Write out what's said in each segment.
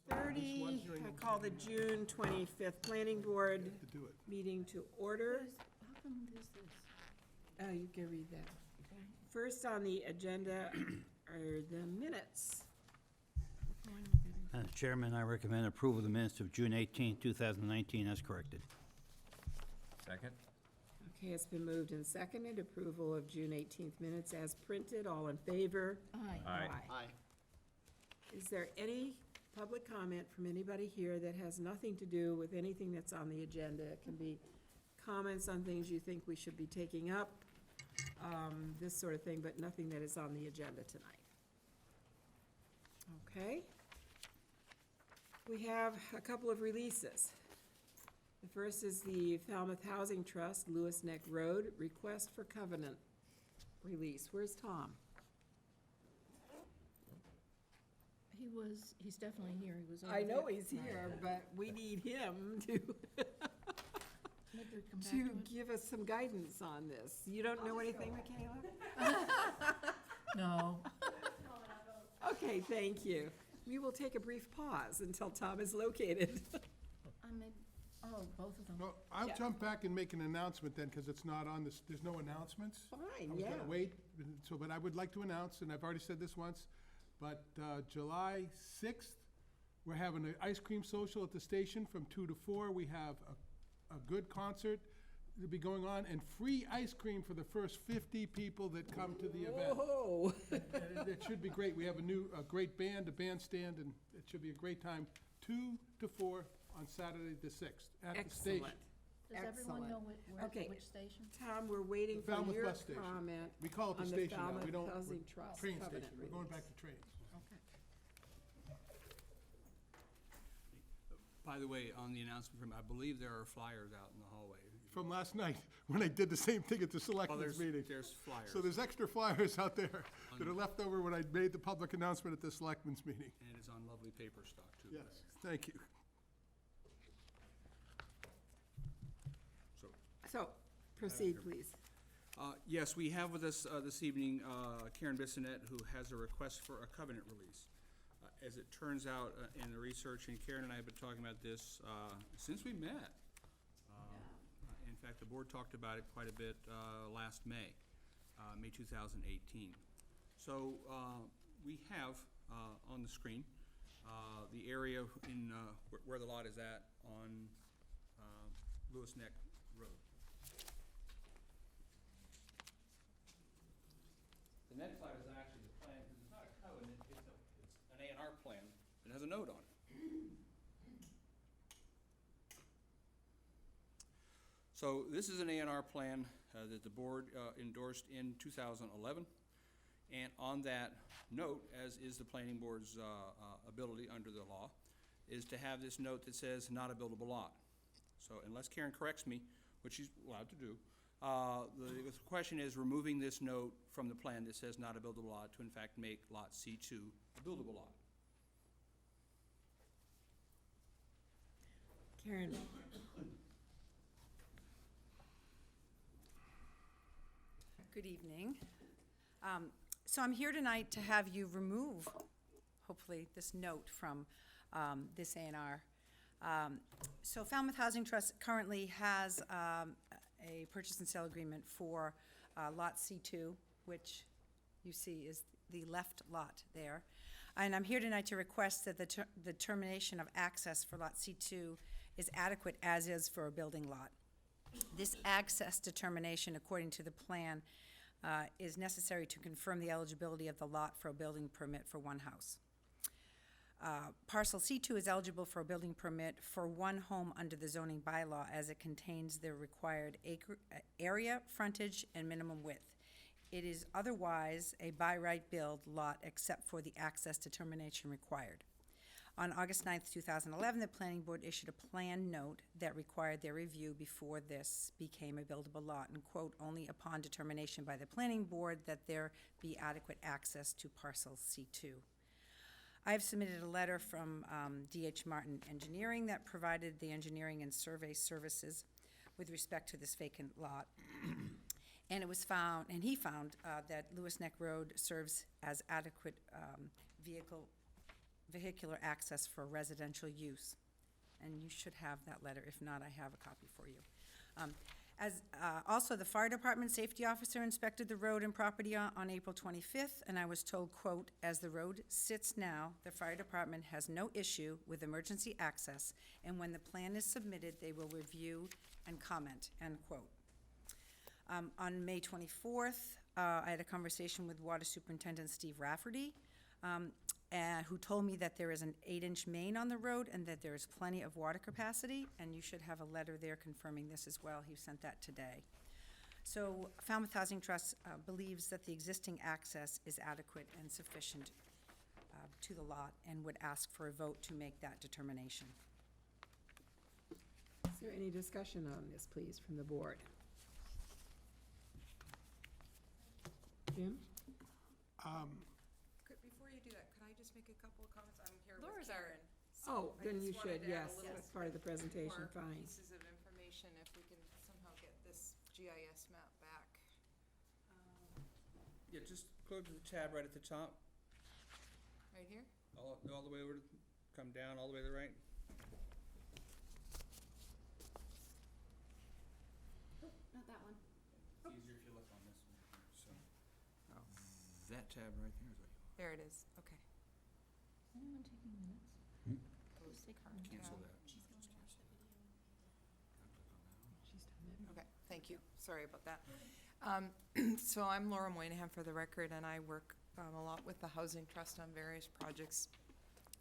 6:30, I call the June 25th Planning Board meeting to order. How come there's this? Oh, you can read that. First on the agenda are the minutes. Chairman, I recommend approval of the minutes of June 18, 2019 as corrected. Second? Okay, it's been moved and seconded, approval of June 18th minutes as printed. All in favor? Aye. Aye. Is there any public comment from anybody here that has nothing to do with anything that's on the agenda? It can be comments on things you think we should be taking up, this sort of thing, but nothing that is on the agenda tonight. Okay. We have a couple of releases. The first is the Falmouth Housing Trust, Lewis Neck Road, request for covenant release. Where's Tom? He's definitely here, he was over I know there. he's here, but we need him to, Maybe we'd come back to to it. give us some guidance on this. You don't know anything, Michaela? No. Okay, thank you. We will take a brief pause until Tom is located. Both of them. No, I'll Yeah. jump back and make an announcement then, because it's not on this, there's no announcements. Fine, I was yeah. gonna wait, so, but I would like to announce, and I've already said this once, but July 6th, we're having an ice cream social at the station from 2 to 4. We have a good concert to be going on, and free ice cream for the first 50 people that come to the event. Whoa. And it should be great. We have a great band, a bandstand, and it should be a great time. 2 to 4 on Saturday the 6th at the station. Excellent. Does everyone Excellent. know Okay. which station? Tom, we're waiting The for Falmouth your bus station. comment We call it the on the station now. We Falmouth don't. Housing we're- Trust Train covenant station. We're going release. back to trains. Okay. By the way, on the announcement from, I believe there are flyers out in the hallway. From last night, when I did the same thing at the Oh, selectmen's meeting. there's flyers. So there's extra flyers out there that are left over when I made the public announcement at the selectmen's meeting. And it's on lovely paper stock, too. Yes, thank you. So, proceed, please. Yes, we have with us this evening Karen Bissonette, who has a request for a covenant release. As it turns out in the research, and Karen and I have been talking about this since we met. fact, the board talked about it quite a bit last May, May 2018. So we have on the screen the area in where the lot is at on Lewis Neck Road. The next slide is actually the plan, because it's not a covenant, it's an A&R plan. It has a note on it. So this is an A&R plan that the board endorsed in 2011. And on that note, as is the planning board's ability under the law, is to have this note that says not a buildable lot. So unless Karen corrects me, which she's allowed to do, the question is removing this note from the plan that says not a buildable lot to in fact make lot C2 a buildable lot. Karen, Good evening. So I'm here tonight to have you remove, hopefully, this note from this A&R. So Falmouth Housing Trust currently has a purchase and sale agreement for Lot C2, which you see is the left lot there. And I'm here tonight to request that the termination of access for Lot C2 is adequate as is for a building lot. This access determination, according to the plan, is necessary to confirm the eligibility of the lot for a building permit for one house. Parcel C2 is eligible for a building permit for one home under the zoning bylaw as it contains the required area, frontage, and minimum width. It is otherwise a by right build lot except for the access determination required. On August 9th, 2011, the planning board issued a plan note that required their review before this became a buildable lot, and quote, only upon determination by the planning board that there be adequate access to parcel C2. I have submitted a letter from D.H. Martin Engineering that provided the engineering and survey services with respect to this vacant lot. And it was found, and he found that Lewis Neck Road serves as adequate vehicular access for residential use. And you should have that letter. If not, I have a copy for you. Also, the fire department safety officer inspected the road and property on April 25th, and I was told, quote, as the road sits now, the fire department has no issue with emergency access, and when the plan is submitted, they will review and comment, end quote. On May 24th, I had a conversation with Water Superintendent Steve Rafferty, who told me that there is an 8-inch main on the road and that there is plenty of water capacity, and you should have a letter there confirming this as well. He sent that today. So Falmouth Housing Trust believes that the existing access is adequate and sufficient to the lot and would ask for a vote to make that determination. is there any discussion on this, please, from the board? Jim? Before you do that, could I just make a couple of comments? I'm here Laura's with Karen. Oh, I then just you wanted should, to add a yes, little that's part of the presentation, more fine. Pieces of information, if we can somehow get this GIS map back. Yeah, just go to the tab right at the top, Right here? all the way over, come down all the way to the right. Not that one. It's easier if you look on this one here, so. That tab right there is what you There it is, okay. Is anyone taking minutes? Post Take current cancel tab. that. She's done that. Okay, thank you. Sorry about that. So I'm Laura Moynihan for the record, and I work a lot with the Housing Trust on various projects.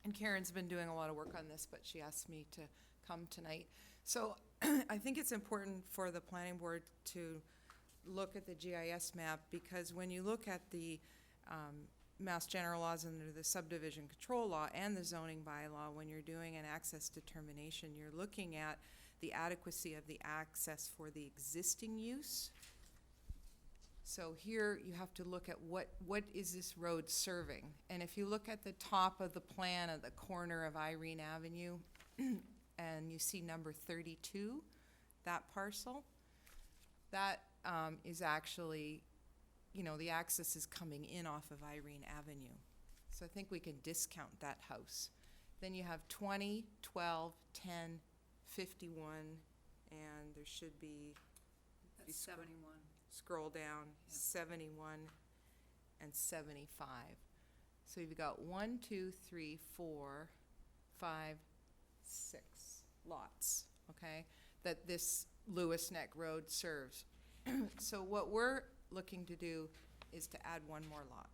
And Karen's been doing a lot of work on this, but she asked me to come tonight. So I think it's important for the planning board to look at the GIS map, because when you look at the Mass General laws under the subdivision control law and the zoning bylaw, when you're doing an access determination, you're looking at the adequacy of the access for the existing use. So here you have to look at what is this road serving? And if you look at the top of the plan at the corner of Irene Avenue, and you see number 32, that parcel, that is actually, the access is coming in off of Irene Avenue. So I think we can discount that house. Then you have 20, 12, 10, 51, and there should be That's 71. Scroll down, 71 and 75. So you've got 1, 2, 3, 4, 5, 6 lots, okay, that this Lewis Neck Road serves. So what we're looking to do is to add one more lot.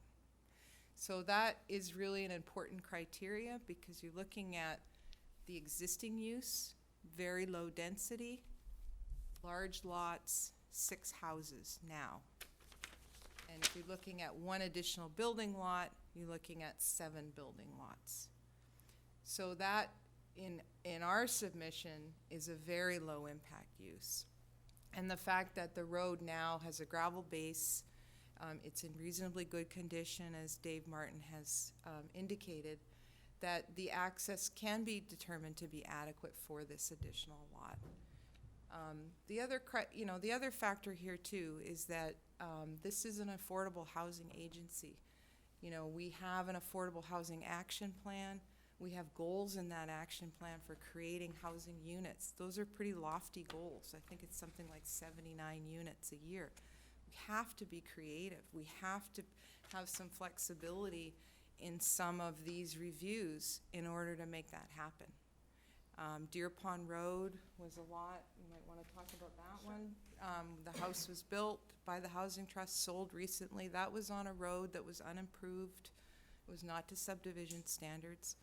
So that is really an important criteria because you're looking at the existing use, very low density, large lots, 6 houses now. And if you're looking at one additional building lot, you're looking at 7 building lots. So that, in our submission, is a very low impact use. And the fact that the road now has a gravel base, it's in reasonably good condition, as Dave Martin has indicated, that the access can be determined to be adequate for this additional lot. The other factor here too is that this is an affordable housing agency. You know, we have an affordable housing action plan. We have goals in that action plan for creating housing units. Those are pretty lofty goals. I think it's something like 79 units a year. We have to be creative. We have to have some flexibility in some of these reviews in order to make that happen. Deer Pond Road was a lot. You might want to talk about that one. The house was built by the Housing Trust, sold recently. That was on a road that was unimproved. It was not to subdivision standards.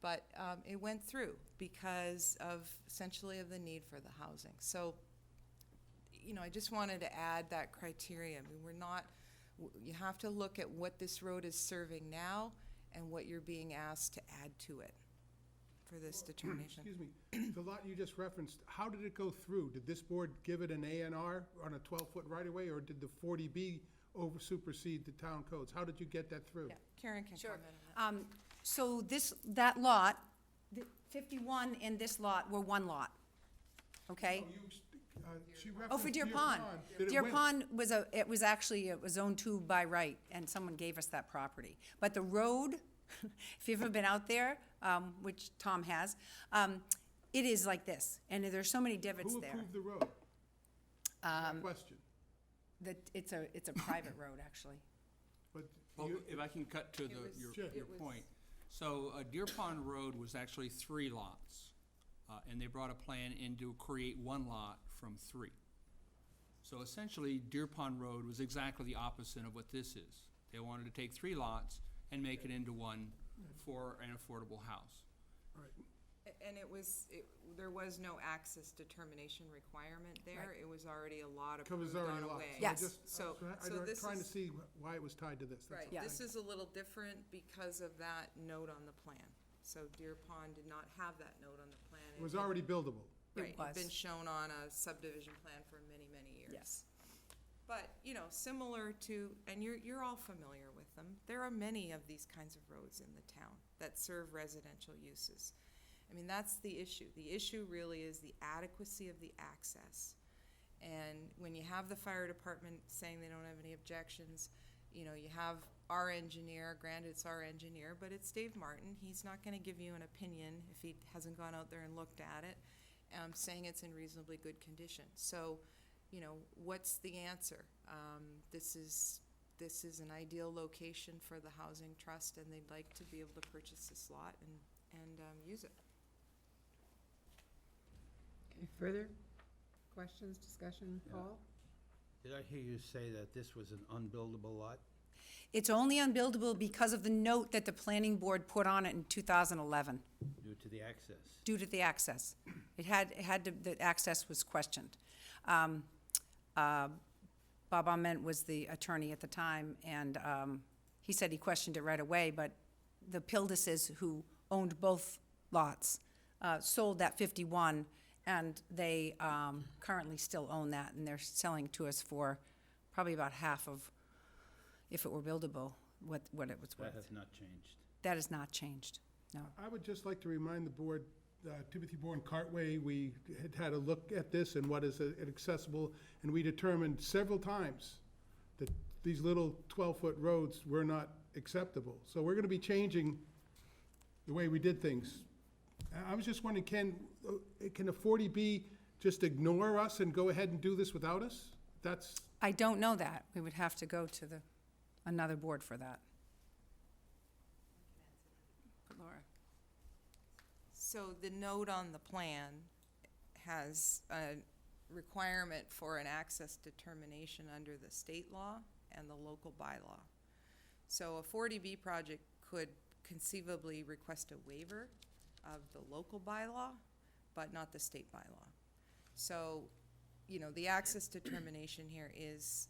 But it went through because of essentially of the need for the housing. So, you know, I just wanted to add that criteria. I mean, we're not, you have to look at what this road is serving now and what you're being asked to add to it for this determination. Excuse me, the lot you just referenced, how did it go through? Did this board give it an A&R on a 12-foot right-of-way, or did the 40B supersede the town codes? How did you get that through? Yeah, Karen can Sure. comment on that. So that lot, the 51 and this lot were one lot, okay? She Oh, for referenced Deer Pond. Did it Deer win? Pond was it was owned to by right, and someone gave us that property. But the road, if you've ever been out there, which Tom has, it is like this, and there's so many divots Who there. approved the road? Question. That it's a private road, actually. But Well, you, if I can cut to Sure. your point. So Deer Pond Road was actually 3 lots, and they brought a plan in to create 1 lot from 3. So essentially, Deer Pond Road was exactly the opposite of what this is. They wanted to take 3 lots and make it into one for an affordable house. And there was no access determination requirement there. It was already a lot covers approved already on a a lot. way. I Yes. just- So I'm this trying to is- see why it was tied to this. that's Right, all. Yeah. this is a little different because of that note on the plan. So Deer Pond did not have that note on the plan. It was already buildable. Right, was. it'd been shown on a subdivision plan for many, many years. Yes. But, you know, similar to, and you're all familiar with them, there are many of these kinds of roads in the town that serve residential uses. I mean, that's the issue. The issue really is the adequacy of the access. And when you have the fire department saying they don't have any objections, you know, you have our engineer, granted it's our engineer, but it's Dave Martin. He's not gonna give you an opinion if he hasn't gone out there and looked at it, saying it's in reasonably good condition. So, you know, what's the answer? This is an ideal location for the Housing Trust, and they'd like to be able to purchase this lot and use it. Okay, further questions, discussion, Yeah. Paul? Did I hear you say that this was an unbuildable lot? It's only unbuildable because of the note that the planning board put on it in 2011, Due to the access? due to the access. The access was questioned. Bob Ament was the attorney at the time, and he said he questioned it right away, but the Pilduses, who owned both lots, sold that 51, and they currently still own that, and they're selling to us for probably about half of, if it were buildable, what it was That worth. has not changed. That has not changed, no. I would just like to remind the board, Timothy Bourne Cartway, we had a look at this and what is accessible, and we determined several times that these little 12-foot roads were not acceptable. So we're gonna be changing the way we did things. I was just wondering, can a 40B just ignore us and go ahead and do this without us? that's, I don't know that. We would have to go to another board for that. Laura? So the note on the plan has a requirement for an access determination under the state law and the local bylaw. So a 40B project could conceivably request a waiver of the local bylaw, but not the state bylaw. So, you know, the access determination here is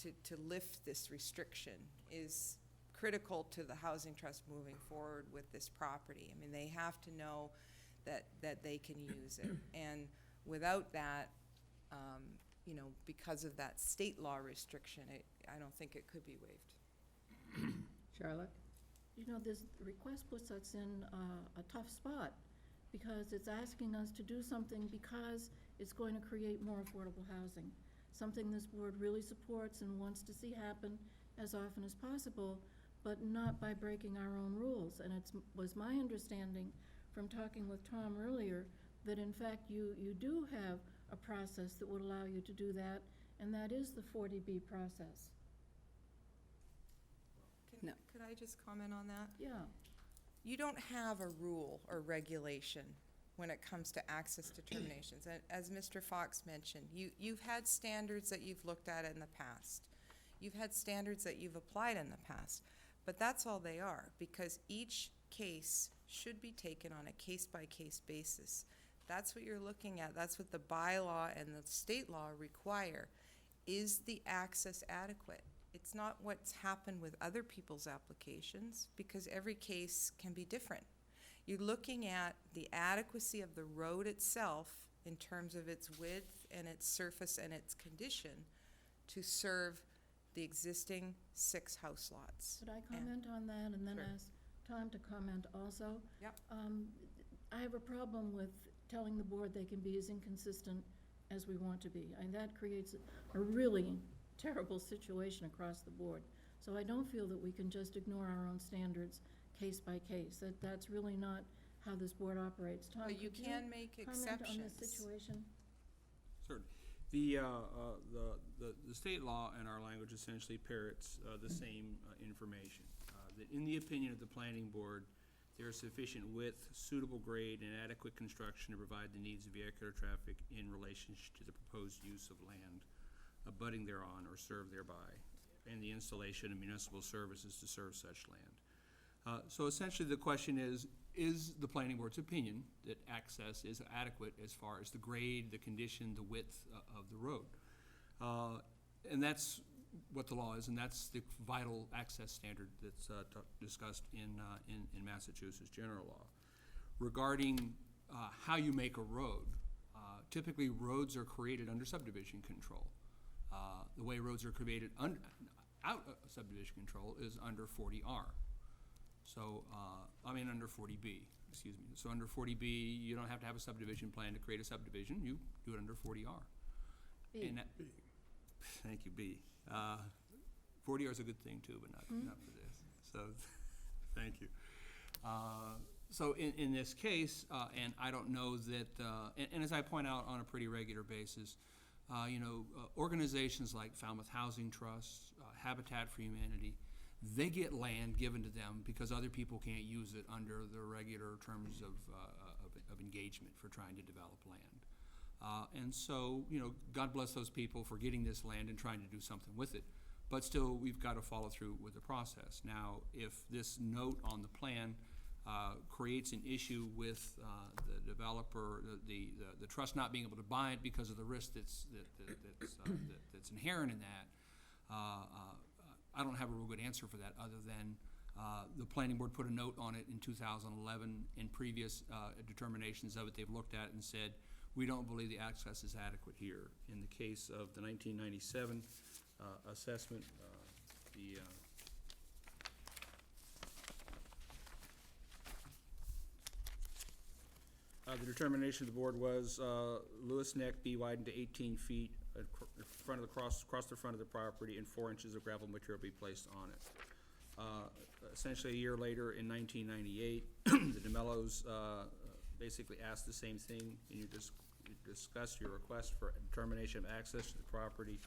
to lift this restriction is critical to the Housing Trust moving forward with this property. I mean, they have to know that they can use it. And without that, you know, because of that state law restriction, I don't think it could be waived. Charlotte? You know, this request puts us in a tough spot, because it's asking us to do something because it's going to create more affordable housing, something this board really supports and wants to see happen as often as possible, but not by breaking our own rules. And it was my understanding from talking with Tom earlier that in fact you do have a process that would allow you to do that, and that is the 40B process. No. Could I just comment on that? Yeah. You don't have a rule or regulation when it comes to access determinations. And as Mr. Fox mentioned, you've had standards that you've looked at in the past. You've had standards that you've applied in the past. But that's all they are, because each case should be taken on a case-by-case basis. That's what you're looking at. That's what the bylaw and the state law require. Is the access adequate? It's not what's happened with other people's applications, because every case can be different. You're looking at the adequacy of the road itself in terms of its width and its surface and its condition to serve the existing 6 house lots. Could I comment on that and then Sure. ask Tom to comment also? Yep. I have a problem with telling the board they can be as inconsistent as we want to be. And that creates a really terrible situation across the board. So I don't feel that we can just ignore our own standards case by case. That's really not how this board operates. Tom, But you could can make comment on exceptions. this situation? Certainly. The state law and our language essentially parrots the same information. That in the opinion of the planning board, there is sufficient width, suitable grade, and adequate construction to provide the needs of vehicular traffic in relation to the proposed use of land abutting thereon or served thereby, and the installation of municipal services to serve such land. So essentially the question is the planning board's opinion that access is adequate as far as the grade, the condition, the width of the road. And that's what the law is, and that's the vital access standard that's discussed in Massachusetts general law. Regarding how you make a road, typically roads are created under subdivision control. The way roads are created out of subdivision control is under 40R. So, under 40B, excuse me. So under 40B, you don't have to have a subdivision plan to create a subdivision. You do it under 40R. B. And that, thank you, B. 40R is a good thing too, but not for this. So, thank you. So in this case, and I don't know that, and as I point out on a pretty regular basis, organizations like Falmouth Housing Trust, Habitat for Humanity, they get land given to them because other people can't use it under the regular terms of engagement for trying to develop land. And so, God bless those people for getting this land and trying to do something with it. But still, we've got to follow through with the process. Now, if this note on the plan creates an issue with the developer, the trust not being able to buy it because of the risk that's inherent in that, I don't have a real good answer for that other than the planning board put a note on it in 2011. In previous determinations of it, they've looked at it and said, we don't believe the access is adequate here. In the case of the 1997 assessment, the determination of the board was Lewis Neck be widened to 18 feet across the front of the property, and 4 inches of gravel material be placed on it. Essentially, a year later, in 1998, the DeMellos basically asked the same thing, and you're just discuss your request for determination of access to the property.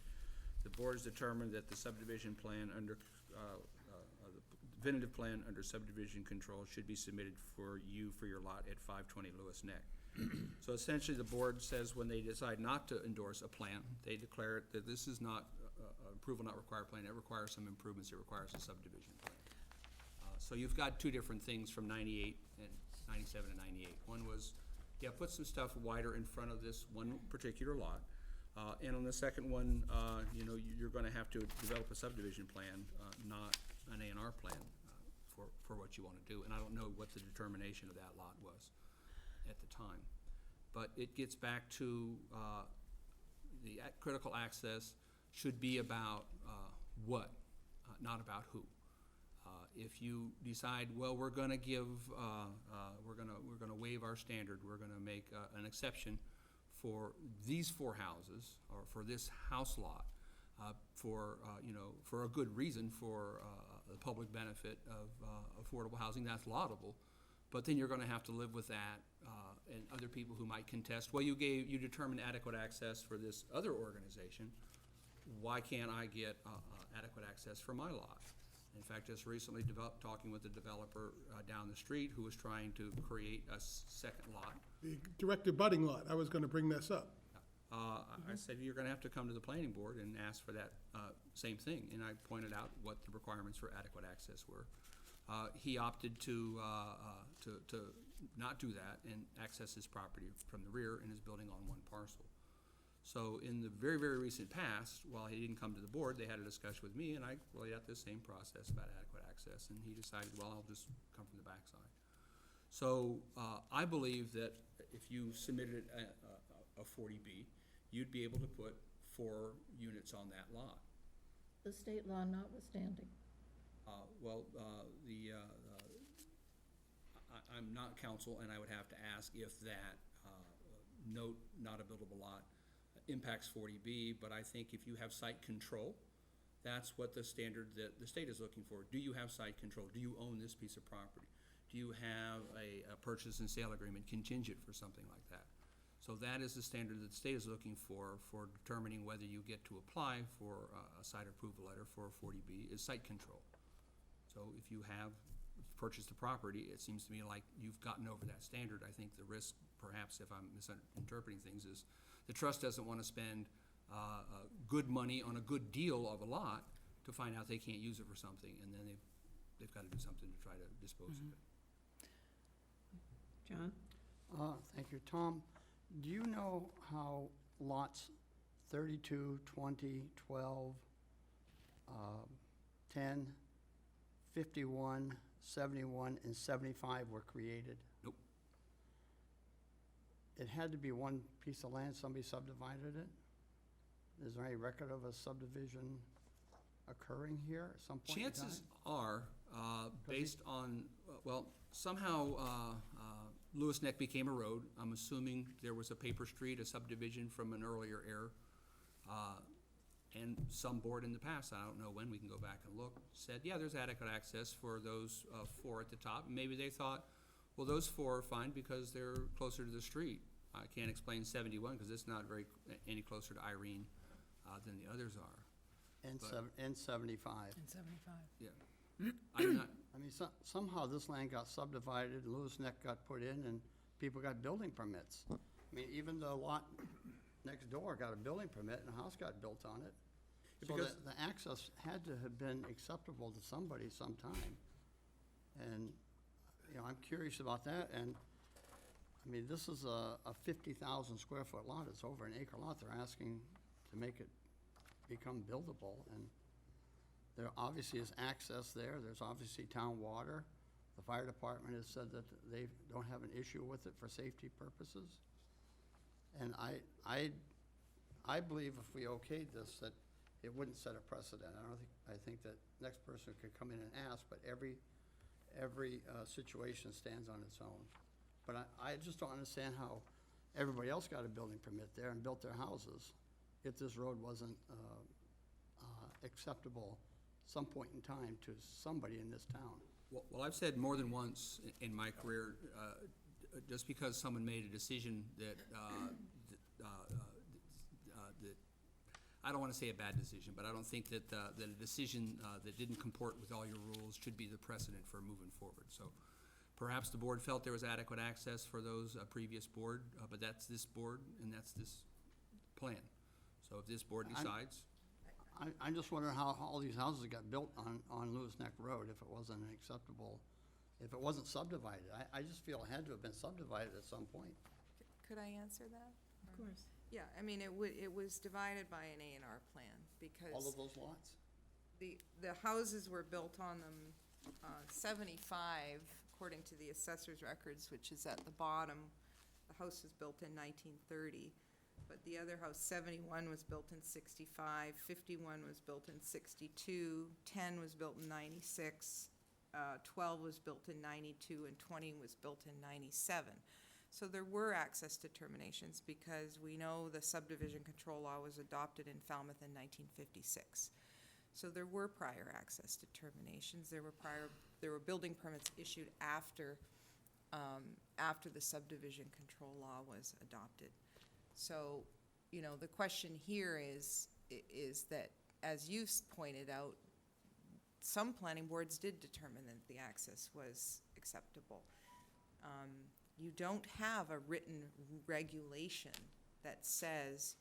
The board has determined that the subdivision plan under, the definitive plan under subdivision control should be submitted for you for your lot at 520 Lewis Neck. So essentially, the board says when they decide not to endorse a plan, they declare that this is not, approval not required plan, it requires some improvements, it requires a subdivision plan. So you've got two different things from 98 and 97 and 98. One was, yeah, put some stuff wider in front of this one particular lot. And on the second one, you know, you're gonna have to develop a subdivision plan, not an A&R plan, for what you wanna do. And I don't know what the determination of that lot was at the time. But it gets back to, the critical access should be about, what, not about who. If you decide, well, we're gonna give, we're gonna waive our standard, we're gonna make an exception for these 4 houses, or for this house lot, for, you know, for a good reason, for the public benefit of affordable housing, that's laudable. But then you're gonna have to live with that, and other people who might contest, well, you determined adequate access for this other organization, why can't I get adequate access for my lot? In fact, just recently talking with the developer down the street who was trying to create a second lot. The direct abutting lot, I was gonna bring this up. I said, you're gonna have to come to the planning board and ask for that same thing, and I pointed out what the requirements for adequate access were. He opted to not do that and access his property from the rear and is building on one parcel. So in the very, very recent past, while he didn't come to the board, they had a discussion with me, and I laid out this same process about adequate access, and he decided, well, I'll just come from the backside. So I believe that if you submitted a 40B, you'd be able to put 4 units on that lot. The state law notwithstanding. I'm not counsel, and I would have to ask if that note, not a buildable lot, impacts 40B, but I think if you have site control, that's what the standard that the state is looking for. Do you have site control? Do you own this piece of property? Do you have a purchase and sale agreement contingent for something like that? So that is the standard that the state is looking for determining whether you get to apply for a site approval letter for 40B, is site control. So if you have purchased the property, it seems to me like you've gotten over that standard. I think the risk, perhaps if I'm misinterpreting things, is the trust doesn't want to spend good money on a good deal of a lot to find out they can't use it for something, and then they've got to do something to try to dispose of it. John? Thank you. Tom, do you know how lots 32, 20, 12, 10, 51, 71, and 75 were created? Nope. It had to be one piece of land, somebody subdivided it? Is there any record of a subdivision occurring here at some point in time? Chances are, based on, well, somehow Lewis Neck became a road. I'm assuming there was a paper street, a subdivision from an earlier era. And some board in the past, I don't know when, we can go back and look, said, yeah, there's adequate access for those 4 at the top. Maybe they thought, well, those 4 are fine because they're closer to the street. I can't explain 71 because it's not very any closer to Irene than the others are. And But- and 75. And 75. Yeah. I'm not, I mean, somehow this land got subdivided, Lewis Neck got put in, and people got building permits. I mean, even the lot next door got a building permit, and a house got built on it. So Because- the access had to have been acceptable to somebody sometime. And, you know, I'm curious about that, and, I mean, this is a 50,000 square foot lot, it's over an acre lot, they're asking to make it become buildable, and there obviously is access there, there's obviously town water. The fire department has said that they don't have an issue with it for safety purposes. And I believe if we okayed this, that it wouldn't set a precedent. I think that next person could come in and ask, but every situation stands on its own. But I just don't understand how everybody else got a building permit there and built their houses if this road wasn't acceptable some point in time to somebody in this town. well, I've said more than once in my career, just because someone made a decision that I don't want to say a bad decision, but I don't think that a decision that didn't comport with all your rules should be the precedent for moving forward. So perhaps the board felt there was adequate access for those previous board, but that's this board and that's this plan. So if this board decides, I'm just wondering how all these houses got built on Lewis Neck Road if it wasn't acceptable, if it wasn't subdivided. I just feel it had to have been subdivided at some point. Could I answer that? Of course. Yeah, I mean, it was divided by an A&R plan because. All of those lots? The houses were built on them, 75, according to the assessor's records, which is at the bottom. The house was built in 1930, but the other house, 71, was built in 65, 51 was built in 62, 10 was built in 96, 12 was built in 92, and 20 was built in 97. So there were access determinations because we know the subdivision control law was adopted in Falmouth in 1956. So there were prior access determinations. There were building permits issued after the subdivision control law was adopted. So, you know, the question here is that, as you pointed out, some planning boards did determine that the access was acceptable. You don't have a written regulation that says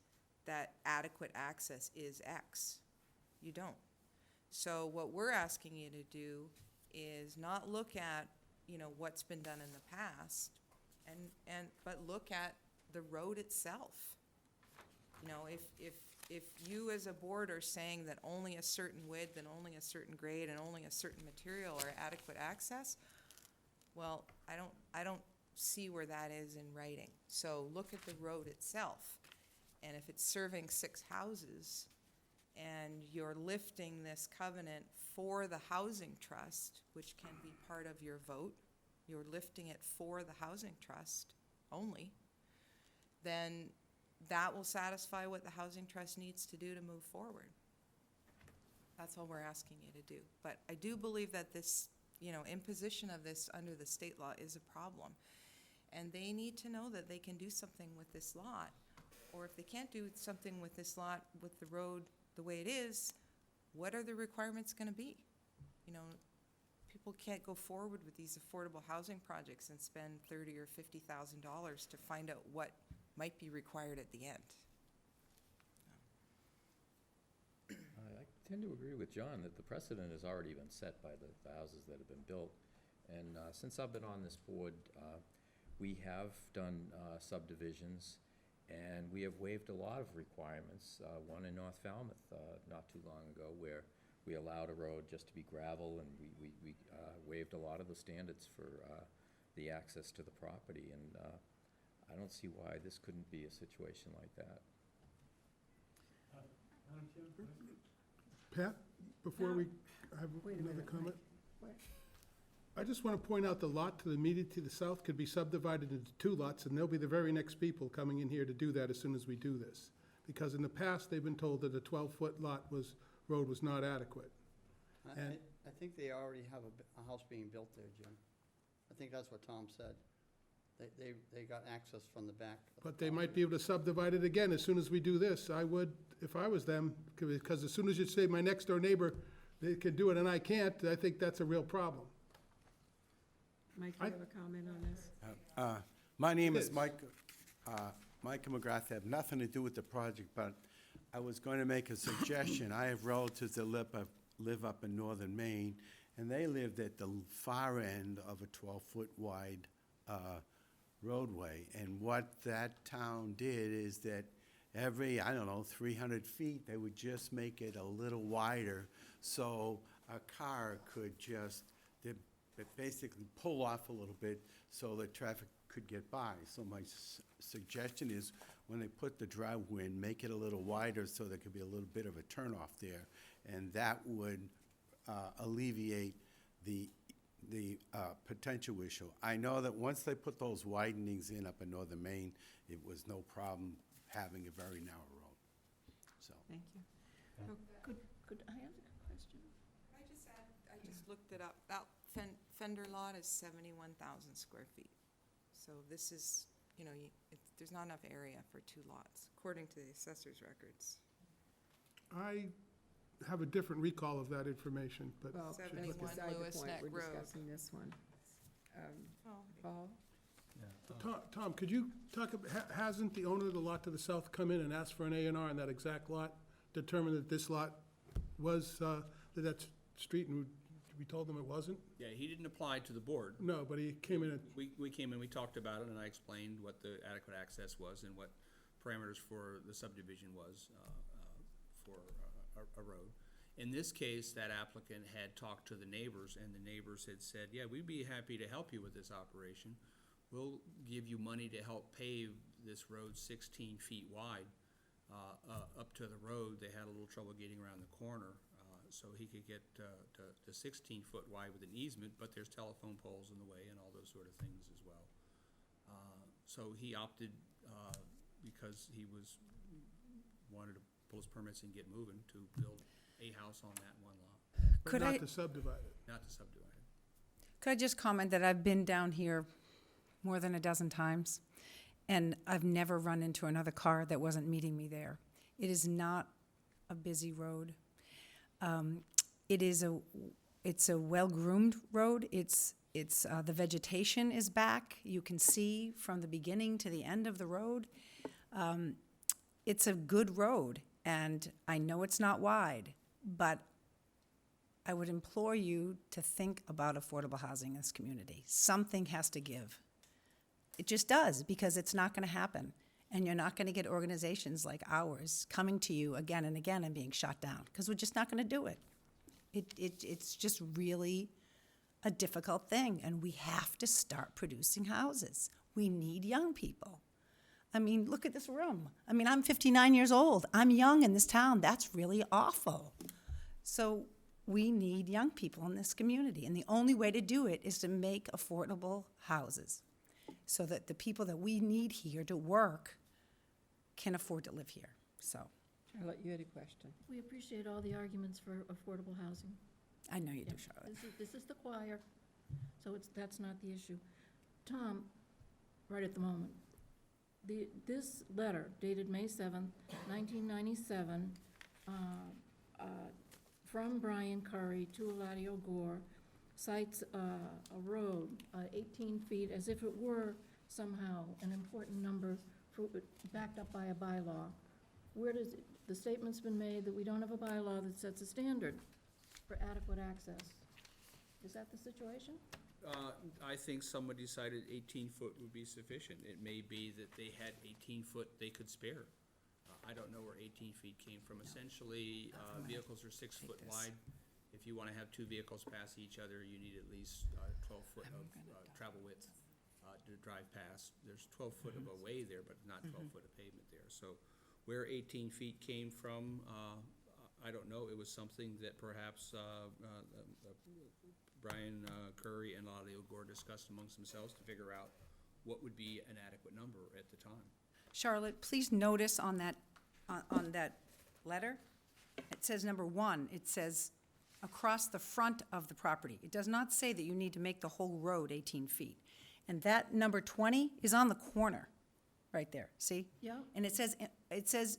that adequate access is X. You don't. So what we're asking you to do is not look at, you know, what's been done in the past, but look at the road itself. You know, if you as a board are saying that only a certain width and only a certain grade and only a certain material are adequate access, well, I don't see where that is in writing. So look at the road itself, and if it's serving 6 houses and you're lifting this covenant for the housing trust, which can be part of your vote, you're lifting it for the housing trust only, then that will satisfy what the housing trust needs to do to move forward. That's all we're asking you to do. But I do believe that this, you know, imposition of this under the state law is a problem. And they need to know that they can do something with this lot. Or if they can't do something with this lot, with the road the way it is, what are the requirements gonna be? You know, people can't go forward with these affordable housing projects and spend $30,000 or $50,000 to find out what might be required at the end. I tend to agree with John that the precedent has already been set by the houses that have been built. And since I've been on this board, we have done subdivisions, and we have waived a lot of requirements. One in North Falmouth not too long ago, where we allowed a road just to be gravel, and we waived a lot of the standards for the access to the property. And I don't see why this couldn't be a situation like that. Pat, before we have another comment? I just want to point out the lot to the immediate to the south could be subdivided into 2 lots, and they'll be the very next people coming in here to do that as soon as we do this. Because in the past, they've been told that a 12-foot road was not adequate. I think they already have a house being built there, Jim. I think that's what Tom said. They got access from the back. But they might be able to subdivide it again as soon as we do this. I would, if I was them, because as soon as you say my next-door neighbor, they can do it and I can't, I think that's a real problem. Mike, you have a comment on this? My name is Yes. Mike McGrath. I have nothing to do with the project, but I was going to make a suggestion. I have relatives that live up in northern Maine, and they lived at the far end of a 12-foot wide roadway. And what that town did is that every, 300 feet, they would just make it a little wider so a car could just basically pull off a little bit so that traffic could get by. So my suggestion is, when they put the driveway in, make it a little wider so there could be a little bit of a turnoff there, and that would alleviate the potential issue. I know that once they put those widenings in up in northern Maine, it was no problem having a very narrow road, so. Thank you. Could I ask a question? I just looked it up. That Fender lot is 71,000 square feet. So this is, you know, there's not enough area for 2 lots, according to the assessor's records. I have a different recall of that information, but. Well, should that's look at- 71 beside the Lewis point. Neck We're Road. discussing this one. Paul? Tom, could you talk, hasn't the owner of the lot to the south come in and asked for an A and R on that exact lot? Determined that this lot was, that street, and we told them it wasn't? Yeah, he didn't apply to the board. No, but he came in and, We came in, we talked about it, and I explained what the adequate access was and what parameters for the subdivision was for a road. In this case, that applicant had talked to the neighbors, and the neighbors had said, yeah, we'd be happy to help you with this operation. We'll give you money to help pave this road 16 feet wide up to the road. They had a little trouble getting around the corner, so he could get to 16 foot wide with an easement, but there's telephone poles in the way and all those sort of things as well. So he opted, because he wanted to pull his permits and get moving, to build a house on that one lot, but Could I- not to subdivide it. not to subdivide it. Could I just comment that I've been down here more than a dozen times, and I've never run into another car that wasn't meeting me there. It is not a busy road. It's a well-groomed road. The vegetation is back. You can see from the beginning to the end of the road. It's a good road, and I know it's not wide, but I would implore you to think about affordable housing in this community. Something has to give. It just does, because it's not going to happen. And you're not going to get organizations like ours coming to you again and again and being shot down, because we're just not going to do it. It's just really a difficult thing, and we have to start producing houses. We need young people. I mean, look at this room. I mean, I'm 59 years old. I'm young in this town. That's really awful. So we need young people in this community, and the only way to do it is to make affordable houses so that the people that we need here to work can afford to live here. So Charlotte, you had a question. We appreciate all the arguments for affordable housing. I know you do, Charlotte. This is the choir, so that's not the issue. Tom, right at the moment, this letter dated May 7th, 1997, from Brian Curry to Eladio Gore, cites a road 18 feet as if it were somehow an important number backed up by a bylaw. The statement's been made that we don't have a bylaw that sets a standard for adequate access. Is that the situation? I think somebody decided 18-foot would be sufficient. It may be that they had 18-foot they could spare. I don't know where 18 feet came from. Essentially, vehicles are 6 foot wide. If you want to have 2 vehicles pass each other, you need at least 12 foot of travel width to drive past. There's 12 foot of a way there, but not 12 foot of pavement there. So where 18 feet came from, I don't know. It was something that perhaps Brian Curry and Eladio Gore discussed amongst themselves to figure out what would be an adequate number at the time. Charlotte, please notice on that letter, it says number 1, it says across the front of the property. It does not say that you need to make the whole road 18 feet. And that number 20 is on the corner, right there, see? Yeah. And it says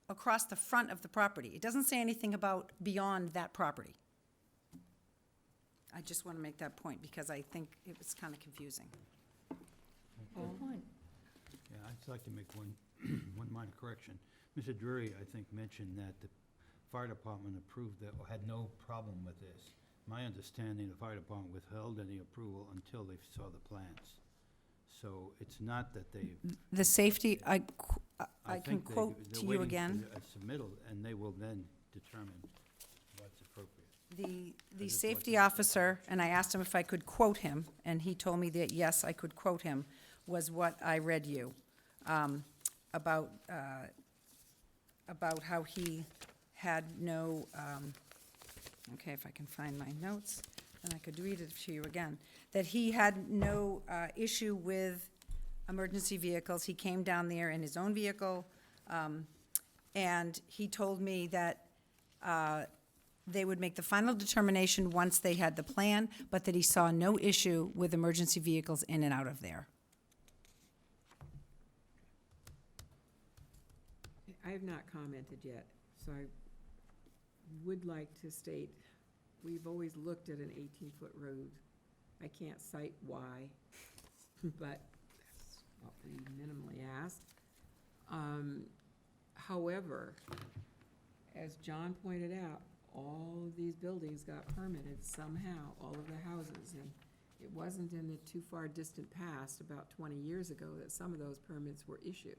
across the front of the property. It doesn't say anything about beyond that property. I just want to make that point because I think it was kind of confusing. Good point. Yeah, I'd like to make one minor correction. Mr. Drury, I think, mentioned that the fire department approved that, or had no problem with this. My understanding, the fire department withheld any approval until they saw the plans. So it's not that they. The safety, I can think quote they're to you waiting again. for a submittal, and they will then determine what's appropriate. The just safety wanted to- officer, and I asked him if I could quote him, and he told me that, yes, I could quote him, was what I read you, about how he had no, okay, if I can find my notes, then I could read it to you again, that he had no issue with emergency vehicles. He came down there in his own vehicle, and he told me that they would make the final determination once they had the plan, but that he saw no issue with emergency vehicles in and out of there. have not commented yet, so I would like to state, we've always looked at an 18-foot road. I can't cite why, but that's what we minimally ask. However, as John pointed out, all of these buildings got permitted somehow, all of the houses, and it wasn't in the too far distant past, about 20 years ago, that some of those permits were issued.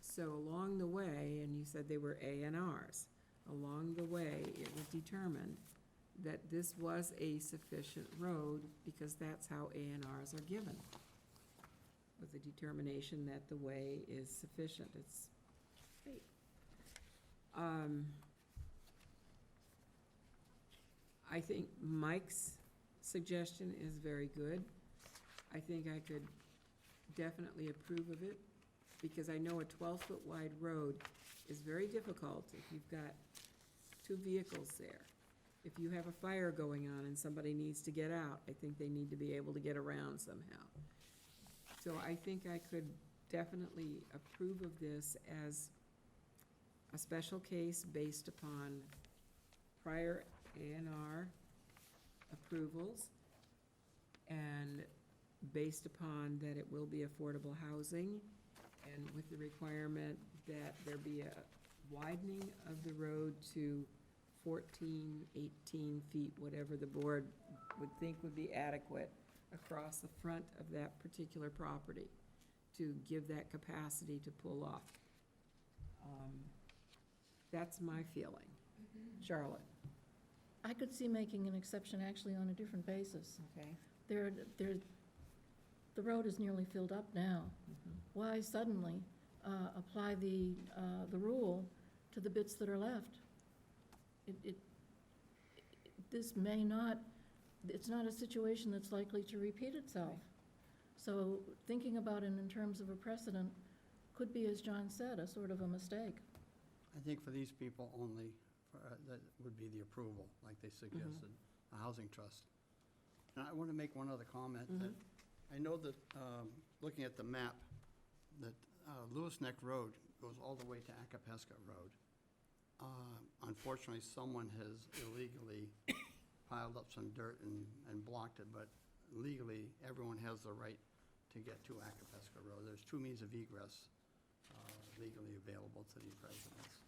So along the way, and you said they were A&Rs, along the way, it was determined that this was a sufficient road, because that's how A&Rs are given, with the determination that the way is sufficient. It's fate. I think Mike's suggestion is very good. I think I could definitely approve of it, because I know a 12-foot wide road is very difficult if you've got two vehicles there. If you have a fire going on and somebody needs to get out, I think they need to be able to get around somehow. So I think I could definitely approve of this as a special case based upon prior A&R approvals, and based upon that it will be affordable housing, and with the requirement that there be a widening of the road to 14, 18 feet, whatever the board would think would be adequate across the front of that particular property to give that capacity to pull off. That's my feeling. Charlotte? I could see making an exception actually on a different basis. Okay. The road is nearly filled up now. Why suddenly apply the rule to the bits that are left? This may not, it's not a situation that's likely to repeat itself. So thinking about it in terms of a precedent could be, as John said, a sort of a mistake. I think for these people only, that would be the approval, like they suggested, a housing trust. And I want to make one other comment, that I know that, looking at the map, that Lewis Neck Road goes all the way to Acapesca Road. Unfortunately, someone has illegally piled up some dirt and blocked it, but legally, everyone has the right to get to Acapesca Road. There's two means of egress legally available to these residents.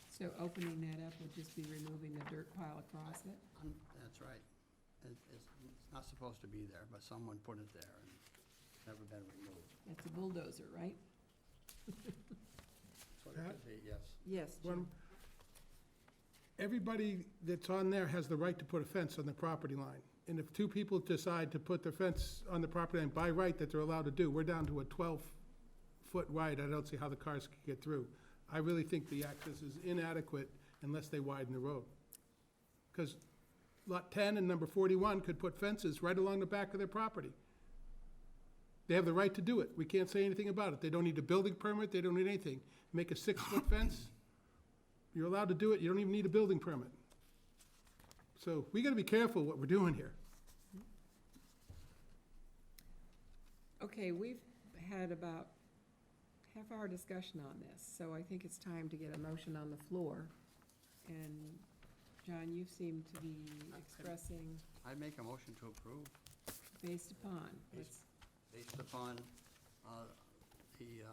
So opening that up would just be removing the dirt pile across it? That's right. It's not supposed to be there, but someone put it there and it's never been removed. That's a bulldozer, right? That's what it could be, yes. Yes, Jim. Everybody that's on there has the right to put a fence on the property line. And if two people decide to put their fence on the property line by right that they're allowed to do, we're down to a 12-foot wide. I don't see how the cars can get through. I really think the access is inadequate unless they widen the road. Because Lot 10 and number 41 could put fences right along the back of their property. They have the right to do it. We can't say anything about it. They don't need a building permit, they don't need anything. Make a 6-foot fence, you're allowed to do it, you don't even need a building permit. So we gotta be careful what we're doing here. Okay, we've had about half-hour discussion on this, so I think it's time to get a motion on the floor. And, John, you seem to be expressing I'd make a motion to approve based upon, based upon the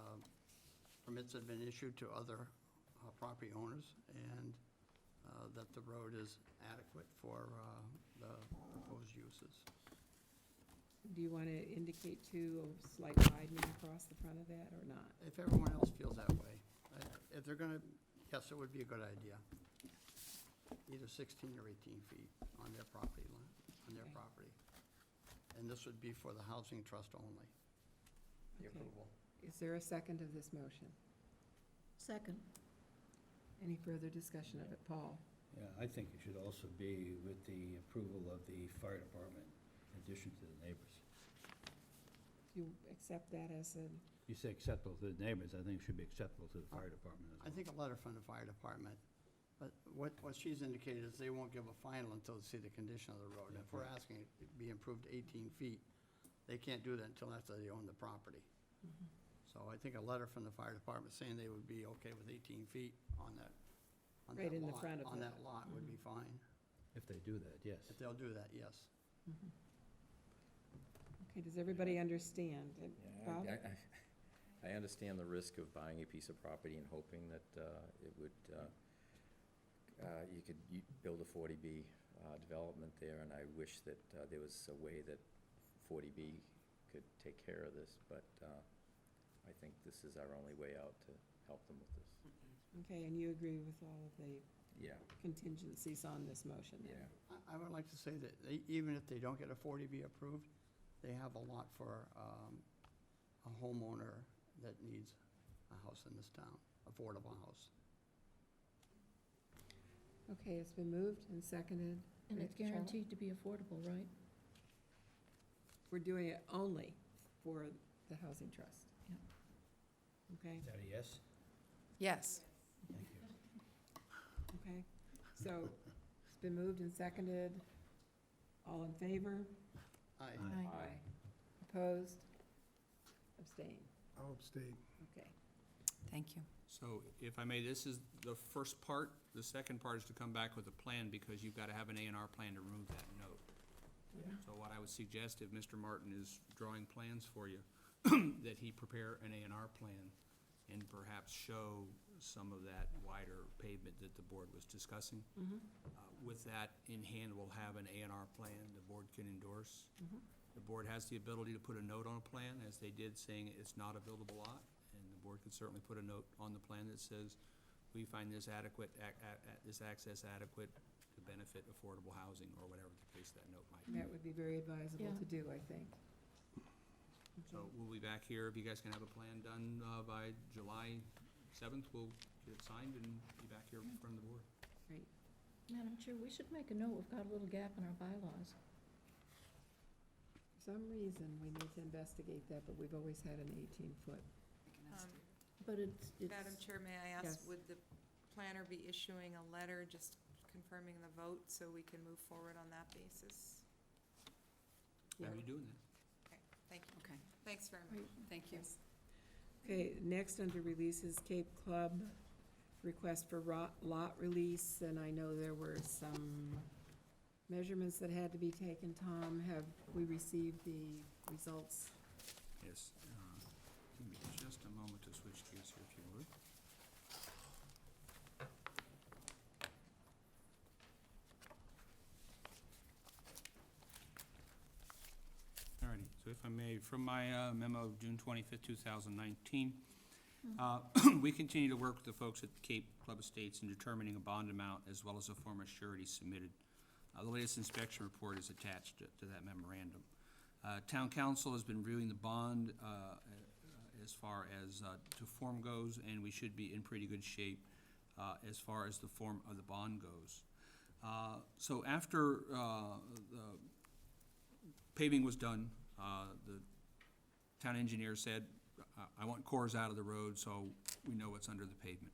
permits that have been issued to other property owners, and that the road is adequate for the proposed uses. do you want to indicate too a slight widening across the front of that or not? If everyone else feels that way. If they're gonna, yes, it would be a good idea. Either 16 or 18 feet on their property line, on their Okay. property. And this would be for the housing trust only, the Okay. approval. Is there a second of this motion? Second. Any further discussion of it? Paul? Yeah, I think it should also be with the approval of the fire department, in addition to the neighbors. Do you accept that as a, You say acceptable to the neighbors, I think it should be acceptable to the fire department as well. I think a letter from the fire department, but what she's indicated is they won't give a final until they see the condition of the road. Yeah, If we're right. asking it to be improved 18 feet, they can't do that until after they own the property. So So I think a letter from the fire department saying they would be okay with 18 feet on that lot. Right in the front of On it. that lot would be fine. If they do that, yes. If they'll do that, yes. Okay, does everybody understand? Bob? I understand the risk of buying a piece of property and hoping that it would, you could build a 40B development there, and I wish that there was a way that 40B could take care of this, but I think this is our only way out to help them with this. Okay, and you agree with all of the Yeah, contingencies on this motion then? yeah. I would like to say that even if they don't get a 40B approved, they have a lot for a homeowner that needs a house in this town, affordable house. Okay, it's been moved and seconded. And it's Charlotte? guaranteed to be affordable, right? We're doing it only for the housing trust. Okay, Is that a yes? Yes. Thank you. okay. So it's been moved and seconded. All in favor? Aye. Aye. Opposed? Abstain. I'll abstain. Okay. Thank you. So if I may, this is the first part. The second part is to come back with a plan, because you've got to have an A&R plan to remove that note. Yeah. So what I would suggest, if Mr. Martin is drawing plans for you, that he prepare an A&R plan and perhaps show some of that wider pavement that the board was discussing. Mhm. With that in hand, we'll have an A&R plan the board can endorse. Mhm. The board has the ability to put a note on a plan, as they did, saying it's not a buildable lot, and the board could certainly put a note on the plan that says, we find this adequate, this access adequate to benefit affordable housing, or whatever the case that note might be. That would be very advisable Yeah. to do, I think. So we'll be back here, if you guys can have a plan done by July 7th, we'll get it signed and be back here in front of the board. Great. Madam Chair, we should make a note, we've got a little gap in our bylaws. For some reason, we need to investigate that, but we've always had an 18-foot. But it's, Madam Chair, may I Yes. ask, would the planner be issuing a letter just confirming the vote so we can move forward on that basis? Yeah. How are you doing that? Okay, thank you. Okay, Thanks very much. thank you. Okay, next under releases, Cape Club, request for lot release, and I know there were some measurements that had to be taken. Tom, have we received the results? Yes. Give me just a moment to switch gears here, if you would. Alrighty, so if I may, from my memo of June 25th, 2019, we continue to work with the folks at Cape Club Estates in determining a bond amount as well as a form of surety submitted. The latest inspection report is attached to that memorandum. Town council has been reviewing the bond as far as to form goes, and we should be in pretty good shape as far as the form of the bond goes. So after the paving was done, the town engineer said, I want cores out of the road so we know what's under the pavement.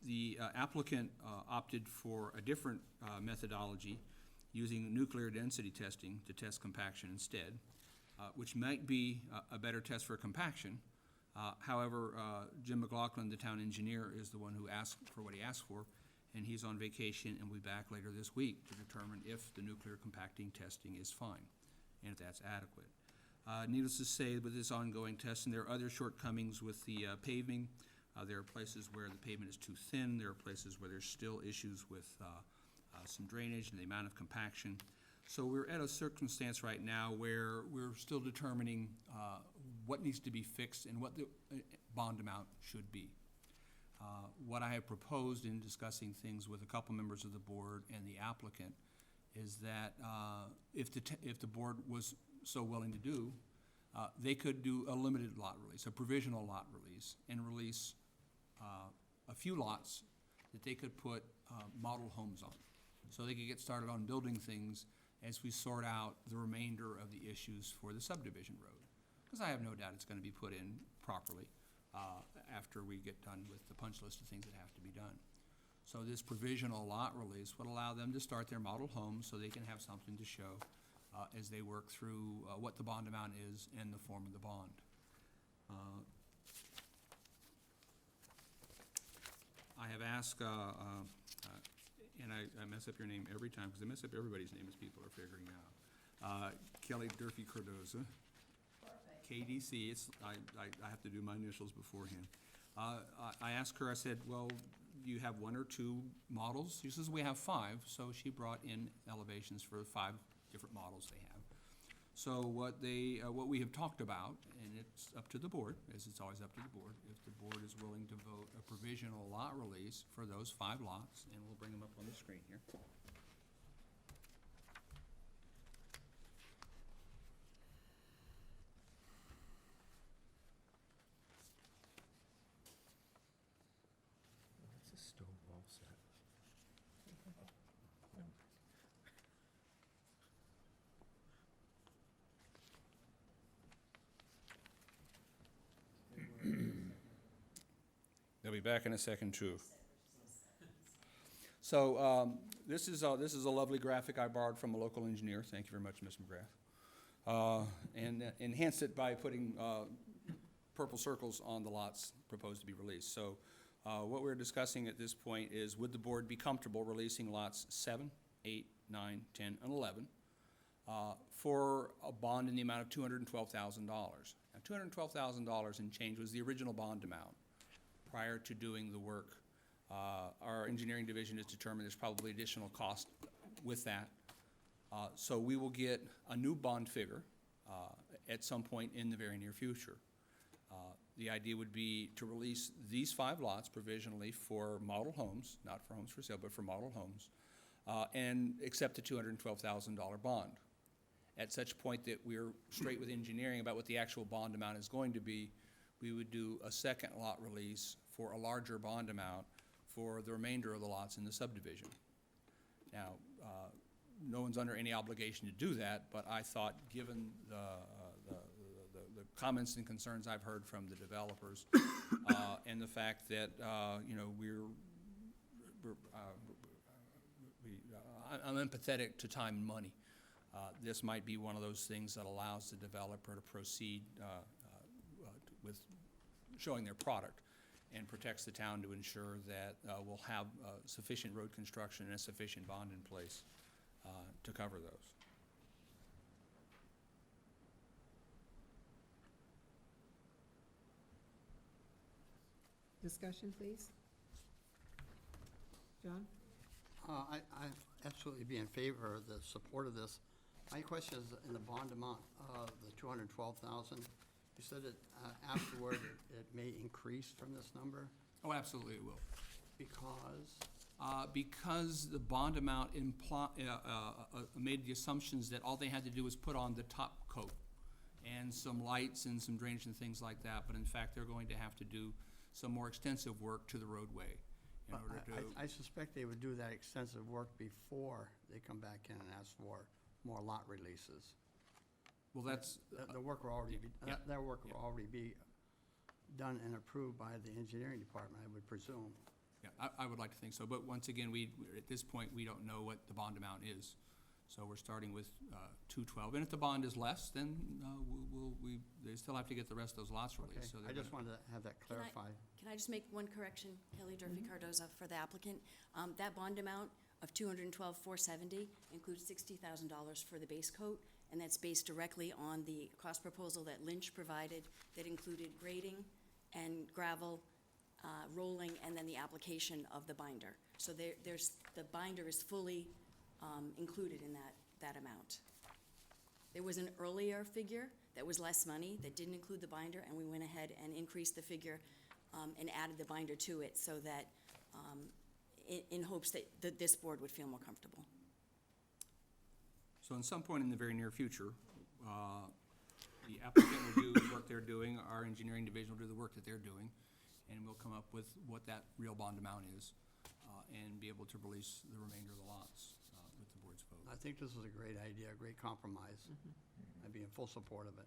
The applicant opted for a different methodology, using nuclear density testing to test compaction instead, which might be a better test for compaction. However, Jim McLaughlin, the town engineer, is the one who asked for what he asked for, and he's on vacation and will be back later this week to determine if the nuclear compacting testing is fine and if that's adequate. Needless to say, with this ongoing testing, there are other shortcomings with the paving. There are places where the pavement is too thin. There are places where there's still issues with some drainage and the amount of compaction. So we're at a circumstance right now where we're still determining what needs to be fixed and what the bond amount should be. What I have proposed in discussing things with a couple members of the board and the applicant is that if the board was so willing to do, they could do a limited lot release, a provisional lot release, and release a few lots that they could put model homes on. So they could get started on building things as we sort out the remainder of the issues for the subdivision road. Because I have no doubt it's gonna be put in properly after we get done with the punch list of things that have to be done. So this provisional lot release would allow them to start their model homes so they can have something to show as they work through what the bond amount is and the form of the bond. I have asked, and I mess up your name every time, because I mess up everybody's name as people are figuring out. Kelly Durfee Cardoza. KDC, I have to do my initials beforehand. I asked her, I said, well, you have one or two models? She says, we have 5, so she brought in elevations for 5 different models they have. So what we have talked about, and it's up to the board, as it's always up to the board, if the board is willing to vote a provisional lot release for those 5 lots, and we'll bring them up on the screen here. It's a stone wall set. They'll be back in a second, too. So, this is a lovely graphic I borrowed from a local engineer. Thank you very much, Ms. McGrath. And enhanced it by putting purple circles on the lots proposed to be released. So, what we're discussing at this point is, would the board be comfortable releasing lots 7, 8, 9, 10, and 11 for a bond in the amount of $212,000? Now, $212,000 and change was the original bond amount prior to doing the work. Our engineering division has determined there's probably additional cost with that. So we will get a new bond figure at some point in the very near future. The idea would be to release these 5 lots provisionally for model homes, not for homes for sale, but for model homes, and accept the $212,000 bond. At such point that we're straight with engineering about what the actual bond amount is going to be, we would do a second lot release for a larger bond amount for the remainder of the lots in the subdivision. Now, no one's under any obligation to do that, but I thought, given the comments and concerns I've heard from the developers, and the fact that, you know, I'm empathetic to time and money. This might be one of those things that allows the developer to proceed with showing their product and protects the town to ensure that we'll have sufficient road construction and a sufficient bond in place to cover those. Discussion, please. John? I absolutely be in favor of the support of this. My question is, in the bond amount, the 212,000, you said that afterward it may increase from this number Oh, absolutely it will. because, Because the bond amount made the assumptions that all they had to do was put on the top coat and some lights and some drainage and things like that, but in fact, they're going to have to do some more extensive work to the roadway in order to. I suspect they would do that extensive work before they come back in and ask for more lot releases. Well, that's, The work will already be, Yeah. that work will Yeah. already be done and approved by the engineering department, I would presume. yeah, I would like to think so, but once again, at this point, we don't know what the bond amount is. So we're starting with 212, and if the bond is less, then they still have to get the rest of those lots Okay, released. So they're I just gonna- wanted to have that Can I- clarified. Can I just make one correction? Kelly Durfee Cardoza for the applicant. That bond amount of $212,470 includes $60,000 for the base coat, and that's based directly on the cost proposal that Lynch provided that included grading and gravel, rolling, and then the application of the binder. So the binder is fully included in that amount. There was an earlier figure that was less money, that didn't include the binder, and we went ahead and increased the figure and added the binder to it so that, in hopes that this board would feel more comfortable. So in some point in the very near future, the applicant will do the work they're doing, our engineering division will do the work that they're doing, and we'll come up with what that real bond amount is, and be able to release the remainder of the lots with the board's vote. I think this is a great idea, a great compromise. I'd be in full support of it.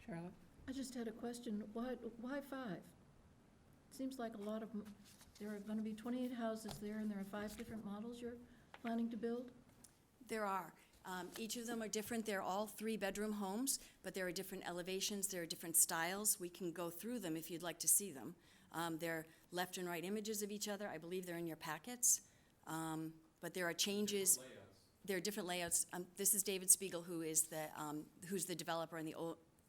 Charlotte? I just had a question. Why 5? Seems like a lot of, there are gonna be 28 houses there, and there are 5 different models you're planning to build? There are. Each of them are different. They're all three-bedroom homes, but there are different elevations, there are different styles. We can go through them if you'd like to see them. They're left and right images of each other. I believe they're in your packets. But there are changes. There are different layouts. This is David Spiegel, who's the developer and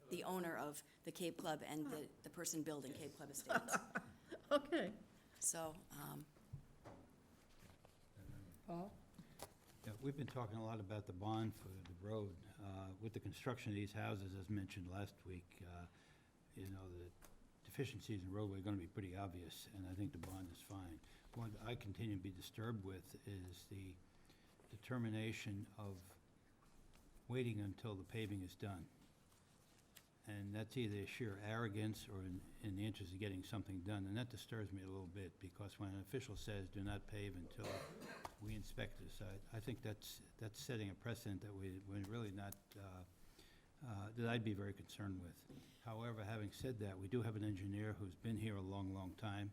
the owner of the Cape Club and the person building Cape Club Estates. Okay. So, Paul? Yeah, we've been talking a lot about the bond for the road. With the construction of these houses, as mentioned last week, the deficiencies in roadway are gonna be pretty obvious, and I think the bond is fine. What I continue to be disturbed with is the determination of waiting until the paving is done. And that's either sheer arrogance or in the interest of getting something done, and that disturbs me a little bit, because when an official says, do not pave until we inspect the site, I think that's setting a precedent that we're really not, that I'd be very concerned with. However, having said that, we do have an engineer who's been here a long, long time.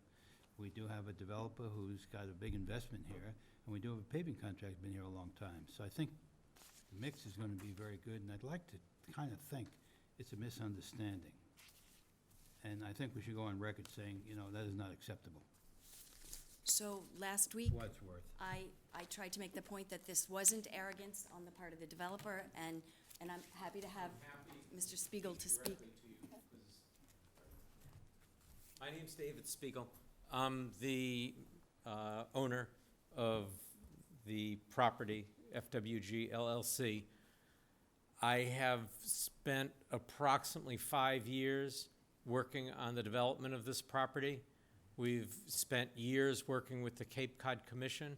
We do have a developer who's got a big investment here, and we do have a paving contract been here a long time. So I think the mix is gonna be very good, and I'd like to kind of think it's a misunderstanding. And I think we should go on record saying, that is not acceptable. so last week, Wadsworth. I tried to make the point that this wasn't arrogance on the part of the developer, and I'm happy to have Mr. Spiegel to speak. My name's David Spiegel. I'm the owner of the property, FWG LLC. I have spent approximately 5 years working on the development of this property. We've spent years working with the Cape Cod Commission.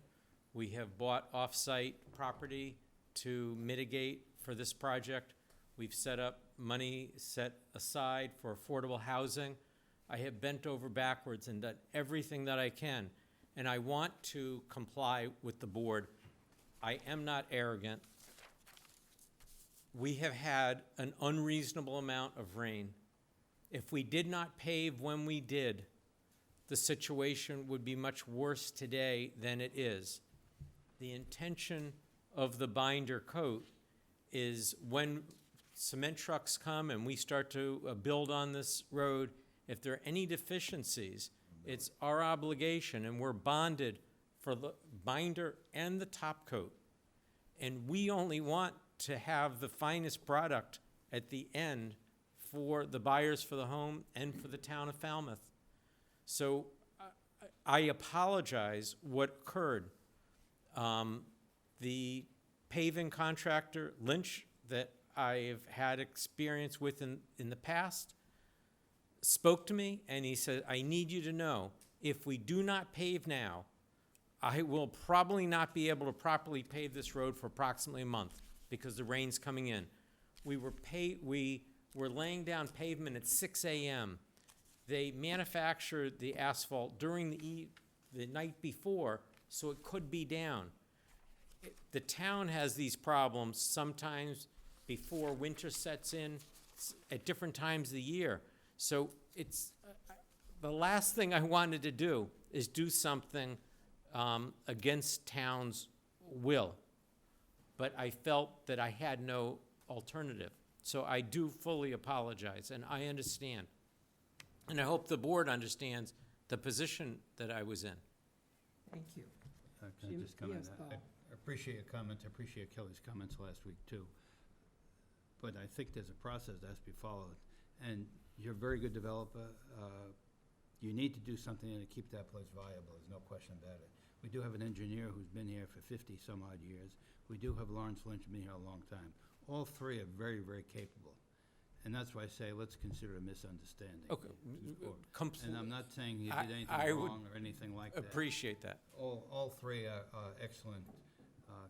We have bought off-site property to mitigate for this project. We've set up money set aside for affordable housing. I have bent over backwards and done everything that I can, and I want to comply with the board. I am not arrogant. We have had an unreasonable amount of rain. If we did not pave when we did, the situation would be much worse today than it is. The intention of the binder coat is when cement trucks come and we start to build on this road, if there are any deficiencies, it's our obligation, and we're bonded for the binder and the top coat. And we only want to have the finest product at the end for the buyers for the home and for the town of Falmouth. So I apologize what occurred. The paving contractor, Lynch, that I've had experience with in the past, spoke to me and he said, I need you to know, if we do not pave now, I will probably not be able to properly pave this road for approximately a month because the rain's coming in. We were laying down pavement at 6 a.m. They manufactured the asphalt during the night before, so it could be down. The town has these problems sometimes before winter sets in at different times of the year. So it's, the last thing I wanted to do is do something against town's will. But I felt that I had no alternative. So I do fully apologize, and I understand. And I hope the board understands the position that I was in. Thank you. Can I Jim? just comment? Yes, Paul. I appreciate your comments, I appreciate Kelly's comments last week, too. But I think there's a process that has to be followed. And you're a very good developer. You need to do something to keep that place viable, there's no question about it. We do have an engineer who's been here for 50-some-odd years. We do have Lawrence Lynch, been here a long time. All three are very, very capable. And that's why I say, let's consider a misunderstanding. Okay, And I'm not saying you I- did I anything would wrong or anything like that. Appreciate that. All three are excellent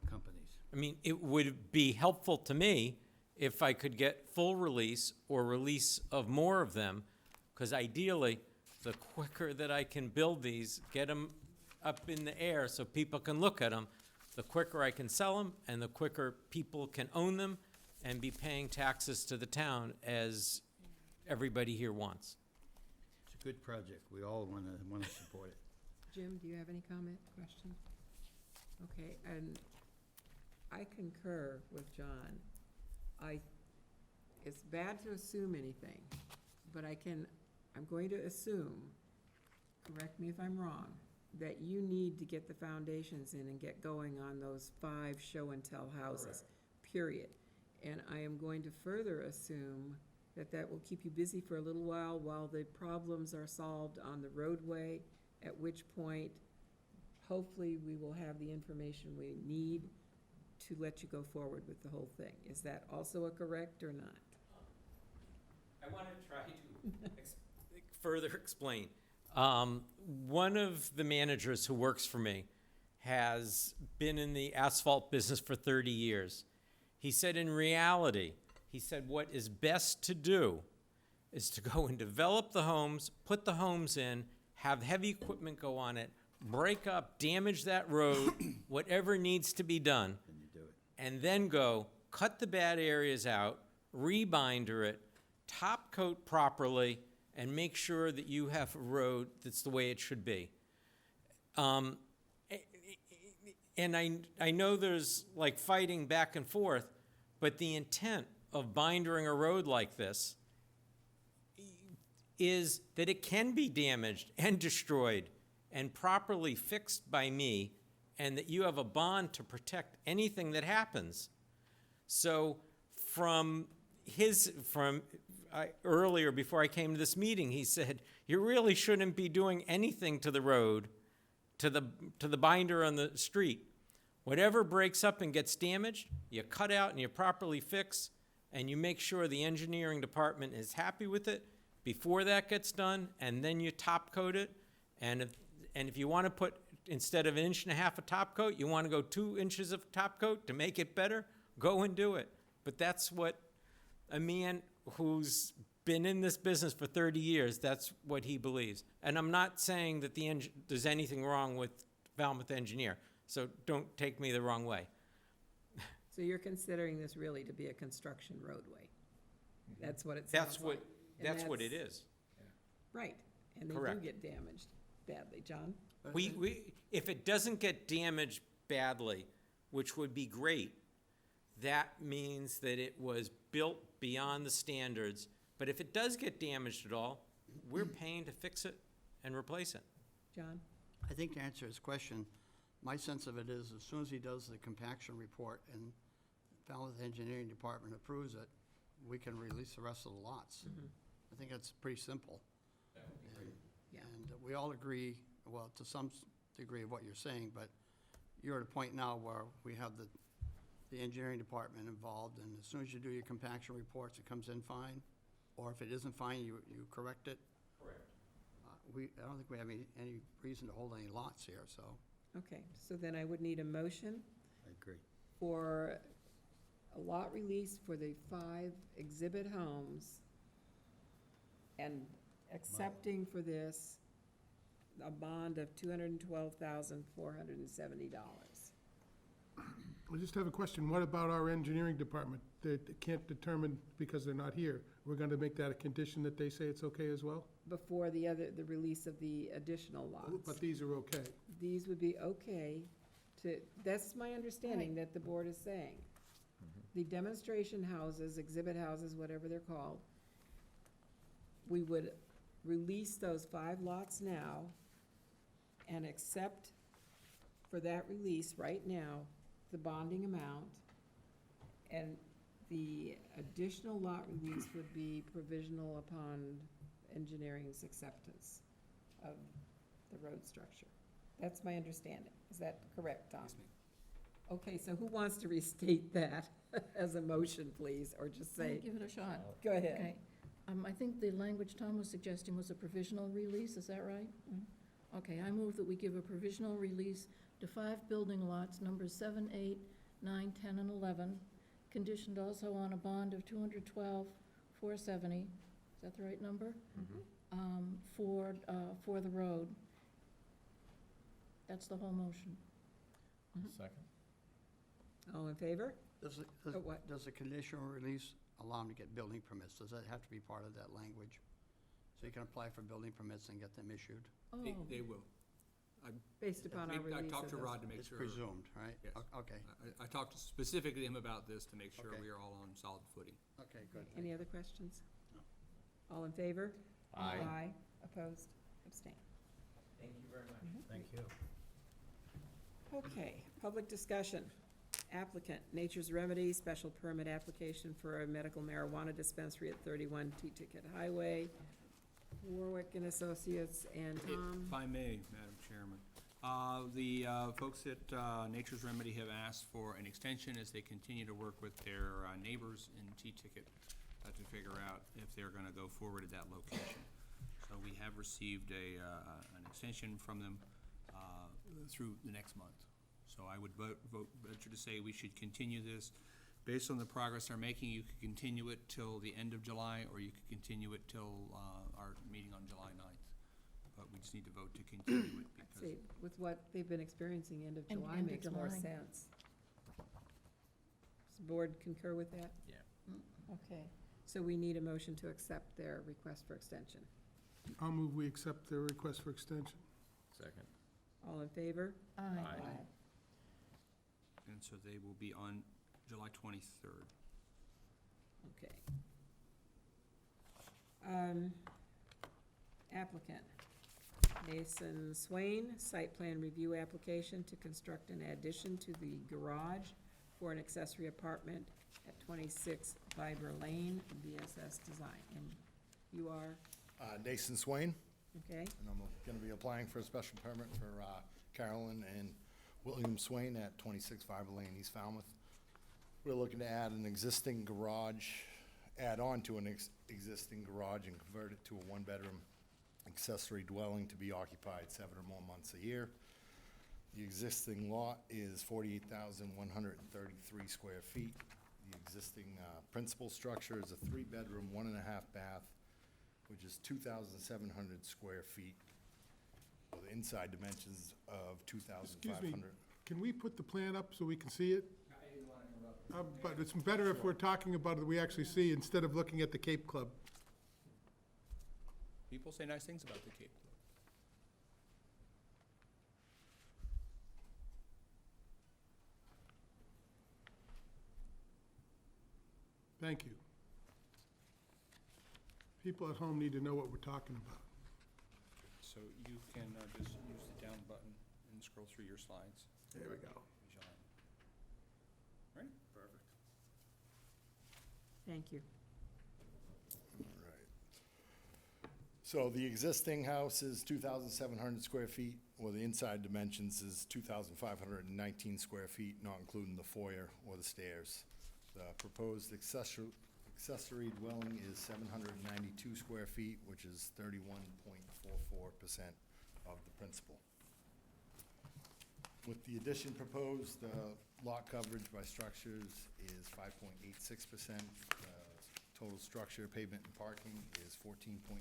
companies. I mean, it would be helpful to me if I could get full release or release of more of them, because ideally, the quicker that I can build these, get them up in the air so people can look at them, the quicker I can sell them, and the quicker people can own them and be paying taxes to the town as everybody here wants. It's a good project. We all want to support it. Jim, do you have any comment, question? Okay, and I concur with John. It's bad to assume anything, but I'm going to assume, correct me if I'm wrong, that you need to get the foundations in and get going on those 5 show-and-tell houses, period. And I am going to further assume that that will keep you busy for a little while the problems are solved on the roadway, at which point, hopefully, we will have the information we need to let you go forward with the whole thing. Is that also a correct or not? I want to try to further explain. One of the managers who works for me has been in the asphalt business for 30 years. He said, in reality, what is best to do is to go and develop the homes, put the homes in, have heavy equipment go on it, break up, damage that road, whatever needs to be done, Then you do it. and then go cut the bad areas out, rebinder it, top coat properly, and make sure that you have a road that's the way it should be. And I know there's like fighting back and forth, but the intent of bindering a road like this is that it can be damaged and destroyed and properly fixed by me, and that you have a bond to protect anything that happens. So earlier, before I came to this meeting, he said, you really shouldn't be doing anything to the road, to the binder on the street. Whatever breaks up and gets damaged, you cut out and you properly fix, and you make sure the engineering department is happy with it before that gets done, and then you top coat it. And if you want to put, instead of 1.5 inches of top coat, you want to go 2 inches of top coat to make it better, go and do it. But that's what a man who's been in this business for 30 years, that's what he believes. And I'm not saying that there's anything wrong with Falmouth Engineer, so don't take me the wrong way. So you're considering this really to be a construction roadway? That's what it sounds like? That's what it is. Right, and they do Correct. get damaged badly. John? If it doesn't get damaged badly, which would be great, that means that it was built beyond the standards. But if it does get damaged at all, we're paying to fix it and replace it. John? I think to answer his question, my sense of it is, as soon as he does the compaction report and Falmouth Engineering Department approves it, we can release the rest of the lots. I think that's pretty simple. Yeah. And we all agree, well, to some degree of what you're saying, but you're at a point now where we have the engineering department involved, and as soon as you do your compaction reports, it comes in fine, or if it isn't fine, you correct it. Correct. I don't think we have any reason to hold any lots here, so. Okay, so then I would need a motion I agree. for a lot release for the 5 exhibit homes and accepting for this a bond of $212,470. I just have a question. What about our engineering department? They can't determine because they're not here. We're going to make that a condition that they say it's okay as well? Before the release of the additional lots. But these are okay. These would be okay that's my understanding that the board is saying. The demonstration houses, exhibit houses, whatever they're called, we would release those 5 lots now and accept for that release right now the bonding amount, and the additional lot release would be provisional upon engineering's acceptance of the road structure. That's my understanding. Is that correct, Tom? Yes, ma'am. Okay, so who wants to restate that as a motion, please, or just I'll say, give it a shot. go ahead. Okay. I think the language Tom was suggesting was a provisional release, is that right? Okay, I move that we give a provisional release to 5 building lots, numbers 7, 8, 9, 10, and 11, conditioned also on a bond of $212,470, is that the right number? For the road. That's the whole motion. Second? All in favor? Does what? the conditional release allow them to get building permits? Does that have to be part of that language? So you can apply for building permits and get them issued? Oh, They will. Based upon our I release talked of to this. Rod to make It's sure. presumed, right? Yes. Okay, I talked specifically to him about this to make sure Okay. we are all on solid footing. okay, good. Any other questions? All in favor? Aye. Opposed? Abstained. Thank you very much. Thank you. Okay, public discussion. Applicant, Nature's Remedy, special permit application for a medical marijuana dispensary at 31 T-Ticket Highway. Warwick and Associates and Tom. If I may, Madam Chairman, the folks at Nature's Remedy have asked for an extension as they continue to work with their neighbors in T-Ticket to figure out if they're gonna go forward at that location. So we have received an extension from them through the next month. So I would venture to say we should continue this. Based on the progress they're making, you could continue it till the end of July, or you could continue it till our meeting on July 9th. But we just need to vote to continue it I'd because. say with what they've been experiencing, end of End July of makes more July. sense. Does the board concur with that? Yeah. Okay, so we need a motion to accept their request for extension. I'll move we accept their request for extension. Second. All in favor? Aye. And so they will be on July 23rd. Okay. Applicant, Mason Swain, site plan review application to construct an addition to the garage for an accessory apartment at 26 Fiber Lane, BSS Design. And you are, Nathan Swain, okay? and I'm going to be applying for a special permit for Carolyn and William Swain at 26 Fiber Lane, East Falmouth. We're looking to add an existing garage, add on to an existing garage and convert it to a one-bedroom accessory dwelling to be occupied 7 or more months a year. The existing lot is 48,133 square feet. The existing principal structure is a 3-bedroom, 1.5 bath, which is 2,700 square feet, with inside dimensions of 2,500. Can we put the plan up so we can see it? But it's better if we're talking about it, we actually see, instead of looking at the Cape Club. People say nice things about the Cape Club. Thank you. People at home need to know what we're talking about. So you can just use the down button and scroll through your slides. There we go. Ready? Perfect. Thank you. So the existing house is 2,700 square feet, or the inside dimensions is 2,519 square feet, not including the foyer or the stairs. The proposed accessory dwelling is 792 square feet, which is 31.44% of the principal. With the addition proposed, lot coverage by structures is 5.86%. Total structure, pavement and parking is 14.9%.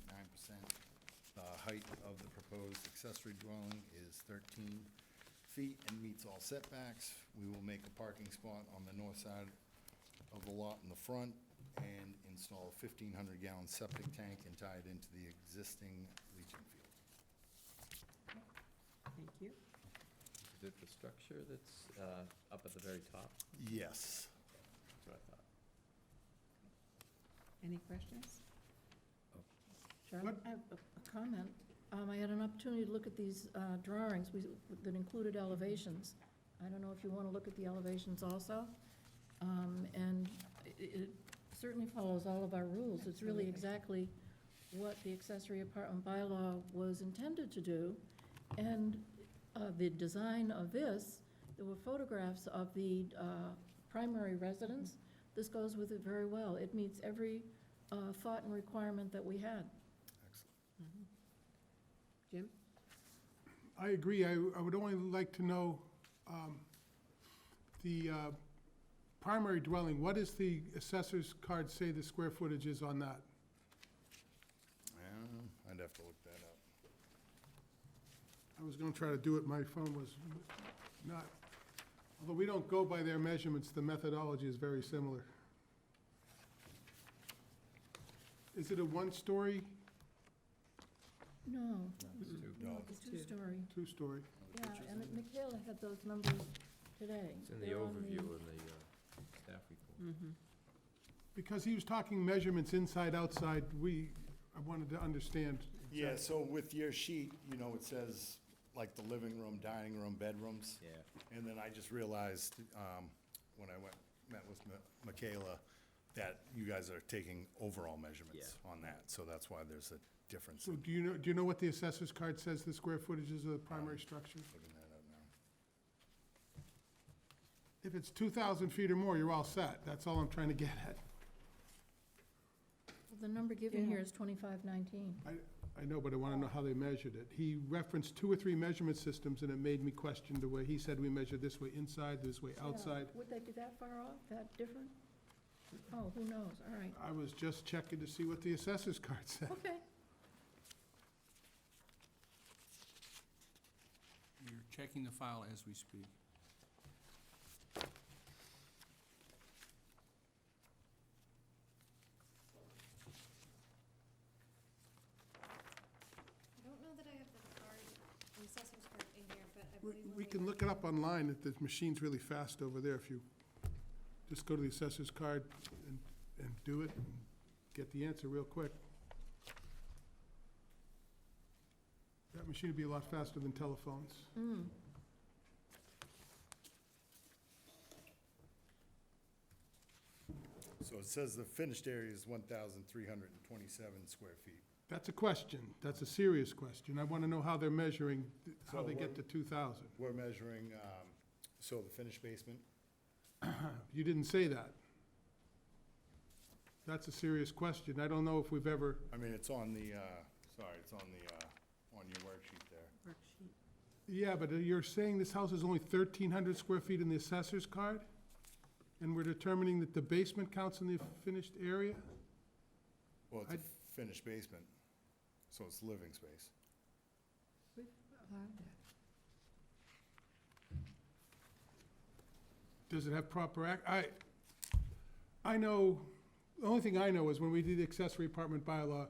The height of the proposed accessory dwelling is 13 feet and meets all setbacks. We will make a parking spot on the north side of the lot in the front and install a 1,500-gallon septic tank and tie it into the existing leaching field. Thank you. Is it the structure that's up at the very top? Yes. That's what I thought. Any questions? Charlotte? I have a comment. I had an opportunity to look at these drawings that included elevations. I don't know if you want to look at the elevations also. And it certainly follows all of our rules. It's really exactly what the accessory apartment bylaw was intended to do. And the design of this, there were photographs of the primary residence. This goes with it very well. It meets every thought and requirement that we had. Excellent. Jim? I agree. I would only like to know the primary dwelling, what does the assessor's card say the square footage is on that? I'd have to look that up. I was gonna try to do it, my phone was not, although we don't go by their measurements, the methodology is very similar. Is it a one-story, No, It's two. No, it's two-story. two-story? Yeah, and Michaela had those numbers today. It's in the They're on overview in the staff report. Because he was talking measurements inside, outside, I wanted to understand. Yeah, exact- so with your sheet, you know, it says like the living room, dining room, bedrooms. Yeah. And then I just realized, when I met with Michaela, that you guys are taking overall measurements on that, so that's why there's a difference. So do you know what the assessor's card says the square footages of the primary structure? Looking that up now. If it's 2,000 feet or more, you're all set. That's all I'm trying to get at. The number given here Yeah. is 2519. I know, but I want to know how they measured it. He referenced 2 or 3 measurement systems, and it made me question the way, he said we measure this way inside, this way Yeah. outside. Would they be that far off, that different? Oh, who knows, all right, I was just checking to see what the assessor's card said. okay. You're checking the file as we speak. I don't know that I have the card, the assessor's card in here, but I believe. when We can look it up online, the machine's really fast over there. If you just go to the assessor's card and do it, and get the answer real quick. That machine would be a lot faster than telephones. So it says the finished area is 1,327 square feet. That's a question. That's a serious question. I want to know how they're measuring, how So they get to 2,000. We're measuring, so the finished basement, You didn't say that. That's a serious question. I don't know if we've ever, I mean, it's on the, sorry, it's on the, on your worksheet there. Worksheet. yeah, but you're saying this house is only 1,300 square feet in the assessor's card? And we're determining that the basement counts in the finished area? Well, it's I- a finished basement, so it's living space. We've allowed that. Does it have proper I know, the only thing I know is when we did the accessory apartment bylaw,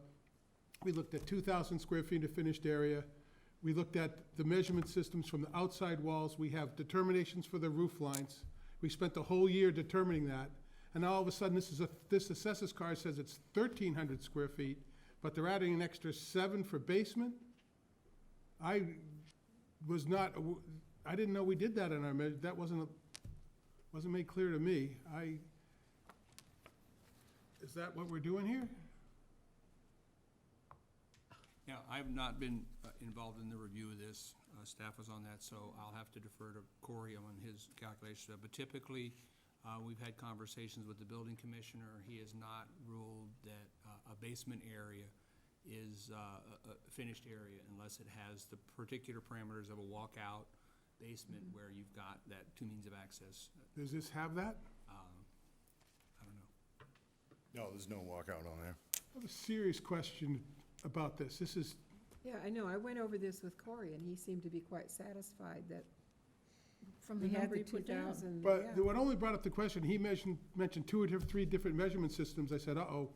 we looked at 2,000 square feet of finished area. We looked at the measurement systems from the outside walls. We have determinations for the roof lines. We spent the whole year determining that. And now all of a sudden, this assessor's card says it's 1,300 square feet, but they're adding an extra 7 for basement? I didn't know we did that in our measure. That wasn't made clear to me. Is that what we're doing here? Yeah, I've not been involved in the review of this. Staff was on that, so I'll have to defer to Corey on his calculations. But typically, we've had conversations with the building commissioner. He has not ruled that a basement area is a finished area unless it has the particular parameters of a walkout basement where you've got that 2 means of access. Does this have that? I don't know. No, there's no walkout on there. I have a serious question about this. This is, Yeah, I know, I went over this with Corey, and he seemed to be quite satisfied that From the we had number the you put down. 2,000. but yeah. what only brought up the question, he mentioned 2 or 3 different measurement systems. I said, uh-oh,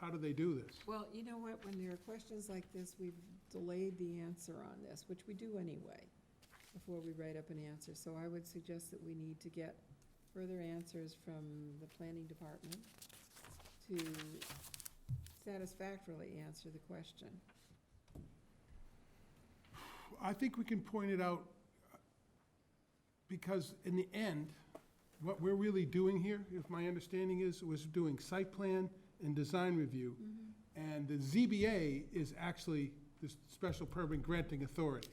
how do they do this? Well, you know what, when there are questions like this, we've delayed the answer on this, which we do anyway, before we write up an answer. So I would suggest that we need to get further answers from the planning department to satisfactorily answer the question. I think we can point it out, because in the end, what we're really doing here, if my understanding is, was doing site plan and design review. And the ZBA is actually the special permit granting authority.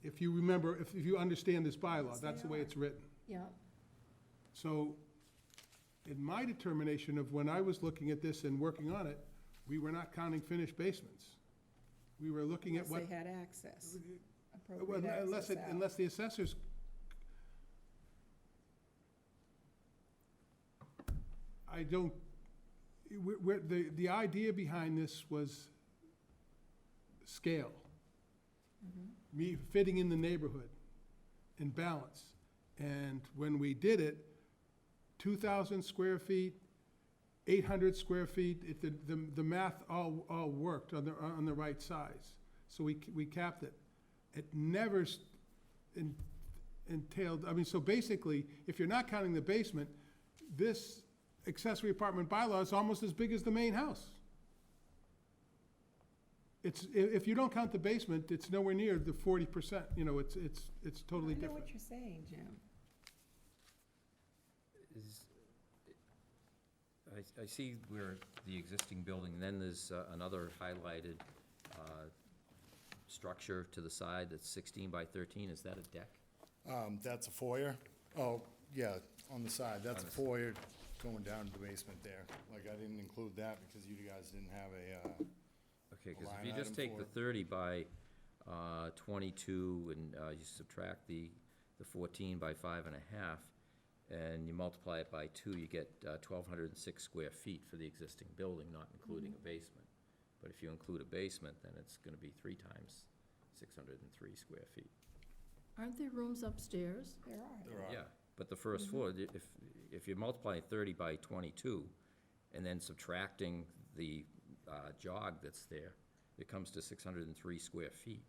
If you remember, if you understand this bylaw, Yes, that's they the way are. it's written. Yeah, So, in my determination of when I was looking at this and working on it, we were not counting finished basements. We were looking at Unless what. they had access, Well, appropriate unless access out. unless the assessors. I don't, the idea behind this was scale. Me fitting in the neighborhood and balance. And when we did it, 2,000 square feet, 800 square feet, the math all worked on the right size. So we capped it. it never entailed, I mean, so basically, if you're not counting the basement, this accessory apartment bylaw is almost as big as the main house. It's, if you don't count the basement, it's nowhere near the 40%, you know, it's totally I know different. what you're saying, Jim. I see where the existing building, then there's another highlighted structure to the side that's 16 by 13. Is that a deck? That's a foyer. Oh, yeah, on the side, that's a On the foyer going down to the basement there. Like, I didn't include that because you guys didn't have a, Okay, because line if you just item take the for- 30 by 22 and you subtract the 14 by 5.5, and you multiply it by 2, you get 1,206 square feet for the existing building, not including a basement. But if you include a basement, then it's going to be 3 times 603 square feet. Aren't there rooms upstairs? There are. there are. Yeah, but the first floor, if you multiply 30 by 22, and then subtracting the jog that's there, it comes to 603 square feet.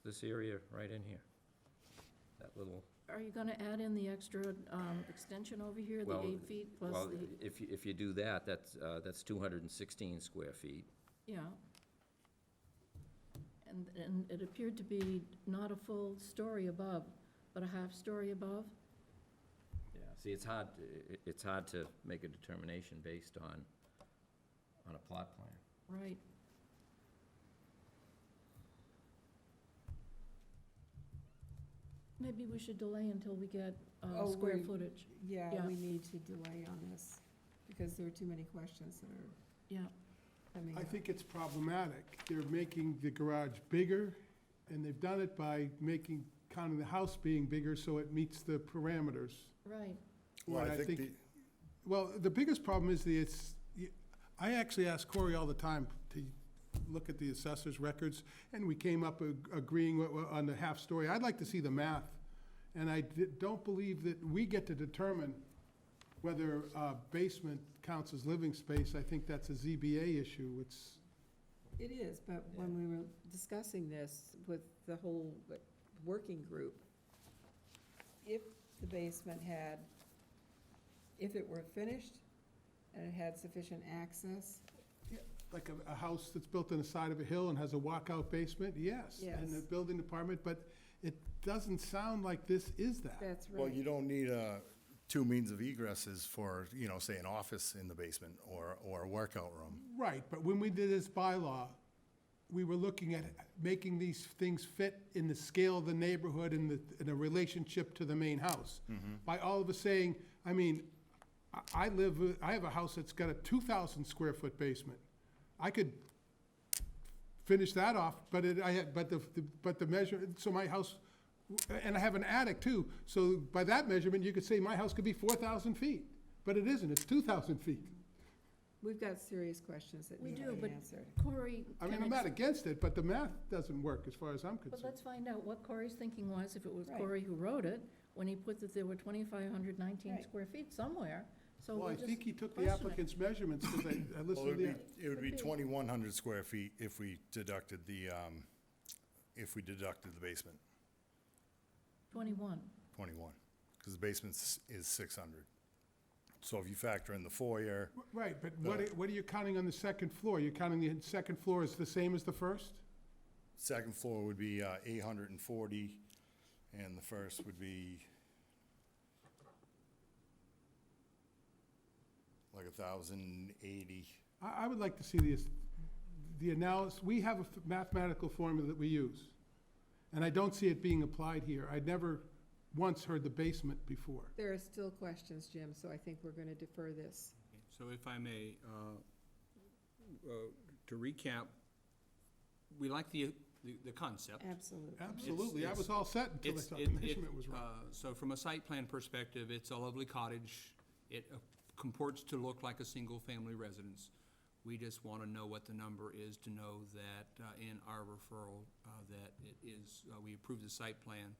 This area right in here, that little, Are you gonna add in the extra, extension over here, the well, 8 feet plus well, the, if you do that, that's 216 square feet. yeah? And it appeared to be not a full story above, but a half story above? Yeah, see, it's hard to make a determination based on a plot plan. Right. Maybe we should delay until we get, Oh, square we- footage. Yeah, Yeah. we need to delay on this, because there are too many questions that are Yeah, coming I up. think it's problematic. They're making the garage bigger, and they've done it by counting the house being bigger so it meets the parameters. right. Well, What I think Well, the biggest problem is I actually ask Corey all the time to look at the assessor's records, and we came up agreeing on the half-story. I'd like to see the math, and I don't believe that we get to determine whether basement counts as living space. I think that's a ZBA issue. It is, but when we were discussing this with the whole working group, if the basement if it were finished and it had sufficient access, Like a house that's built on the side of a hill and has a walkout basement, yes. And the Yes. building department, but it doesn't sound like this is that. that's right. Well, you don't need two means of egresses for, you know, say, an office in the basement or a workout room. Right, but when we did this bylaw, we were looking at making these things fit in the scale of the neighborhood and the relationship to the main house. By all of us saying, I mean, I have a house that's got a 2,000 square foot basement. I could finish that off, but the measure, so my house, and I have an attic too, so by that measurement, you could say my house could be 4,000 feet, but it isn't, it's 2,000 feet. We've got serious questions that We need do, to be but answered. Corey. I mean, can I'm not ex- against it, but the math doesn't work as far as I'm But concerned. let's find out what Corey's thinking was, if it was Right. Corey who wrote it, when he put that there were 2,519 Right. square feet somewhere, so Well, we'll I just think he took the question it. applicant's measurements, because I Well, listened to the, it would be Could be. 2,100 square feet if we deducted the basement, 21. 21, because the basement is 600. So if you factor in the foyer, right, but what are you counting on the second floor? You're counting the second floor as the same as the first? second floor would be 840, and the first would be like 1,080. I would like to see the analysis. We have a mathematical formula that we use, and I don't see it being applied here. I'd never once heard the basement before. There are still questions, Jim, so I think we're going to defer this. So if I may, to recap, we like the concept. Absolutely. Absolutely, I it's- was all set until I It's- thought the it- measurement was wrong. So from a site plan perspective, it's a lovely cottage. It comports to look like a single-family residence. We just want to know what the number is to know that in our referral, that it is, we approve the site plan.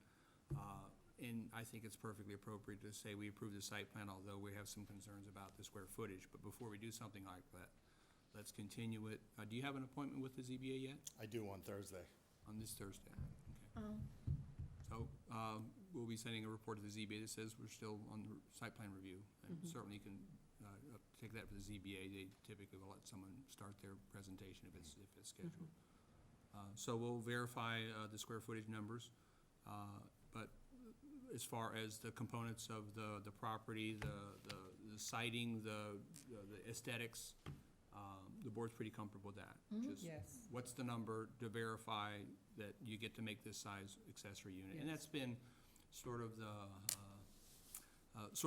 And I think it's perfectly appropriate to say we approve the site plan, although we have some concerns about the square footage. But before we do something like that, let's continue it. Do you have an appointment with the ZBA yet? I do on Thursday. On this Thursday? Okay. Oh, So, we'll be sending a report to the ZBA that says we're still on the site plan review. And certainly you can, take that for the ZBA. They typically will let someone start their presentation if it's scheduled. So we'll verify, the square footage numbers. But as far as the components of the property, the siting, the aesthetics, the board's pretty comfortable with that. Just Yes. what's the number to verify that you get to make this size accessory unit? And that's been sort of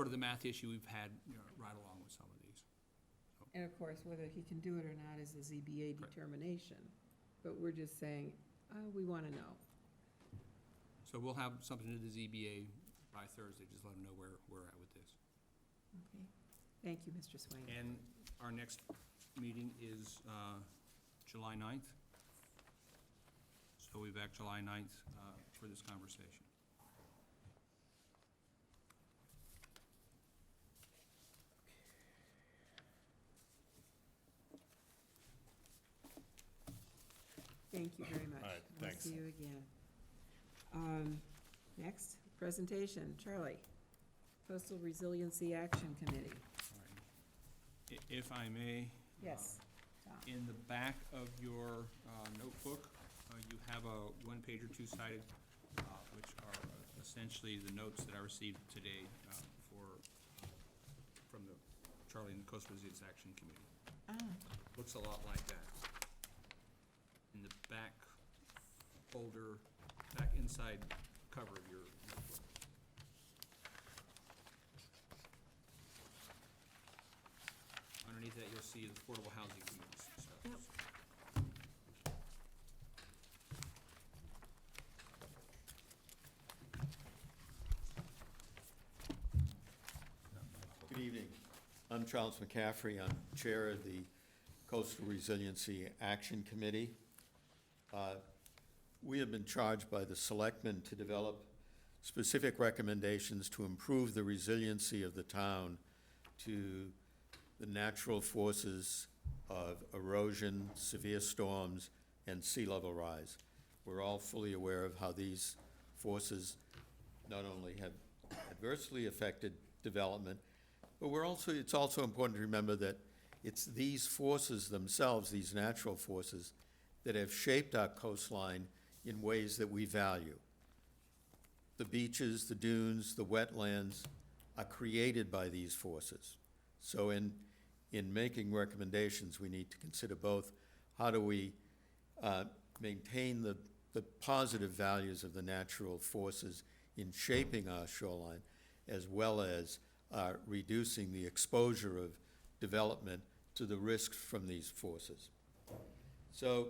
the math issue we've had, right along with some of these. And of course, whether he can do it or not is a ZBA Correct. determination. But we're just saying, we want to know. So we'll have something to the ZBA by Thursday, just let them know where we're at with this. Okay. Thank you, Mr. Swain. And our next meeting is July 9th. So we'll be back July 9th for this conversation. Thank you very much. All right, I'll thanks. see you again. Next, presentation, Charlie, Coastal Resiliency Action Committee. If I may. Yes, Tom. In the back of your notebook, you have a one-pager, two-sided, which are essentially the notes that I received today from the Charlie and the Coastal Resilience Action Committee. Looks a lot like that. In the back folder, back inside cover of your notebook. Underneath that, you'll see the Affordable Housing Committee stuff. Yep. Good evening. I'm Charles McCaffrey. I'm Chair of the Coastal Resiliency Action Committee. We have been charged by the selectmen to develop specific recommendations to improve the resiliency of the town to the natural forces of erosion, severe storms, and sea level rise. We're all fully aware of how these forces not only have adversely affected development, but it's also important to remember that it's these forces themselves, these natural forces, that have shaped our coastline in ways that we value. The beaches, the dunes, the wetlands are created by these forces. So in making recommendations, we need to consider both how do we maintain the positive values of the natural forces in shaping our shoreline, as well as reducing the exposure of development to the risks from these forces. So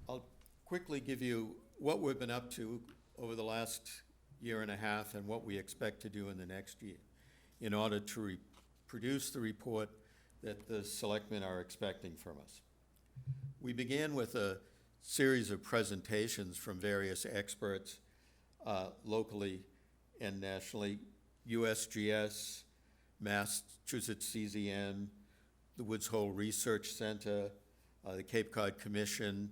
I'll quickly give you what we've been up to over the last year and a half and what we expect to do in the next year in order to produce the report that the selectmen are expecting from us. We began with a series of presentations from various experts locally and nationally, USGS, Massachusetts CZM, the Woods Hole Research Center, the Cape Cod Commission,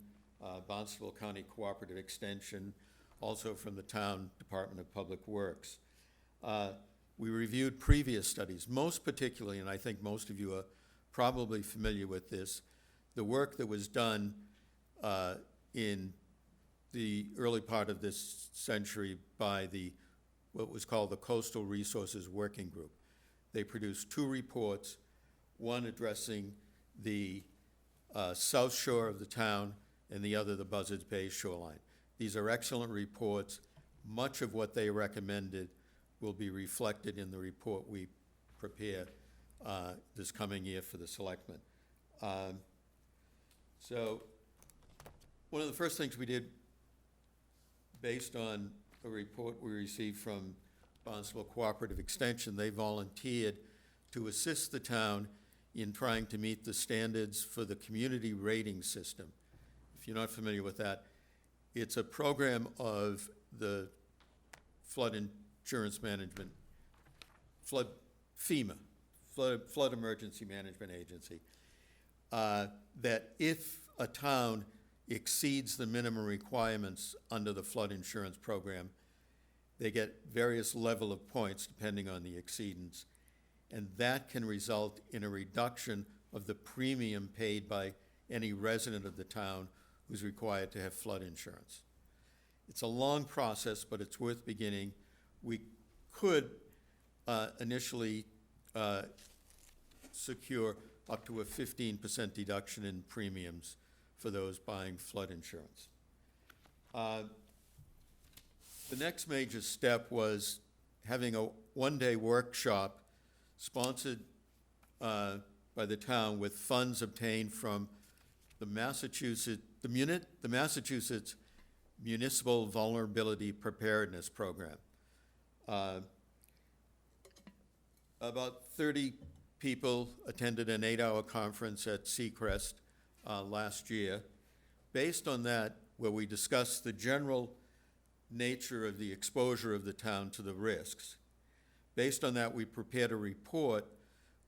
Barnstable County Cooperative Extension, also from the Town Department of Public Works. We reviewed previous studies, most particularly, and I think most of you are probably familiar with this, the work that was done in the early part of this century by what was called the Coastal Resources Working Group. They produced two reports, one addressing the south shore of the town and the other the Buzzards Bay shoreline. These are excellent reports. Much of what they recommended will be reflected in the report we prepare this coming year for the selectmen. So one of the first things we did, based on a report we received from Barnstable Cooperative Extension, they volunteered to assist the town in trying to meet the standards for the community rating system. If you're not familiar with that, it's a program of the Flood Insurance Management, FEMA, Flood Emergency Management Agency, that if a town exceeds the minimum requirements under the flood insurance program, they get various level of points depending on the exceedance, and that can result in a reduction of the premium paid by any resident of the town who's required to have flood insurance. It's a long process, but it's worth beginning. We could initially secure up to a 15% deduction in premiums for those buying flood insurance. The next major step was having a one-day workshop sponsored by the town with funds obtained from the Massachusetts Municipal Vulnerability Preparedness Program. About 30 people attended an 8-hour conference at Seacrest last year. Based on that, where we discussed the general nature of the exposure of the town to the risks. Based on that, we prepared a report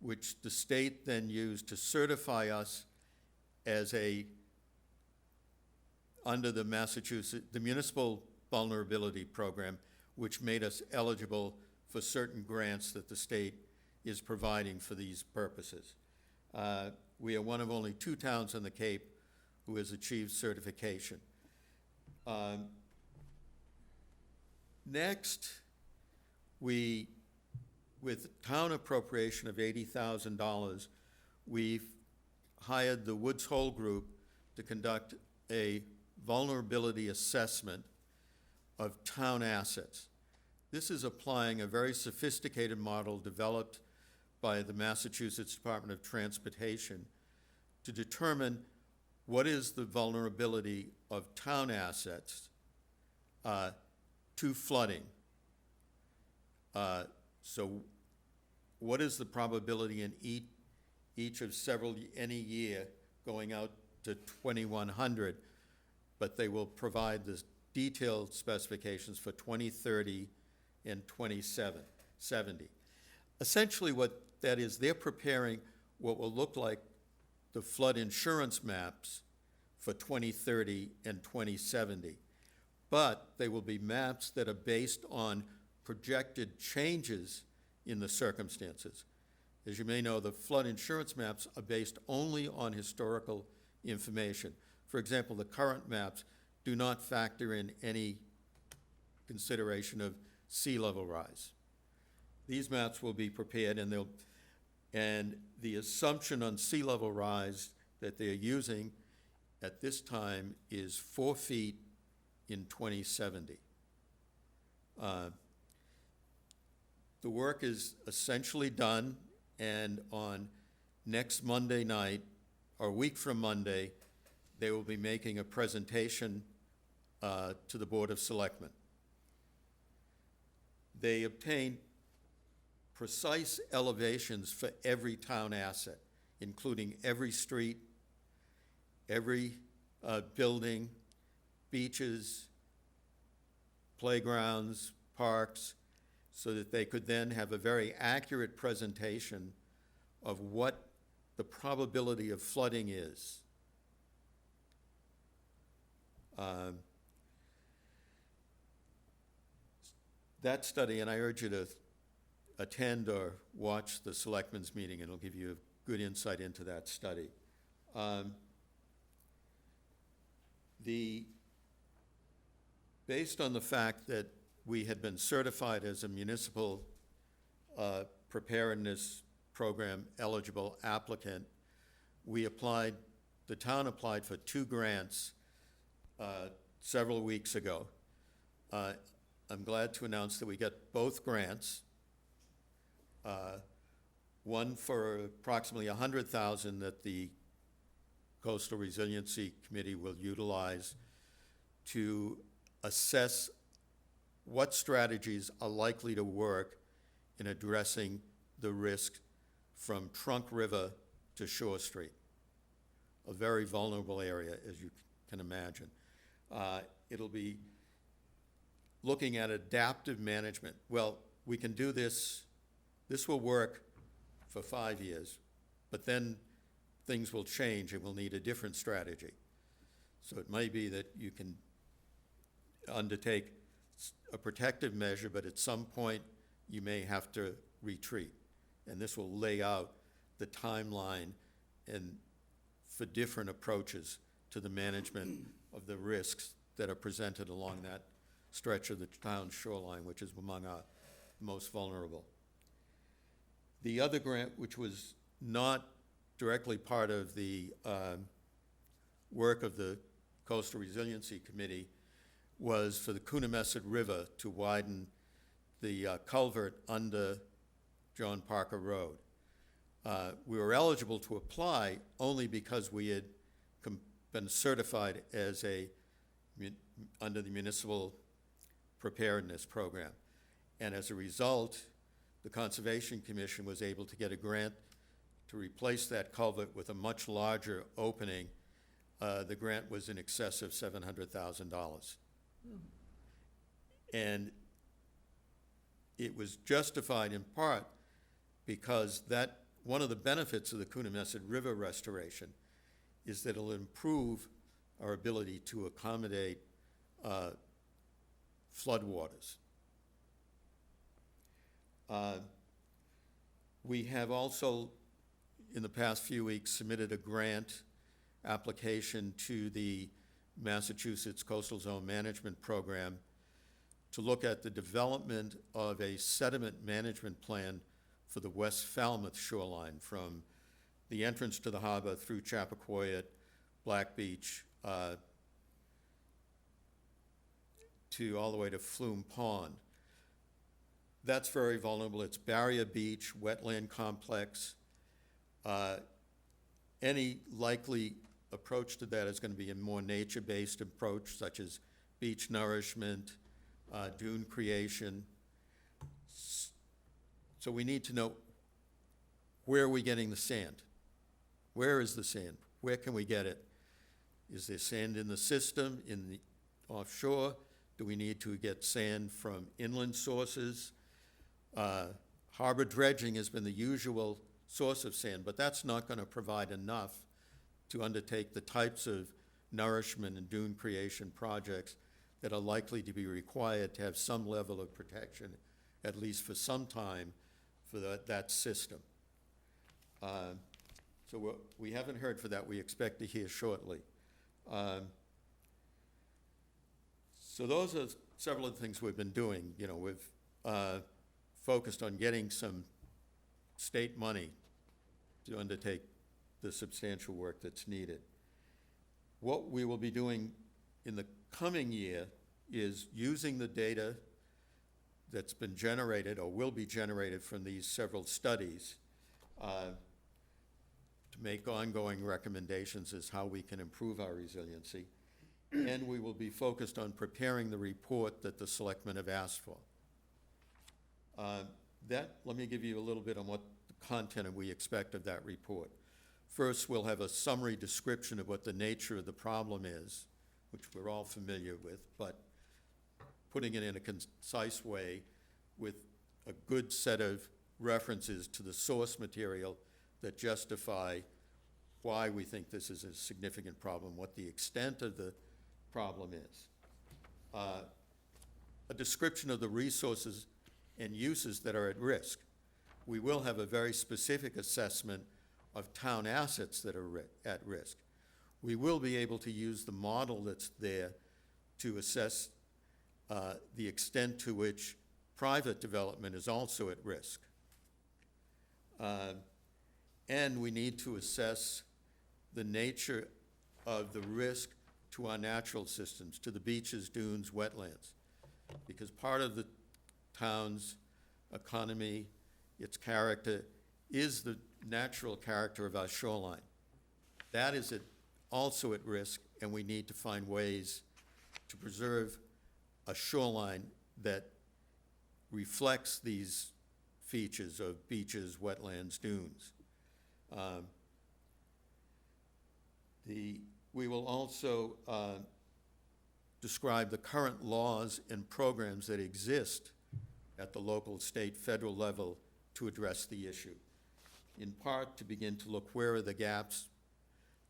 which the state then used to certify us as under the Municipal Vulnerability Program, which made us eligible for certain grants that the state is providing for these purposes. We are one of only 2 towns on the Cape who has achieved certification. Next, with town appropriation of $80,000, we've hired the Woods Hole Group to conduct a vulnerability assessment of town assets. This is applying a very sophisticated model developed by the Massachusetts Department of Transportation to determine what is the vulnerability of town assets to flooding. So what is the probability in each of any year going out to 2100, but they will provide the detailed specifications for 2030 and 2070. Essentially what that is, they're preparing what will look like the flood insurance maps for 2030 and 2070. But they will be maps that are based on projected changes in the circumstances. As you may know, the flood insurance maps are based only on historical information. For example, the current maps do not factor in any consideration of sea level rise. These maps will be prepared, and the assumption on sea level rise that they're using at this time is 4 feet in 2070. The work is essentially done, and on next Monday night, or a week from Monday, they will be making a presentation to the Board of Selectmen. They obtained precise elevations for every town asset, including every street, every building, beaches, playgrounds, parks, so that they could then have a very accurate presentation of what the probability of flooding is. That study, and I urge you to attend or watch the Selectmen's meeting, and it'll give you a good insight into that study. Based on the fact that we had been certified as a municipal preparedness program eligible applicant, the town applied for 2 grants several weeks ago. I'm glad to announce that we got both grants. One for approximately $100,000 that the Coastal Resiliency Committee will utilize to assess what strategies are likely to work in addressing the risk from Trunk River to Shore Street, a very vulnerable area, as you can imagine. It'll be looking at adaptive management. Well, we can do this will work for 5 years, but then things will change and we'll need a different strategy. So it may be that you can undertake a protective measure, but at some point, you may have to retreat. And this will lay out the timeline and for different approaches to the management of the risks that are presented along that stretch of the town's shoreline, which is among our most vulnerable. The other grant, which was not directly part of the work of the Coastal Resiliency Committee, was for the Coonamessett River to widen the culvert under John Parker Road. We were eligible to apply only because we had been certified as under the Municipal Preparedness Program. And as a result, the Conservation Commission was able to get a grant to replace that culvert with a much larger opening. The grant was in excess of $700,000. And it was justified in part because that one of the benefits of the Coonamessett River restoration is that it'll improve our ability to accommodate floodwaters. We have also, in the past few weeks, submitted a grant application to the Massachusetts Coastal Zone Management Program to look at the development of a sediment management plan for the West Falmouth shoreline from the entrance to the harbor through Chappaquiddick, Black Beach, to all the way to Flume Pond. That's very vulnerable. It's barrier beach, wetland complex. Any likely approach to that is going to be a more nature-based approach, such as beach nourishment, dune creation. So we need to know, where are we getting the sand? Where is the sand? Where can we get it? Is there sand in the system, in the offshore? Do we need to get sand from inland sources? Harbor dredging has been the usual source of sand, but that's not going to provide enough to undertake the types of nourishment and dune creation projects that are likely to be required to have some level of protection, at least for some time, for that system. So we haven't heard for that. We expect to hear shortly. So those are several of the things we've been doing. You know, we've focused on getting some state money to undertake the substantial work that's needed. What we will be doing in the coming year is using the data that's been generated or will be generated from these several studies to make ongoing recommendations as how we can improve our resiliency. And we will be focused on preparing the report that the selectmen have asked for. Let me give you a little bit on what the content we expect of that report. First, we'll have a summary description of what the nature of the problem is, which we're all familiar with, but putting it in a concise way with a good set of references to the source material that justify why we think this is a significant problem, what the extent of the problem is. A description of the resources and uses that are at risk. We will have a very specific assessment of town assets that are at risk. We will be able to use the model that's there to assess the extent to which private development is also at risk. And we need to assess the nature of the risk to our natural systems, to the beaches, dunes, wetlands. Because part of the town's economy, its character, is the natural character of our shoreline. That is also at risk, and we need to find ways to preserve a shoreline that reflects these features of beaches, wetlands, dunes. We will also describe the current laws and programs that exist at the local, state, federal level to address the issue. In part, to begin to look where are the gaps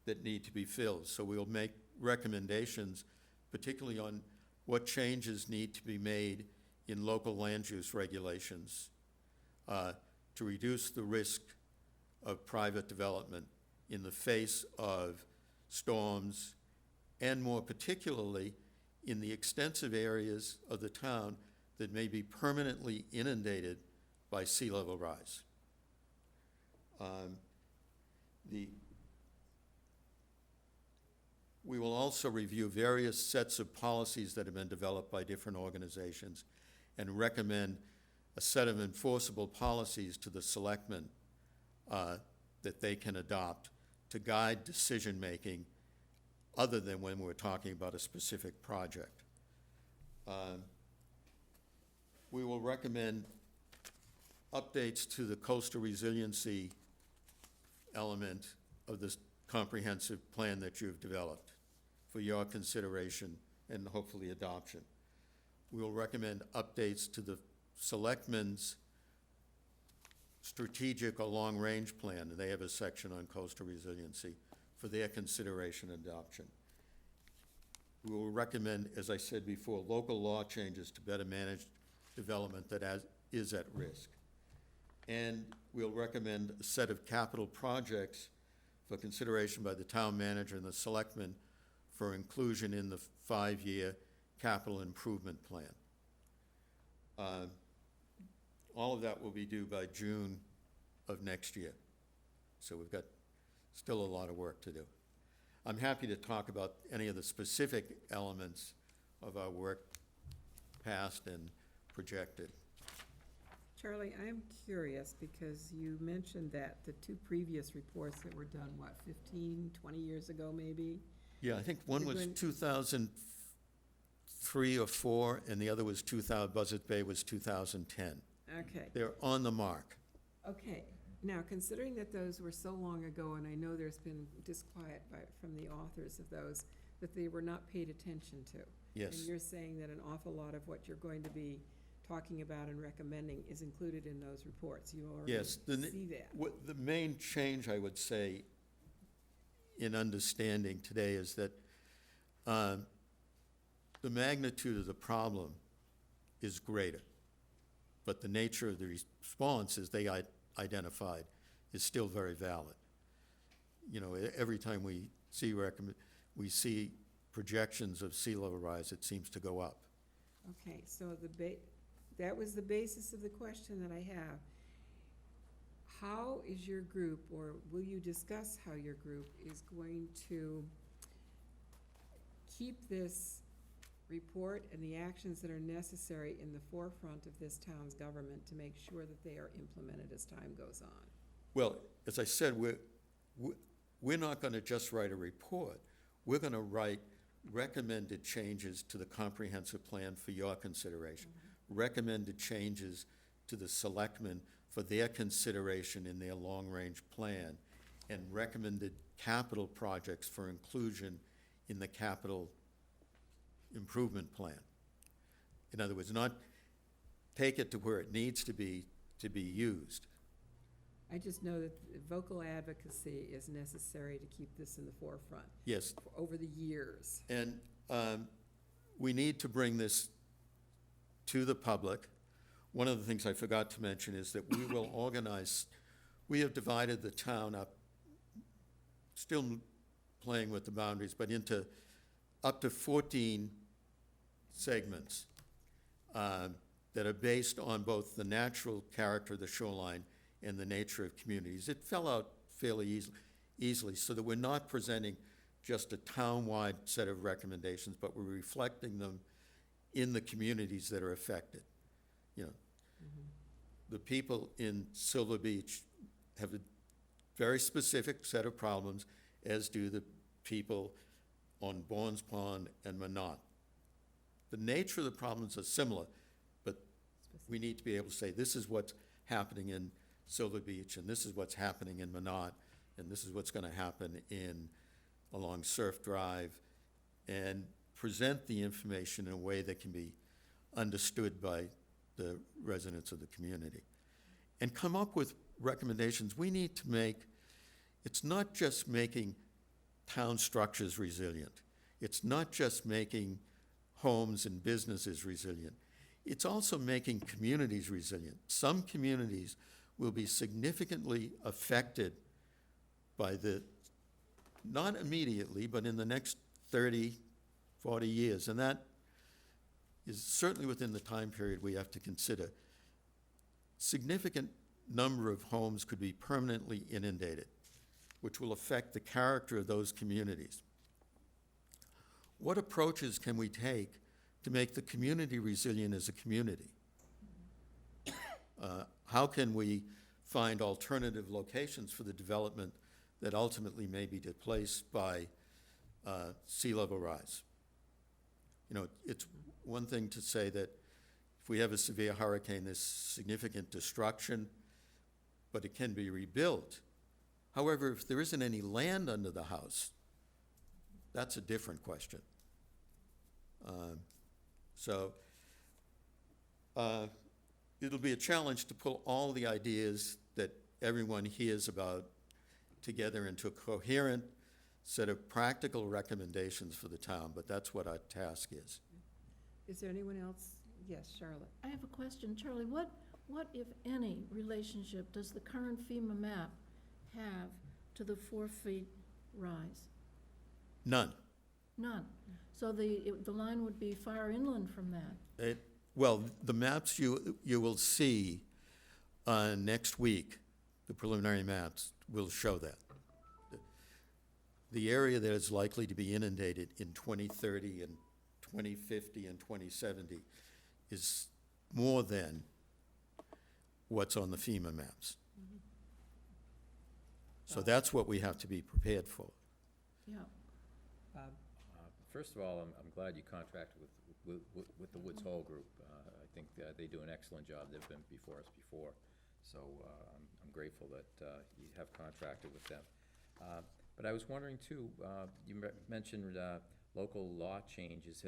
that need to be filled. So we'll make recommendations, particularly on what changes need to be made in local land use regulations to reduce the risk of private development in the face of storms, and more particularly in the extensive areas of the town that may be permanently inundated by sea level rise. We will also review various sets of policies that have been developed by different organizations and recommend a set of enforceable policies to the selectmen that they can adopt to guide decision-making other than when we're talking about a specific project. We will recommend updates to the coastal resiliency element of this comprehensive plan that you've developed for your consideration and hopefully adoption. We will recommend updates to the selectmen's strategic or long-range plan, and they have a section on coastal resiliency, for their consideration and adoption. We will recommend, as I said before, local law changes to better manage development that is at risk. And we'll recommend a set of capital projects for consideration by the town manager and the selectmen for inclusion in the 5-year capital improvement plan. All of that will be due by June of next year. So we've got still a lot of work to do. I'm happy to talk about any of the specific elements of our work, past and projected. Charlie, I'm curious, because you mentioned that the two previous reports that were done, what, 15, 20 years ago, maybe? Yeah, I think one You're was going- 2003 or 4, and the other was Buzzards Bay was 2010. Okay. They're on the mark. Okay, now, considering that those were so long ago, and I know there's been disquiet from the authors of those, that they were not paid attention to. Yes. And you're saying that an awful lot of what you're going to be talking about and recommending is included in those reports. You already Yes, see that. the main change, I would say, in understanding today is that the magnitude of the problem is greater, but the nature of the response, as they identified, is still very valid. You know, every time we see projections of sea level rise, it seems to go up. Okay, so that was the basis of the question that I have. How is your group, or will you discuss how your group is going to keep this report and the actions that are necessary in the forefront of this town's government to make sure that they are implemented as time goes on? Well, as I said, we're not going to just write a report. We're going to write recommended changes to the comprehensive plan for your consideration, recommended changes to the selectmen for their consideration in their long-range plan, and recommended capital projects for inclusion in the capital improvement plan. In other words, not take it to where it needs to be used. I just know that vocal advocacy is necessary to keep this in the forefront. Yes. Over the years. And we need to bring this to the public. One of the things I forgot to mention is that we will organize, we have divided the town up, still playing with the boundaries, but into up to 14 segments that are based on both the natural character of the shoreline and the nature of communities. It fell out fairly easily, so that we're not presenting just a town-wide set of recommendations, but we're reflecting them in the communities that are affected. You know, the people in Silver Beach have a very specific set of problems, as do the people on Bournes Pond and Minot. The nature of the problems are similar, but we need to be able to say, this is what's happening in Silver Beach, and this is what's happening in Minot, and this is what's going to happen along Surf Drive, and present the information in a way that can be understood by the residents of the community. And come up with recommendations we need to make. It's not just making town structures resilient. It's not just making homes and businesses resilient. It's also making communities resilient. Some communities will be significantly affected by the, not immediately, but in the next 30, 40 years. And that is certainly within the time period we have to consider. Significant number of homes could be permanently inundated, which will affect the character of those communities. What approaches can we take to make the community resilient as a community? How can we find alternative locations for the development that ultimately may be displaced by sea level rise? You know, it's one thing to say that if we have a severe hurricane, there's significant destruction, but it can be rebuilt. However, if there isn't any land under the house, that's a different question. It'll be a challenge to pull all the ideas that everyone hears about together into a coherent set of practical recommendations for the town, but that's what our task is. Is there anyone else? Yes, Charlotte. I have a question. Charlie, what, if any, relationship does the current FEMA map have to the 4 feet rise? None. None. So the line would be far inland from that. Well, the maps you will see next week, the preliminary maps, will show that. The area that is likely to be inundated in 2030 and 2050 and 2070 is more than what's on the FEMA maps. So that's what we have to be prepared for. Yeah. Bob? First of all, I'm glad you contracted with the Woods Hole Group. I think they do an excellent job. They've been before us before. So I'm grateful that you have contracted with them. But I was wondering too, you mentioned local law changes.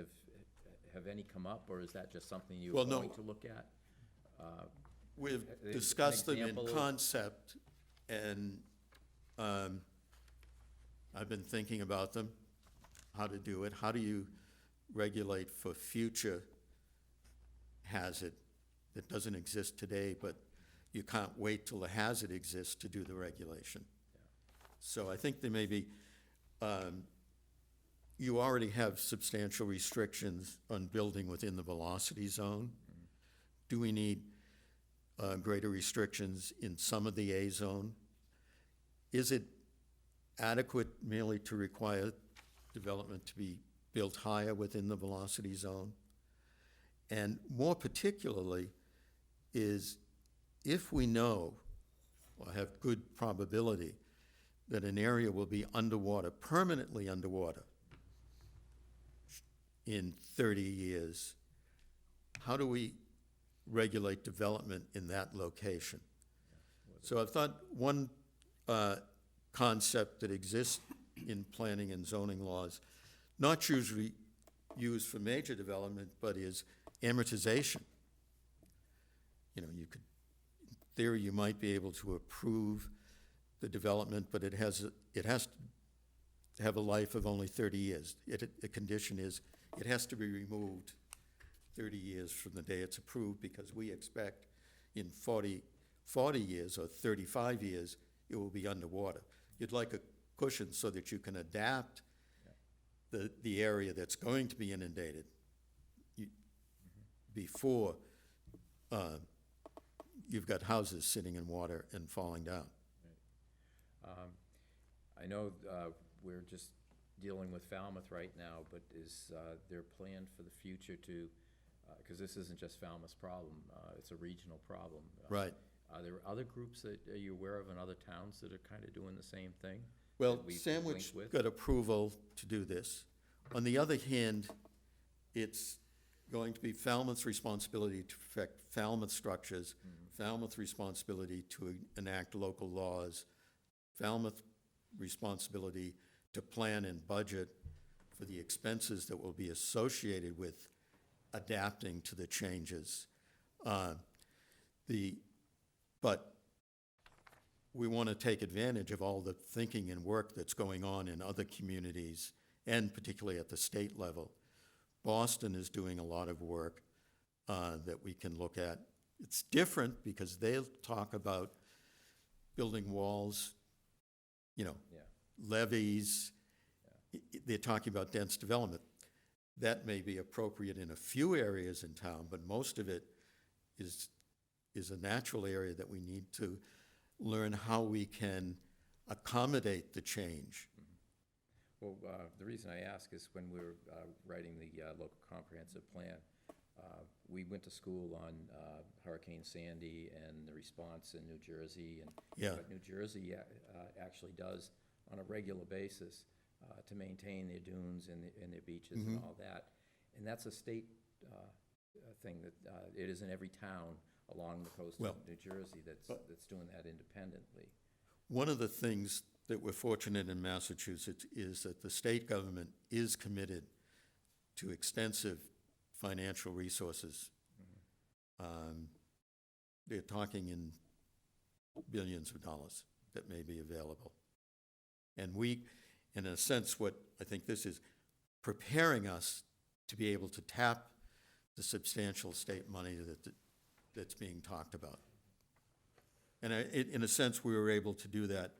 Have any come up, or is that just something you're Well, no. going to look at? We've an discussed them in example of- concept, and I've been thinking about them, how to do it. How do you regulate for future hazard that doesn't exist today, but you can't wait till the hazard exists to do the regulation? So I think there may be, you already have substantial restrictions on building within the velocity zone. Do we need greater restrictions in some of the A zone? Is it adequate merely to require development to be built higher within the velocity zone? And more particularly is if we know or have good probability that an area will be underwater, permanently underwater in 30 years, how do we regulate development in that location? So I thought one concept that exists in planning and zoning laws, not usually used for major development, but is amortization. You know, you could, in theory, you might be able to approve the development, but it has to have a life of only 30 years. The condition is it has to be removed 30 years from the day it's approved, because we expect in 40 years or 35 years, it will be underwater. You'd like a cushion so that you can adapt the area that's going to be inundated before you've got houses sitting in water and falling down. I know we're just dealing with Falmouth right now, but is there a plan for the future to, because this isn't just Falmouth's problem, it's a regional problem. Right. Are there other groups that are you aware of in other towns that are kind of doing the same thing? Well, that we could Sandwich link with? got approval to do this. On the other hand, it's going to be Falmouth's responsibility to perfect Falmouth structures, Falmouth responsibility to enact local laws, Falmouth responsibility to plan and budget for the expenses that will be associated with adapting to the changes. But we want to take advantage of all the thinking and work that's going on in other communities, and particularly at the state level. Boston is doing a lot of work that we can look at. It's different because they'll talk about building walls, you know, Yeah. levees. They're talking about dense development. That may be appropriate in a few areas in town, but most of it is a natural area that we need to learn how we can accommodate the change. Well, the reason I ask is when we were writing the local comprehensive plan, we went to school on Hurricane Sandy and the response in New Jersey, and Yeah. what New Jersey actually does on a regular basis to maintain their dunes and their beaches and all that. And that's a state thing that it is in every town along the coast Well, of New Jersey that's doing that independently. One of the things that we're fortunate in Massachusetts is that the state government is committed to extensive financial resources. They're talking in billions of dollars that may be available. And we, in a sense, what I think this is preparing us to be able to tap the substantial state money that's being talked about. And in a sense, we were able to do that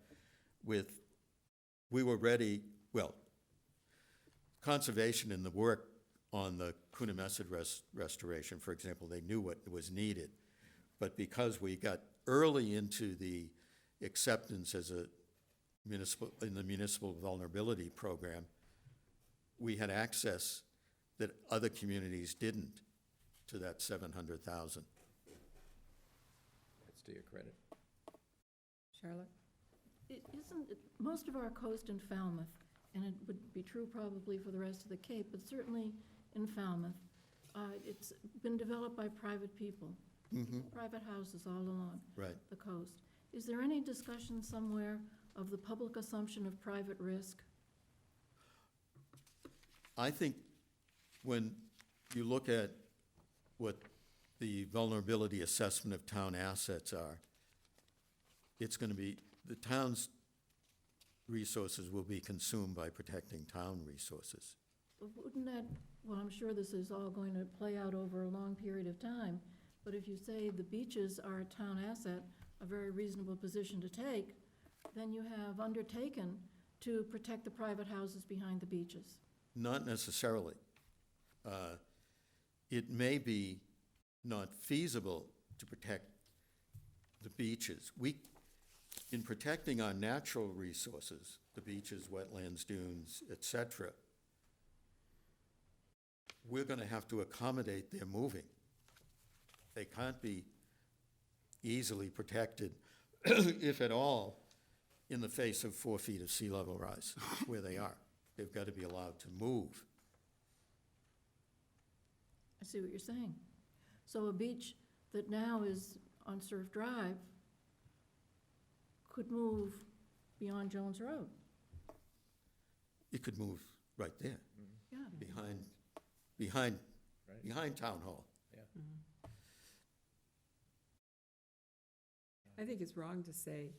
we were ready, well, conservation and the work on the Coonamessett restoration, for example, they knew what was needed. But because we got early into the acceptance as in the municipal vulnerability program, we had access that other communities didn't to that 700,000. That's to your credit. Charlotte? Most of our coast in Falmouth, and it would be true probably for the rest of the Cape, but certainly in Falmouth, it's been developed by private people, private houses all along Right. the coast. Is there any discussion somewhere of the public assumption of private risk? I think when you look at what the vulnerability assessment of town assets are, it's going to be, the town's resources will be consumed by protecting town resources. Wouldn't that, well, I'm sure this is all going to play out over a long period of time, but if you say the beaches are a town asset, a very reasonable position to take, then you have undertaken to protect the private houses behind the beaches. Not necessarily. It may be not feasible to protect the beaches. In protecting our natural resources, the beaches, wetlands, dunes, et cetera, we're going to have to accommodate their moving. They can't be easily protected, if at all, in the face of 4 feet of sea level rise, where they are. They've got to be allowed to move. I see what you're saying. So a beach that now is on Surf Drive could move beyond Jones Road. It could move right there, Yeah. behind Town Hall. I think it's wrong to say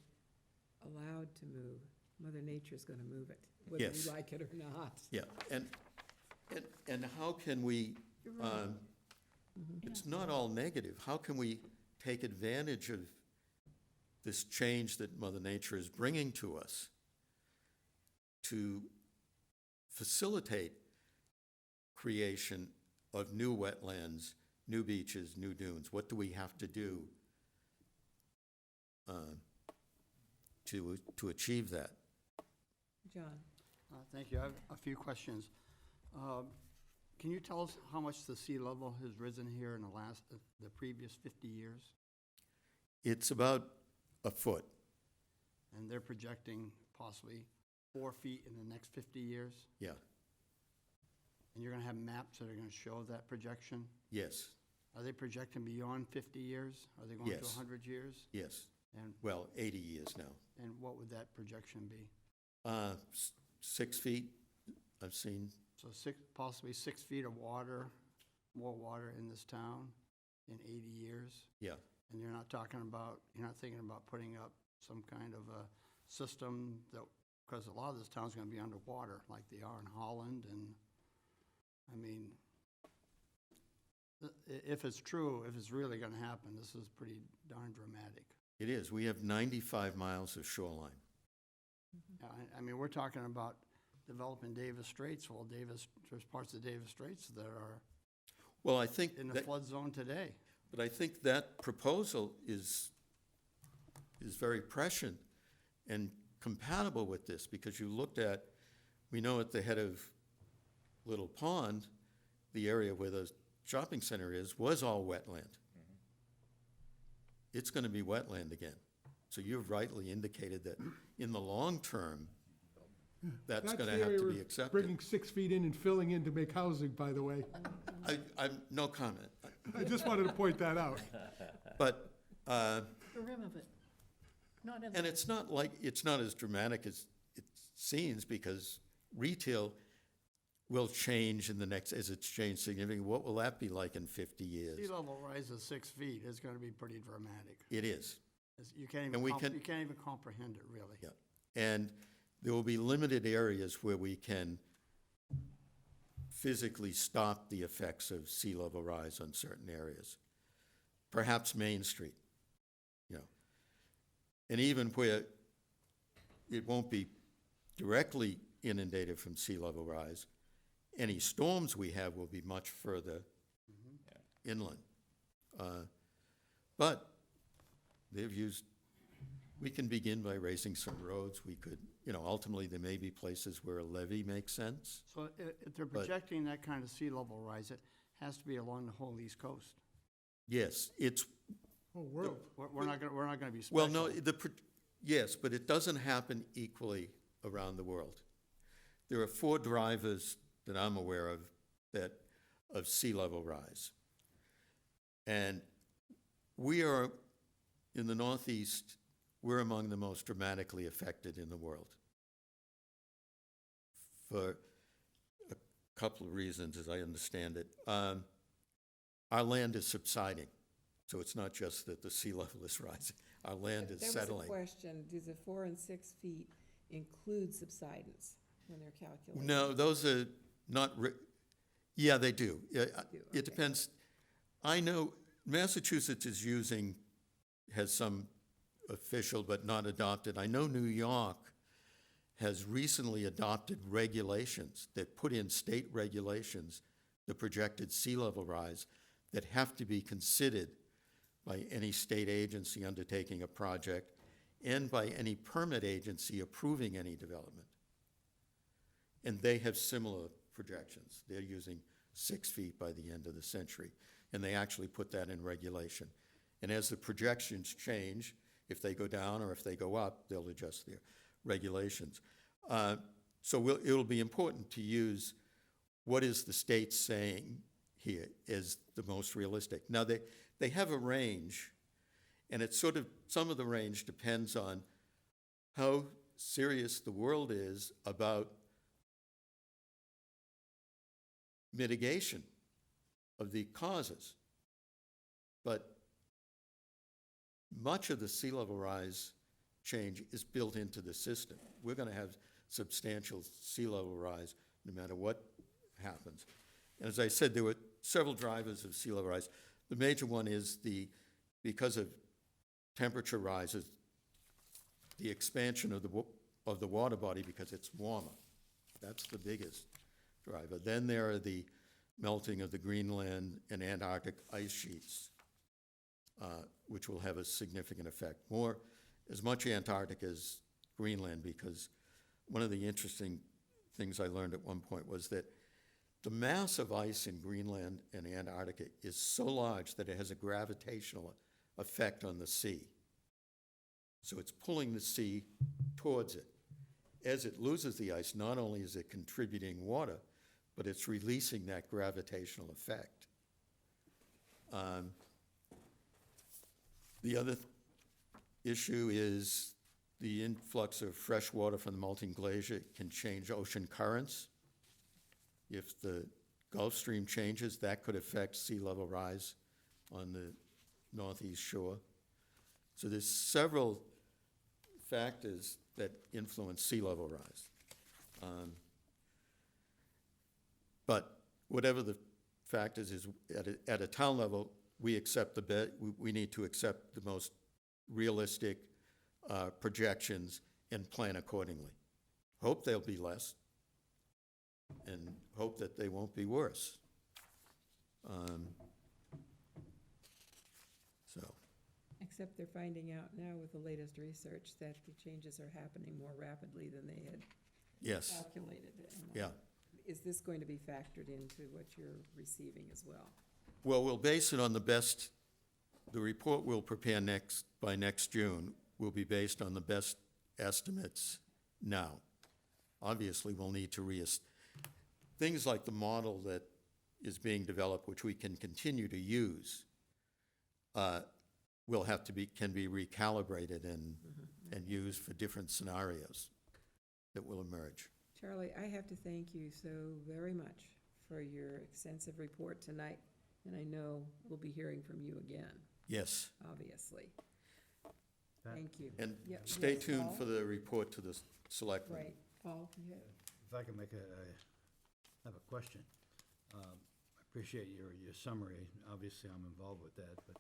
allowed to move. Mother Nature's going to move it, whether Yes. you like it or not. Yeah, and how can we, You're right. it's not all negative. How can we take advantage of this change that Mother Nature is bringing to us to facilitate creation of new wetlands, new beaches, new dunes? What do we have to do to achieve that? John? Thank you. I have a few questions. Can you tell us how much the sea level has risen here in the previous 50 years? It's about a foot. And they're projecting possibly 4 feet in the next 50 years? Yeah, And you're going to have maps that are going to show that projection? yes, Are they projecting beyond 50 years? Are they going to Yes. 100 years? yes. And, Well, 80 years now. and what would that projection be? 6 feet, I've seen. So possibly 6 feet of water, more water in this town in 80 years? Yeah. And you're not thinking about putting up some kind of a system that, because a lot of this town's gonna be underwater, like they are in Holland, and, I mean, if it's true, if it's really gonna happen, this is pretty darn dramatic. It is. We have 95 miles of shoreline. Yeah, I mean, we're talking about developing Davis Straits. Well, there's parts of Davis Straits that are Well, I think in the that, flood zone today. but I think that proposal is very prescient and compatible with this, because you looked at, we know at the head of Little Pond, the area where the shopping center is, was all wetland. It's gonna be wetland again. So you've rightly indicated that in the long term, that's the gonna have area to we're be accepted. Bringing 6 feet in and filling in to make housing, by the way. No comment. I just wanted to point that out. But, The rim of it, not in and the, it's not like, it's not as dramatic as it seems, because retail will change in the next, as it's changed significantly. What will that be like in 50 years? Sea level rise of 6 feet is gonna be pretty dramatic. It is. You can't And we even, can- you can't even comprehend it, really. Yeah. And there will be limited areas where we can physically stop the effects of sea level rise on certain areas. Perhaps Main Street, you know. And even where it won't be directly inundated from sea level rise, any storms we have will be much further inland. But they've used, we can begin by raising some roads. We could, you know, ultimately, there may be places where a levee makes sense. So if they're But- projecting that kind of sea level rise, it has to be along the whole east coast. Yes, it's, Whole world. We're not gonna be special. well, no, yes, but it doesn't happen equally around the world. There are 4 drivers that I'm aware of of sea level rise. And we are, in the Northeast, we're among the most dramatically affected in the world. For a couple of reasons, as I understand it. Our land is subsiding, so it's not just that the sea level is rising. Our land is settling. There was a question, do the 4 and 6 feet include subsidence when they're calculating? No, those are not, yeah, they do. do, It depends. I know Massachusetts has some official but not adopted. I know New York has recently adopted regulations that put in state regulations, the projected sea level rise, that have to be considered by any state agency undertaking a project and by any permit agency approving any development. And they have similar projections. They're using 6 feet by the end of the century, and they actually put that in regulation. And as the projections change, if they go down or if they go up, they'll adjust their regulations. So it'll be important to use what is the state saying here is the most realistic. Now, they have a range, and it's sort of, some of the range depends on how serious the world is about mitigation of the causes. But much of the sea level rise change is built into the system. We're going to have substantial sea level rise no matter what happens. And as I said, there were several drivers of sea level rise. The major one is because of temperature rises, the expansion of the water body because it's warmer. That's the biggest driver. Then there are the melting of the Greenland and Antarctic ice sheets, which will have a significant effect. As much Antarctic as Greenland, because one of the interesting things I learned at one point was that the mass of ice in Greenland and Antarctica is so large that it has a gravitational effect on the sea. So it's pulling the sea towards it. As it loses the ice, not only is it contributing water, but it's releasing that gravitational effect. The other issue is the influx of fresh water from the melting glacier can change ocean currents. If the Gulf Stream changes, that could affect sea level rise on the northeast shore. So there's several factors that influence sea level rise. But whatever the factors is, at a town level, we accept we need to accept the most realistic projections and plan accordingly. Hope they'll be less, and hope that they won't be worse. So, Except they're finding out now with the latest research that the changes are happening more rapidly than they had yes, calculated. And, yeah. Is this going to be factored into what you're receiving as well? Well, we'll base it on the report we'll prepare by next June will be based on the best estimates now. Obviously, we'll need to things like the model that is being developed, which we can continue to use, will have to can be recalibrated and used for different scenarios that will emerge. Charlie, I have to thank you so very much for your extensive report tonight, and I know we'll be hearing from you again, Yes, obviously. That- Thank you. and Yeah, stay yes, tuned Paul? for the report to the selectmen. Right, Paul, you had- If I can have a question. I appreciate your summary. Obviously, I'm involved with that, but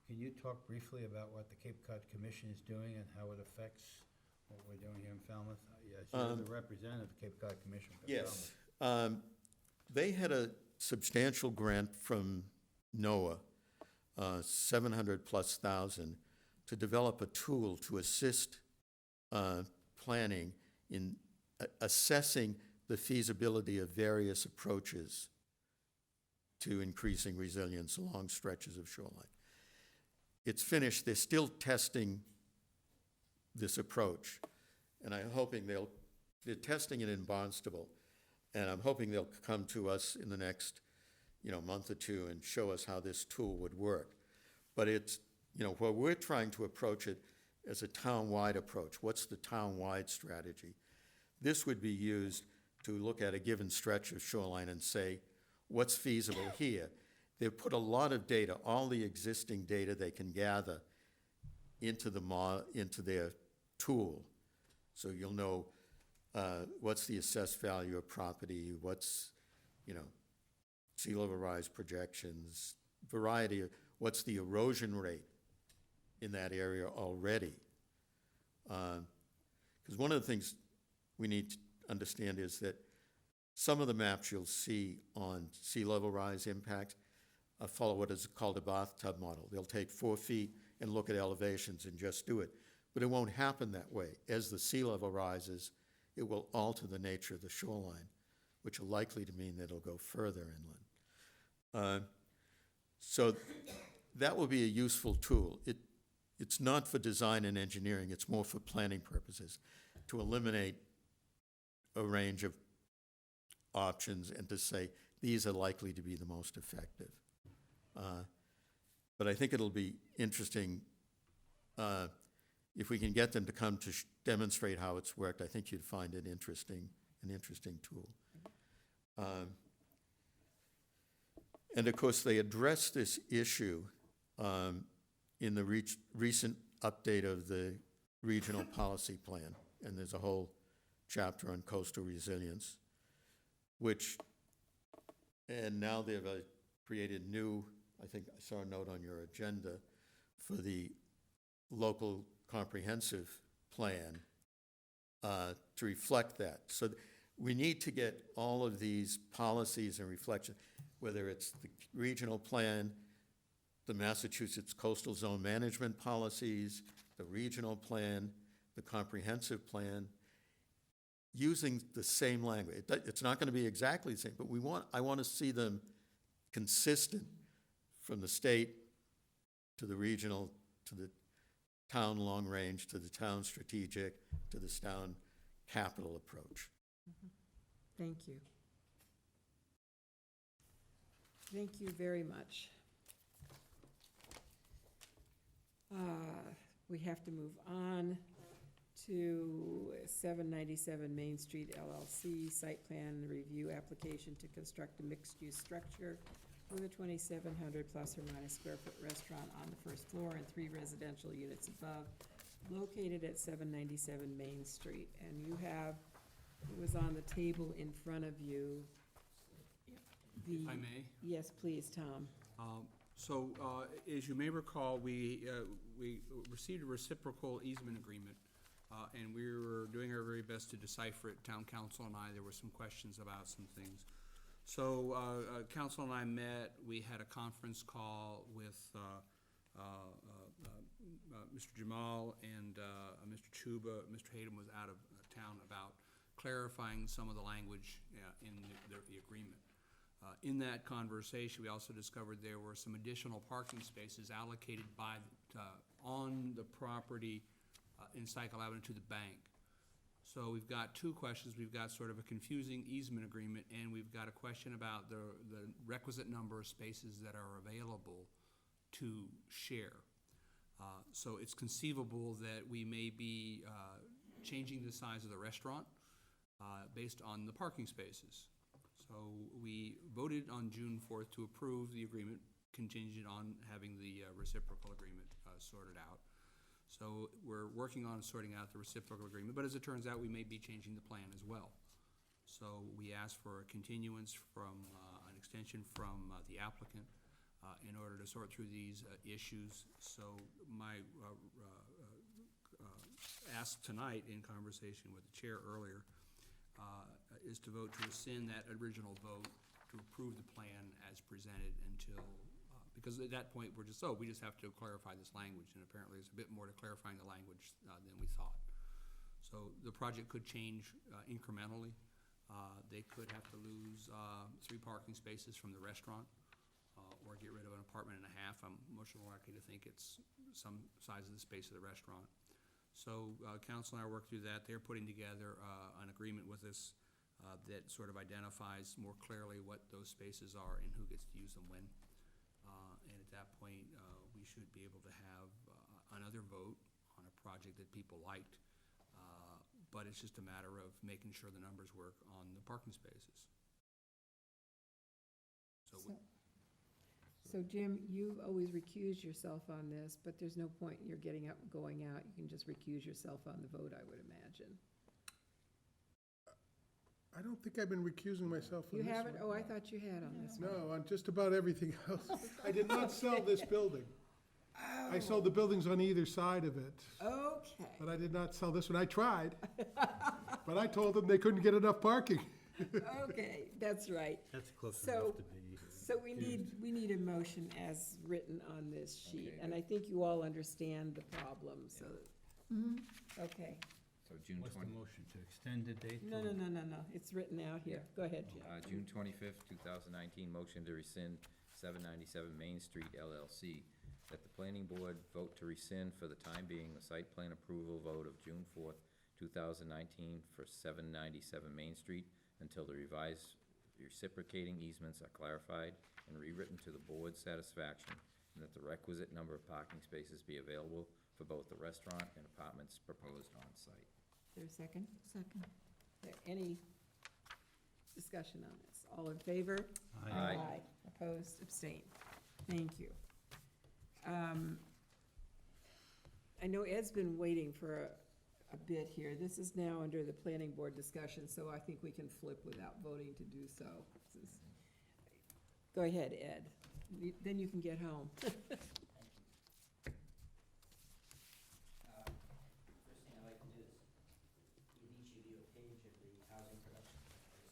can you talk briefly about what the Cape Cod Commission is doing and how it affects what we're doing here in Falmouth? Yes, you're the representative of the Cape Cod Commission for Yes. Falmouth. They had a substantial grant from NOAA, 700+ thousand, to develop a tool to assist planning in assessing the feasibility of various approaches to increasing resilience along stretches of shoreline. It's finished. They're still testing this approach, and I'm hoping they're testing it in Barnstable, and I'm hoping they'll come to us in the next, month or two and show us how this tool would work. But it's, where we're trying to approach it as a town-wide approach. What's the town-wide strategy? This would be used to look at a given stretch of shoreline and say, what's feasible here? They've put a lot of data, all the existing data they can gather into their tool. So you'll know what's the assessed value of property, what's, sea level rise projections, variety of, what's the erosion rate in that area already. Because one of the things we need to understand is that some of the maps you'll see on sea level rise impacts follow what is called a bathtub model. They'll take 4 feet and look at elevations and just do it. But it won't happen that way. As the sea level rises, it will alter the nature of the shoreline, which are likely to mean that it'll go further inland. So that will be a useful tool. It's not for design and engineering, it's more for planning purposes, to eliminate a range of options and to say, these are likely to be the most effective. But I think it'll be interesting if we can get them to come to demonstrate how it's worked. I think you'd find it an interesting tool. And of course, they address this issue in the recent update of the regional policy plan, and there's a whole chapter on coastal resilience, and now they've created new, I think I saw a note on your agenda, for the local comprehensive plan to reflect that. So we need to get all of these policies and reflections, whether it's the regional plan, the Massachusetts Coastal Zone Management policies, the regional plan, the comprehensive plan, using the same language. It's not going to be exactly the same, but I want to see them consistent from the state to the regional, to the town long range, to the town strategic, to the town capital approach. Thank you. Thank you very much. We have to move on to 797 Main Street LLC, site plan review application to construct a mixed-use structure with a 2,700 plus or minus square foot restaurant on the first floor and 3 residential units above, located at 797 Main Street, and you have, it was on the table in front of you. If I may? Yes, please, Tom. So, as you may recall, we received a reciprocal easement agreement, and we were doing our very best to decipher it, town council and I. There were some questions about some things. So, council and I met, we had a conference call with Mr. Jamal and Mr. Chuba. Mr. Hayden was out of town, about clarifying some of the language in the agreement. In that conversation, we also discovered there were some additional parking spaces allocated by, on the property in Cycle Avenue to the bank. So we've got two questions. We've got sort of a confusing easement agreement, and we've got a question about the requisite number of spaces that are available to share. So it's conceivable that we may be changing the size of the restaurant based on the parking spaces. So we voted on June 4th to approve the agreement contingent on having the reciprocal agreement sorted out. So we're working on sorting out the reciprocal agreement, but as it turns out, we may be changing the plan as well. So we asked for a continuance from, an extension from the applicant in order to sort through these issues. So my ask tonight, in conversation with the chair earlier, is to vote to rescind that original vote to approve the plan as presented until, because at that point, we just have to clarify this language, and apparently there's a bit more to clarifying the language than we thought. So the project could change incrementally. They could have to lose 3 parking spaces from the restaurant, or get rid of an apartment and a half. I'm much more likely to think it's some size of the space of the restaurant. So council and I worked through that. They're putting together an agreement with us that sort of identifies more clearly what those spaces are and who gets to use them when. And at that point, we should be able to have another vote on a project that people liked. But it's just a matter of making sure the numbers work on the parking spaces. So Jim, you've always recused yourself on this, but there's no point in your getting up and going out. You can just recuse yourself on the vote, I would imagine. I don't think I've been recusing myself from You this one. haven't? Oh, I thought you had on this one. No, on just about everything else. I did not sell this building. I sold the buildings on either side of it, Okay. but I did not sell this one. I tried, but I told them they couldn't get enough parking. Okay, that's right. That's close So- enough to be. So we need a motion as written on this sheet, and I think you all understand the problem, so, okay. So June What's the 20, motion, to extend the date? No, it's written out here. Go ahead, Jim. June 25th, 2019, motion to rescind 797 Main Street LLC. That the planning board vote to rescind for the time being the site plan approval vote of June 4th, 2019 for 797 Main Street until the revised reciprocating easements are clarified and rewritten to the board's satisfaction, and that the requisite number of parking spaces be available for both the restaurant and apartments proposed on site. Is there a second? Second. Is there any discussion on this? All in favor? Aye. Opposed, abstained. Thank you. I know Ed's been waiting for a bit here. This is now under the planning board discussion, so I think we can flip without voting to do so. Go ahead, Ed. Then you can get home. First thing I'd like to do is give each of you a page of the housing production stuff, in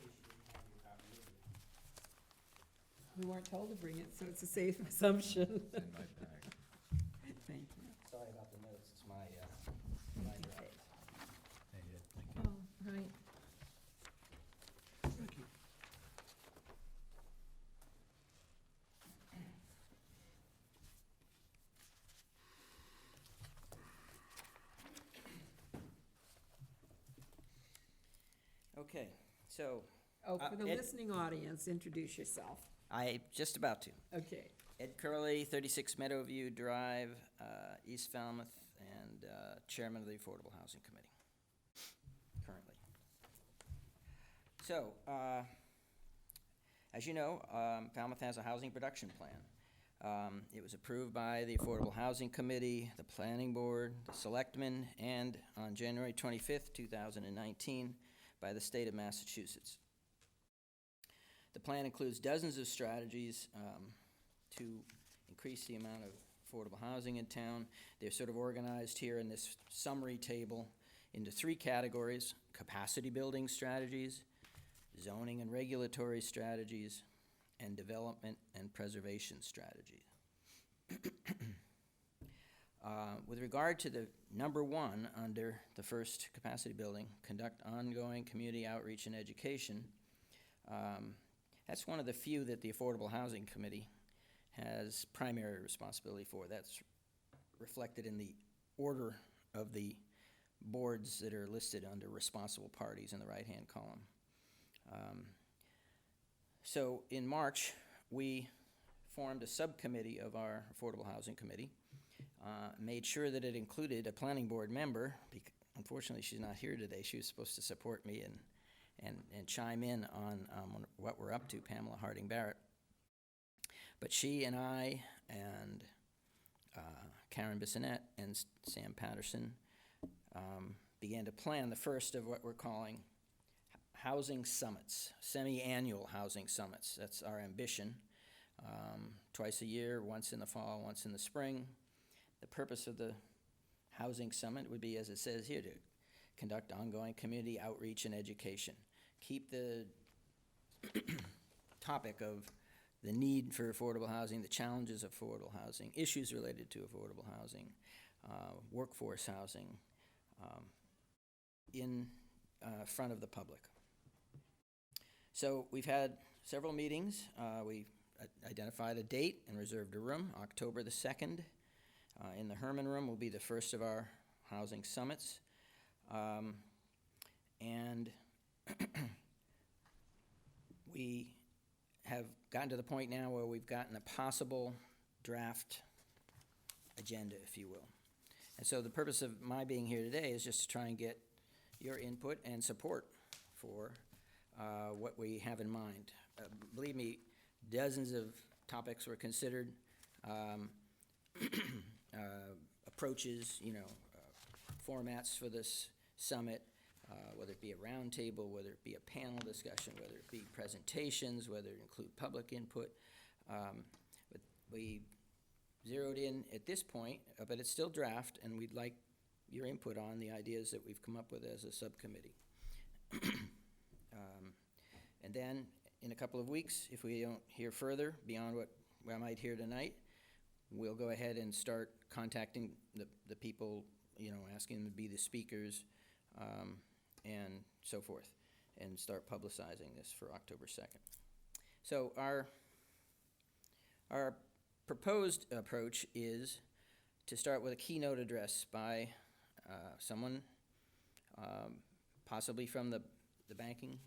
case you didn't have your copy with you. We weren't told to bring it, so it's a safe assumption. It's in my bag. Thank you. Sorry about the notes, it's my draft. Hey, Ed, thank you. Oh, right. Thank you. Okay, so, Oh, for the Ed- listening audience, introduce yourself. I, just about to. Okay. Ed Curley, 36 Meadowview Drive, East Falmouth, and Chairman of the Affordable Housing Committee, currently. So, as you know, Falmouth has a housing production plan. It was approved by the Affordable Housing Committee, the Planning Board, the Selectmen, and on January 25th, 2019, by the state of Massachusetts. The plan includes dozens of strategies to increase the amount of affordable housing in town. They're sort of organized here in this summary table into 3 categories: capacity building strategies, zoning and regulatory strategies, and development and preservation strategies. With regard to the number 1 under the first capacity building, conduct ongoing community outreach and education, that's one of the few that the Affordable Housing Committee has primary responsibility for. That's reflected in the order of the boards that are listed under responsible parties in the right-hand column. So in March, we formed a subcommittee of our Affordable Housing Committee, made sure that it included a planning board member. Unfortunately, she's not here today. She was supposed to support me and chime in on what we're up to, Pamela Harding Barrett. But she and I and Karen Bissonette and Sam Patterson began to plan the first of what we're calling housing summits, semi-annual housing summits. That's our ambition. Twice a year, once in the fall, once in the spring. The purpose of the housing summit would be, as it says here, to conduct ongoing community outreach and education. Keep the topic of the need for affordable housing, the challenges of affordable housing, issues related to affordable housing, workforce housing, in front of the public. So we've had several meetings. We identified a date and reserved a room. October the 2nd in the Herman Room will be the first of our housing summits. And we have gotten to the point now where we've gotten a possible draft agenda, if you will. And so the purpose of my being here today is just to try and get your input and support for what we have in mind. Believe me, dozens of topics were considered, approaches, formats for this summit, whether it be a roundtable, whether it be a panel discussion, whether it be presentations, whether it include public input. But we zeroed in at this point, but it's still draft, and we'd like your input on the ideas that we've come up with as a subcommittee. And then, in a couple of weeks, if we don't hear further beyond what I might hear tonight, we'll go ahead and start contacting the people, asking them to be the speakers, and so forth, and start publicizing this for October 2nd. So our proposed approach is to start with a keynote address by someone, possibly from the banking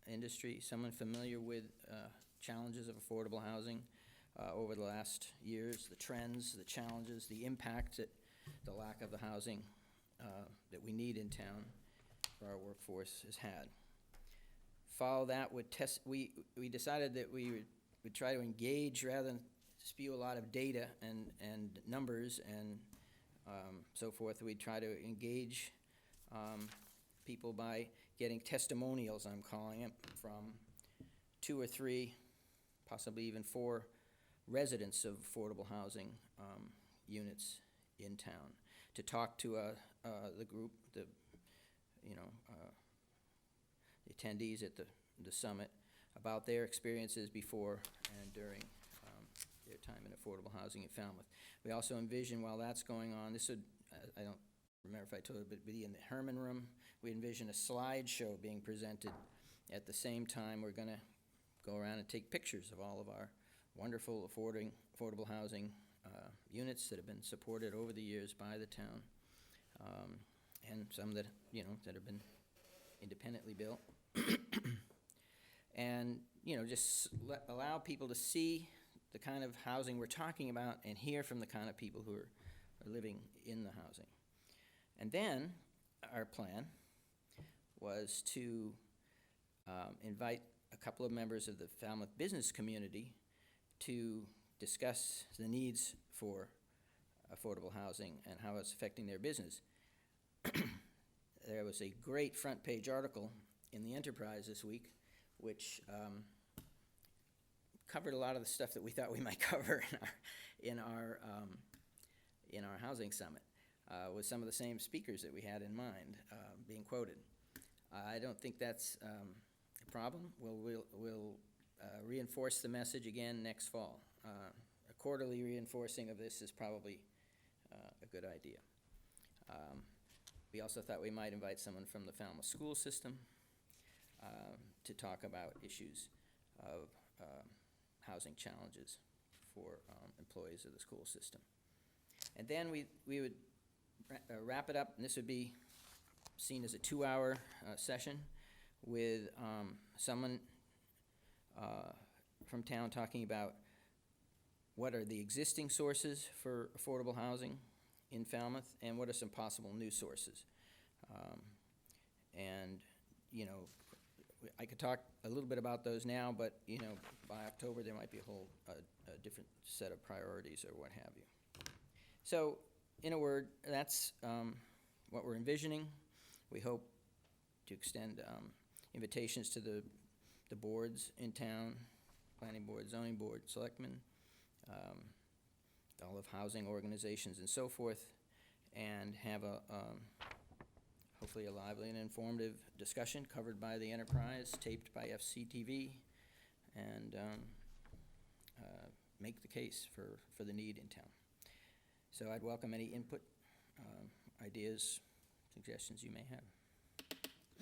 industry, someone familiar with challenges of affordable housing over the last years, the trends, the challenges, the impact that the lack of the housing that we need in town for our workforce has had. Follow that with we decided that we would try to engage rather than spew a lot of data and numbers and so forth. We'd try to engage people by getting testimonials, I'm calling it, from 2 or 3, possibly even 4 residents of affordable housing units in town to talk to the group, the attendees at the summit about their experiences before and during their time in affordable housing in Falmouth. We also envision, while that's going on, this would, I don't remember if I told you, but be in the Herman Room. We envision a slideshow being presented at the same time. We're going to go around and take pictures of all of our wonderful affordable housing units that have been supported over the years by the town, and some that that have been independently built, and just allow people to see the kind of housing we're talking about and hear from the kind of people who are living in the housing. And then our plan was to invite a couple of members of the Falmouth business community to discuss the needs for affordable housing and how it's affecting their business. There was a great front-page article in the Enterprise this week, which covered a lot of the stuff that we thought we might cover in our housing summit, with some of the same speakers that we had in mind being quoted. I don't think that's a problem. We'll reinforce the message again next fall. A quarterly reinforcing of this is probably a good idea. We also thought we might invite someone from the Falmouth school system to talk about issues of housing challenges for employees of the school system. And then we would wrap it up, and this would be seen as a 2-hour session with someone from town talking about what are the existing sources for affordable housing in Falmouth, and what are some possible new sources. And, you know, I could talk a little bit about those now, but, you know, by October, there might be a different set of priorities or what have you. So, in a word, that's what we're envisioning. We hope to extend invitations to the boards in town, planning board, zoning board, selectmen, all of housing organizations and so forth, and have hopefully a lively and informative discussion covered by the Enterprise, taped by FCTV, and make the case for the need in town. So I'd welcome any input, ideas, suggestions you may have.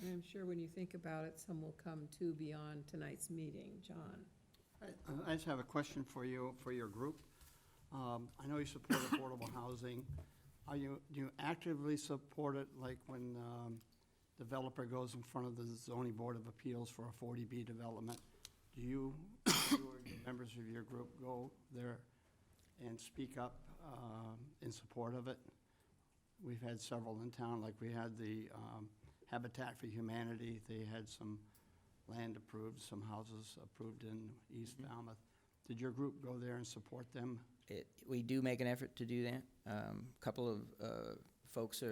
And I'm sure when you think about it, some will come too beyond tonight's meeting. John? I just have a question for you, for your group. I know you support affordable housing. Do you actively support it, like when developer goes in front of the zoning board of appeals for a 40B development? Do you or members of your group go there and speak up in support of it? We've had several in town, like we had the Habitat for Humanity. They had some land approved, some houses approved in East Falmouth. Did your group go there and support them? We do make an effort to do that. A couple of folks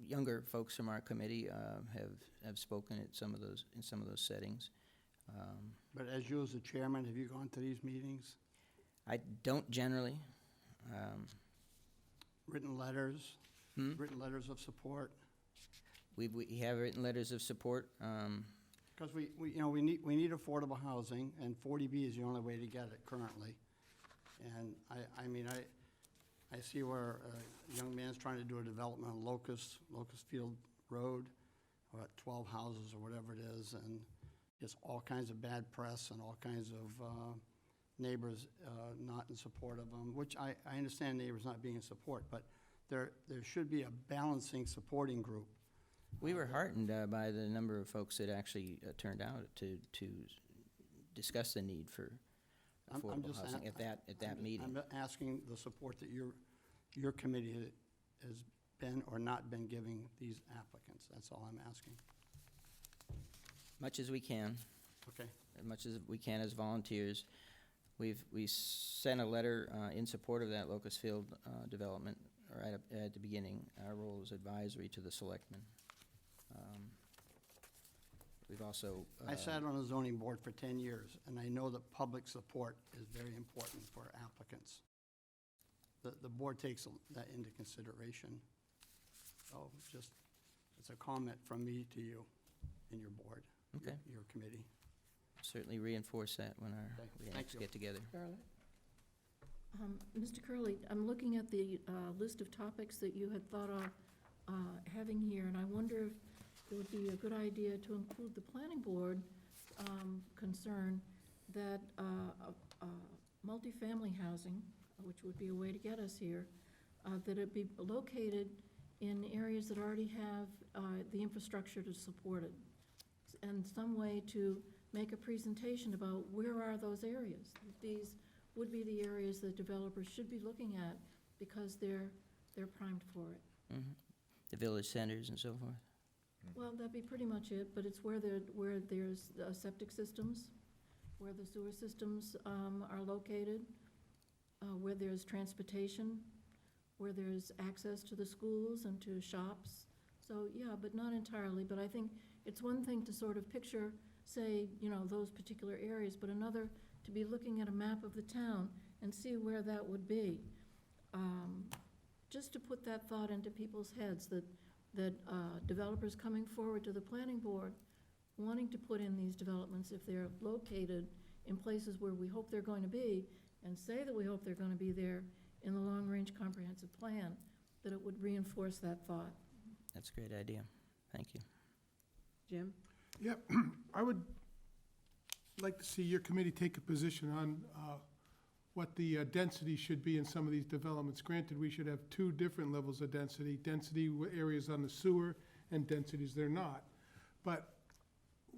younger folks from our committee have spoken at in some of those settings. But as you as the chairman, have you gone to these meetings? I don't generally. Written letters? Written letters of support? We have written letters of support. Because we need affordable housing, and 40B is the only way to get it currently. And I see where a young man's trying to do a development on Locust Field Road, about 12 houses or whatever it is, and it's all kinds of bad press and all kinds of neighbors not in support of them, which I understand neighbors not being in support, but there should be a balancing supporting group. We were heartened by the number of folks that actually turned out to discuss the need for affordable housing at that meeting. I'm asking the support that your committee has been or not been giving these applicants. That's all I'm asking. Much as we can. Okay. As much as we can as volunteers. We sent a letter in support of that Locust Field development right at the beginning. Our role is advisory to the selectmen. We've also... I sat on a zoning board for 10 years, and I know that public support is very important for applicants. The board takes that into consideration. So just, it's a comment from me to you and your board, Okay. your committee. Certainly reinforce that when we Thank next you. get together. Charlotte? Mr. Curley, I'm looking at the list of topics that you had thought of having here, and I wonder if it would be a good idea to include the planning board concern that multifamily housing, which would be a way to get us here, that it be located in areas that already have the infrastructure to support it, and some way to make a presentation about where are those areas. These would be the areas that developers should be looking at because they're primed for it. Mm-hmm. The village centers and so forth. Well, that'd be pretty much it, but it's where there's septic systems, where the sewer systems are located, where there's transportation, where there's access to the schools and to shops. So, yeah, but not entirely, but I think it's one thing to sort of picture, say, you know, those particular areas, but another to be looking at a map of the town and see where that would be. Just to put that thought into people's heads, that developers coming forward to the planning board, wanting to put in these developments, if they're located in places where we hope they're going to be, and say that we hope they're going to be there in the long-range comprehensive plan, that it would reinforce that thought. That's a great idea. Thank you. Jim? Yep, I would like to see your committee take a position on what the density should be in some of these developments. Granted, we should have two different levels of density, areas on the sewer and densities they're not. But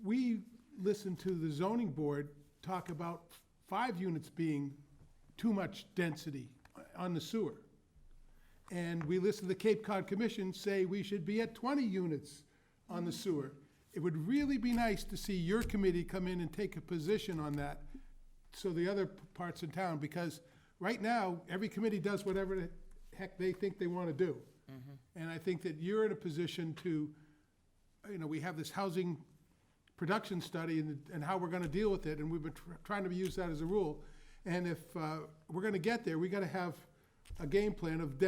we listened to the zoning board talk about 5 units being too much density on the sewer. And we listened to the Cape Cod Commission say we should be at 20 units on the sewer. It would really be nice to see your committee come in and take a position on that, so the other parts in town, because right now, every committee does whatever the heck they think they want to do. And I think that you're in a position to, you know, we have this housing production study and how we're going to deal with it, and we've been trying to use that as a rule. And if we're going to get there, we got to have a game plan of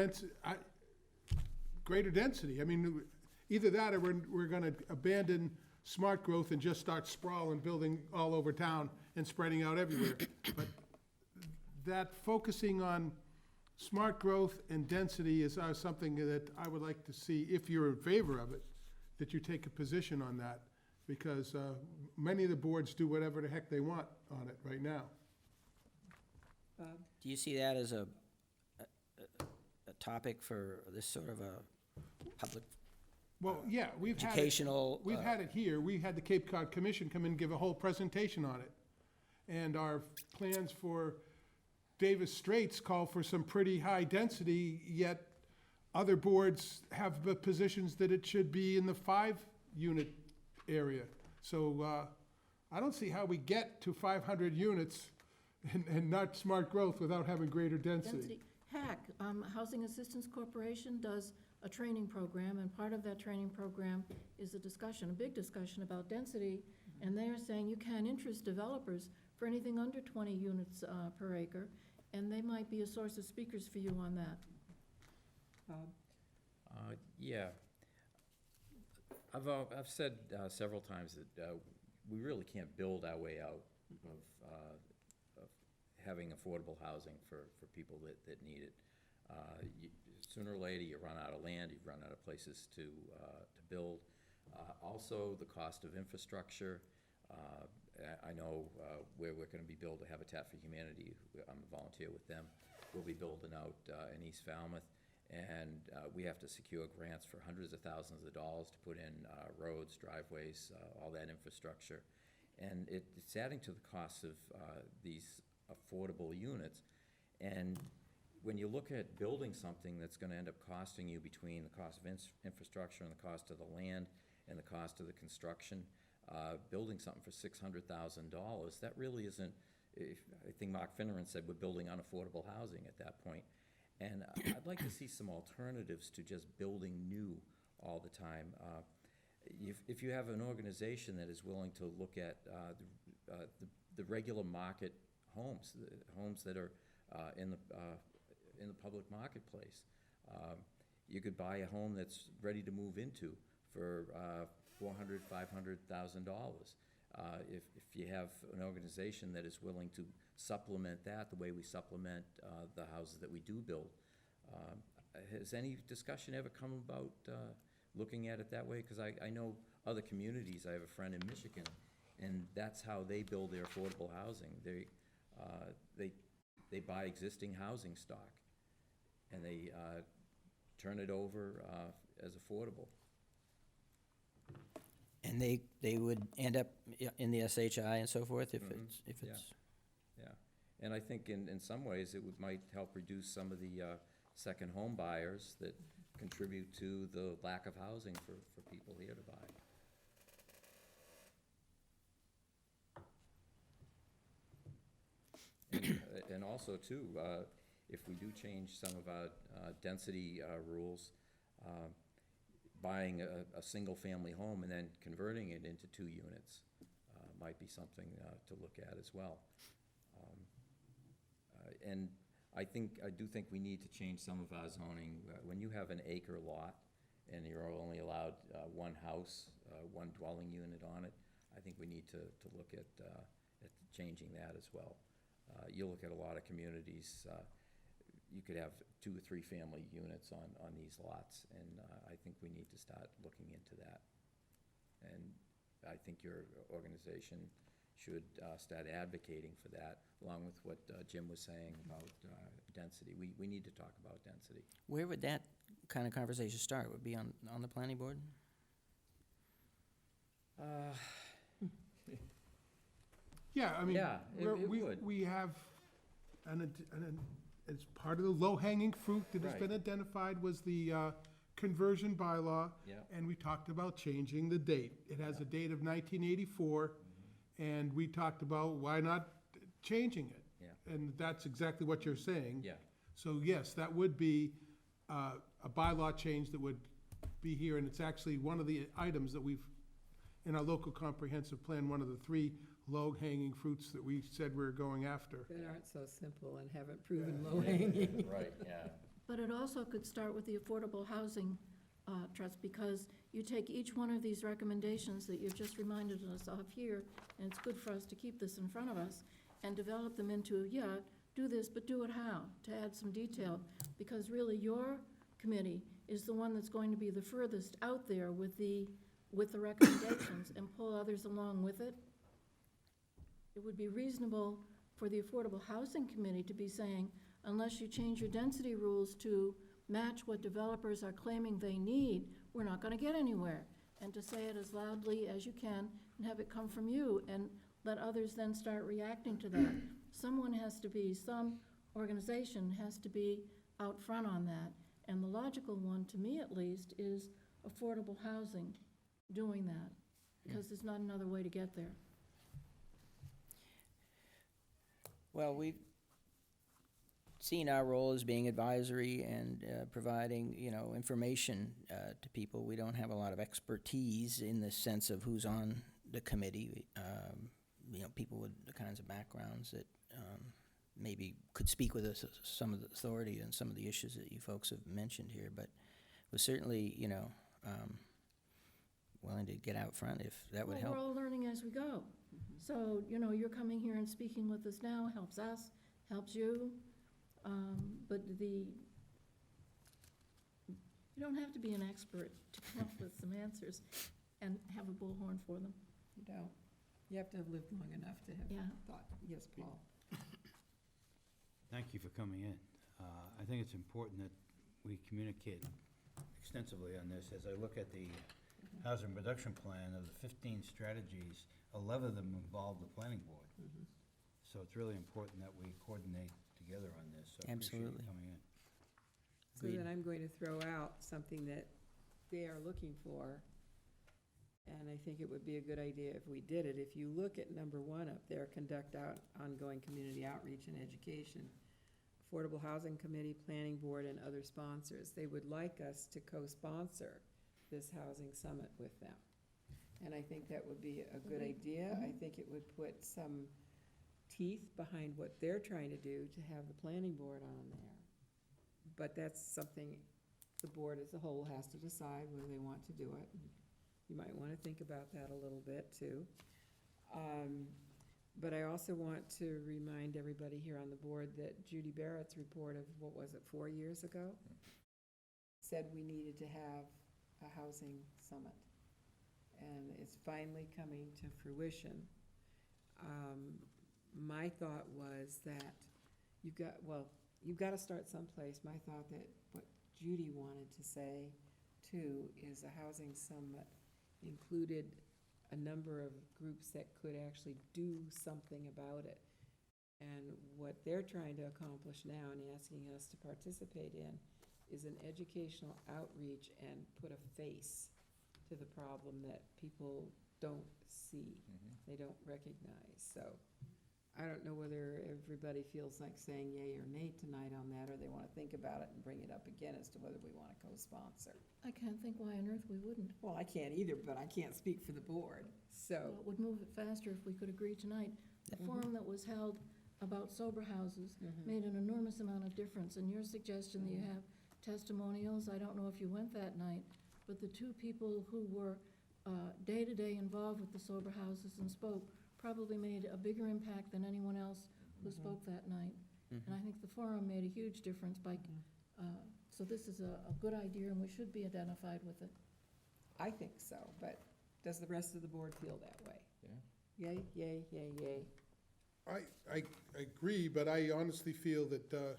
greater density. I mean, either that or we're going to abandon smart growth and just start sprawl and building all over town and spreading out everywhere. But that focusing on smart growth and density is something that I would like to see, if you're in favor of it, that you take a position on that, because many of the boards do whatever the heck they want on it right now. Bob? Do you see that as a topic for this sort of a public Well, yeah, we've had it. educational? We've had it here. We had the Cape Cod Commission come in and give a whole presentation on it. And our plans for Davis Straits call for some pretty high density, yet other boards have the positions that it should be in the 5-unit area. So I don't see how we get to 500 units and not smart growth without having greater density. Heck, Housing Assistance Corporation does a training program, and part of that training program is a discussion, a big discussion about density, and they are saying you can't interest developers for anything under 20 units per acre, and they might be a source of speakers for you on that. Bob? Yeah. I've said several times that we really can't build our way out of having affordable housing for people that need it. Sooner or later, you run out of land, you run out of places to build. Also, the cost of infrastructure. I know where we're going to be building Habitat for Humanity. I'm a volunteer with them. We'll be building out in East Falmouth, and we have to secure grants for hundreds of thousands of dollars to put in roads, driveways, all that infrastructure. And it's adding to the cost of these affordable units. And when you look at building something that's going to end up costing you between the cost of infrastructure and the cost of the land and the cost of the construction, building something for $600,000, that really isn't, I think Mark Finneran said we're building unaffordable housing at that point. And I'd like to see some alternatives to just building new all the time. If you have an organization that is willing to look at the regular market homes, homes that are in the public marketplace, you could buy a home that's ready to move into for $400,000, $500,000. If you have an organization that is willing to supplement that the way we supplement the houses that we do build. Has any discussion ever come about looking at it that way? Because I know other communities. I have a friend in Michigan, and that's how they build their affordable housing. They buy existing housing stock, and they turn it over as affordable. And they would end up in the SHI and so forth if it's. Yeah, and I think in some ways it might help reduce some of the second home buyers that contribute to the lack of housing for people here to buy. And also too, if we do change some of our density rules, buying a single-family home and then converting it into 2 units might be something to look at as well. And I do think we need to change some of our zoning. When you have an acre lot and you're only allowed 1 house, 1 dwelling unit on it, I think we need to look at changing that as well. You look at a lot of communities, you could have 2 or 3 family units on these lots, and I think we need to start looking into that. And I think your organization should start advocating for that, along with what Jim was saying about density. We need to talk about density. Where would that kind of conversation start? Would it be on the planning board? Yeah, I mean, Yeah, it would. we have, as part of the low-hanging fruit that has been Right. identified was the conversion bylaw. Yeah. And we talked about changing the date. It has a date of 1984, and we talked about why not changing it. Yeah. And that's exactly what you're saying. Yeah. So yes, that would be a bylaw change that would be here, and it's actually one of the items that we've, in our local comprehensive plan, one of the 3 low-hanging fruits that we said we're going after. That aren't so simple and haven't proven low-hanging. Right, yeah. But it also could start with the Affordable Housing Trust, because you take each one of these recommendations that you've just reminded us of here, and it's good for us to keep this in front of us, and develop them into, yeah, do this, but do it how, to add some detail, because really your committee is the one that's going to be the furthest out there with the recommendations and pull others along with it. It would be reasonable for the Affordable Housing Committee to be saying, unless you change your density rules to match what developers are claiming they need, we're not gonna get anywhere. And to say it as loudly as you can and have it come from you, and let others then start reacting to that. Some organization has to be out front on that. And the logical one, to me at least, is affordable housing doing that, because there's not another way to get there. Well, we've seen our role as being advisory and providing, information to people. We don't have a lot of expertise in the sense of who's on the committee. People with the kinds of backgrounds that maybe could speak with us some of the authority and some of the issues that you folks have mentioned here, but we're certainly, willing to get out front if that would help. Well, we're all learning as we go. So, you're coming here and speaking with us now helps us, helps you. But you don't have to be an expert to come up with some answers and have a bullhorn for them. You don't. You have to have lived long enough to have Yeah. thought, yes, Paul. Thank you for coming in. I think it's important that we communicate extensively on this. As I look at the housing production plan, of the 15 strategies, 11 of them involve the planning board. So it's really important that we coordinate together on this. So I appreciate you Absolutely. coming in. So then I'm going to throw out something that they are looking for, and I think it would be a good idea if we did it. If you look at number 1 up there, conduct ongoing community outreach and education. Affordable Housing Committee, Planning Board, and other sponsors. They would like us to co-sponsor this housing summit with them. And I think that would be a good idea. I think it would put some teeth behind what they're trying to do to have the planning board on there. But that's something the board as a whole has to decide whether they want to do it. You might want to think about that a little bit, too. But I also want to remind everybody here on the board that Judy Barrett's report of, 4 years ago, said we needed to have a housing summit. And it's finally coming to fruition. My thought was that you've got to start someplace. My thought that what Judy wanted to say, too, is a housing summit included a number of groups that could actually do something about it. And what they're trying to accomplish now and asking us to participate in is an educational outreach and put a face to the problem that people don't see, they don't recognize. So I don't know whether everybody feels like saying yay or nay tonight on that. think about it and bring it up again as to whether we want to co-sponsor. I can't think why on earth we wouldn't. Well, I can't either, but I can't speak for the board, so. Well, it would move it faster if we could agree tonight. The forum that was held about sober houses made an enormous amount of difference, and your suggestion that you have testimonials, I don't know if you went that night, but the two people who were day-to-day involved with the sober houses and spoke probably made a bigger impact than anyone else who spoke that night. And I think the forum made a huge difference by, so this is a good idea, and we should be identified with it. I think so, but does the rest of the board feel that way? Yeah. Yay, yay, yay, yay. I agree, but I honestly feel that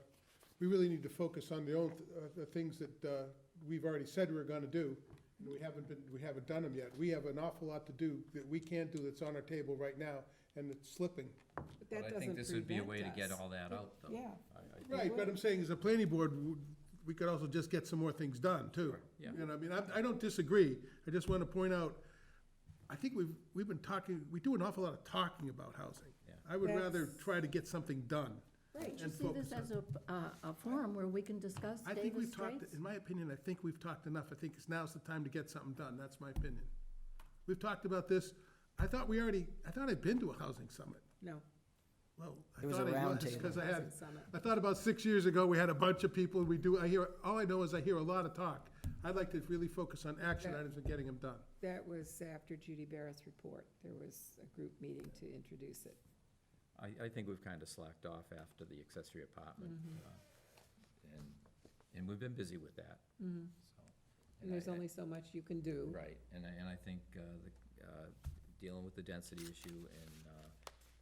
we really need to focus on the things that we've already said we're gonna do. And we haven't done them yet. We have an awful lot to do that we can't do that's on our table right now, and it's slipping. But that But I doesn't think this would be a way to prevent get us. all that out, though. Yeah. Right, but I'm saying as a planning board, we could also just get some more things done, too. Yeah. You know, I mean, I don't disagree. I just want to point out, I think we've been talking, we do an awful lot of talking about housing. Yeah. I would rather That's- try to get something done. Right. You And see focus this as a forum where we can discuss I think Davis we've talked, Straits? in my opinion, I think we've talked enough. I think now's the time to get something done. That's my opinion. We've talked about this. I thought I'd been to a housing summit. No. Well, I It was a thought I round was, table. because Housing summit. I thought about 6 years ago, we had a bunch of people, all I know is I hear a lot of talk. I'd like to really focus on action items and getting them done. That was after Judy Barrett's report. There was a group meeting to introduce it. I think we've kind of slacked off after the accessory apartment. And we've been busy with that, so. And there's I- only so much you can do. Right, and I think dealing with the density issue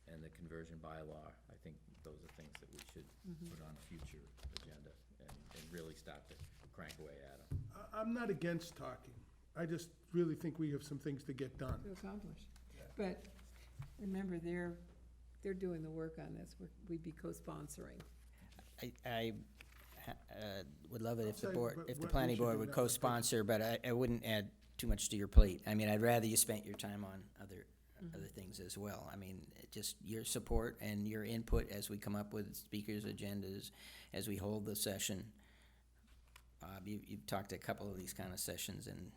and the conversion bylaw, I think those are things that we should put on a future agenda and really start to crank away at them. I'm not against talking. I just really think we have some things to get done. To accomplish. But remember, they're doing the work on this. We'd be co-sponsoring. I would love it if the Say board, what- if the what we planning should board do would now. co-sponsor, but I wouldn't add too much to your plate. I mean, I'd rather you spent your time on other things as well. I mean, just your support and your input as we come up with speakers' agendas, as we hold the session. You've talked a couple of these kind of sessions, and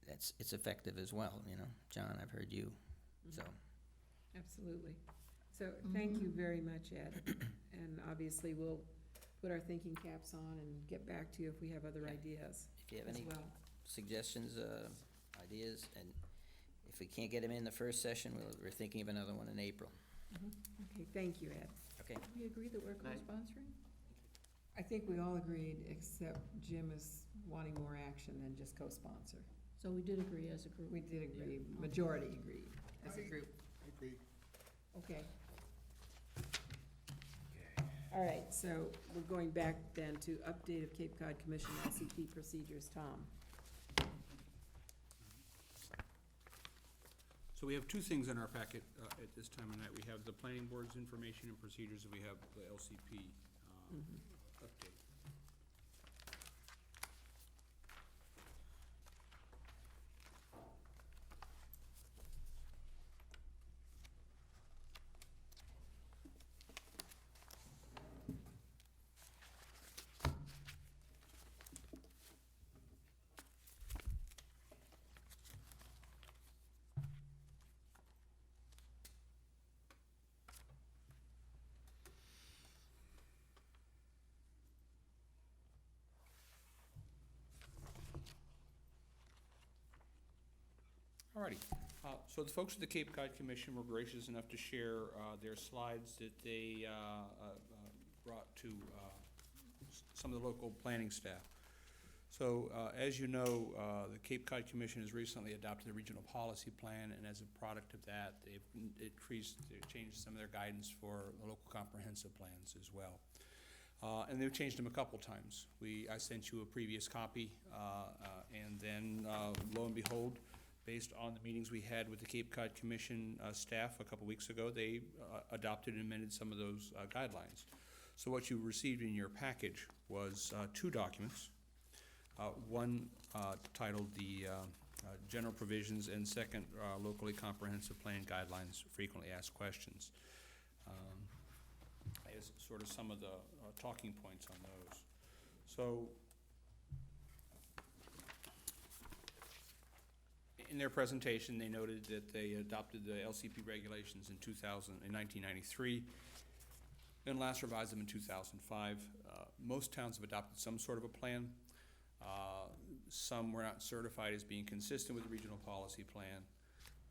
it's effective as well, you know. John, I've heard you, so. Absolutely. So thank you very much, Ed. And obviously, we'll put our thinking caps on and get back to you if we have other Yeah. ideas If you have as any well. suggestions, ideas, and if we can't get them in the first session, we're thinking of another one in April. Okay, thank you, Ed. Okay. We agree that we're co-sponsoring? I think we all agreed, except Jim is wanting more action than just co-sponsor. So we did agree as a group. We did agree, majority agreed as a group. I agree. Okay. All right, so we're going back then to update of Cape Cod Commission LCP procedures. Tom? So we have two things in our packet at this time of night. We have the planning board's information and procedures, and we have the LCP update. Alrighty, so the folks at the Cape Cod Commission were gracious enough to share their slides that they brought to some of the local planning staff. So, as you know, the Cape Cod Commission has recently adopted a regional policy plan, and as a product of that, they've changed some of their guidance for the local comprehensive plans as well. And they've changed them a couple times. I sent you a previous copy, and then lo and behold, based on the meetings we had with the Cape Cod Commission staff a couple weeks ago, they adopted and amended some of those guidelines. So what you received in your package was two documents. One titled the General Provisions, and second, Locally Comprehensive Plan Guidelines, Frequently Asked Questions. As sort of some of the talking points on those. So, in their presentation, they noted that they adopted the LCP regulations in 1993, and last revised them in 2005. Most towns have adopted some sort of a plan. Some were not certified as being consistent with the regional policy plan.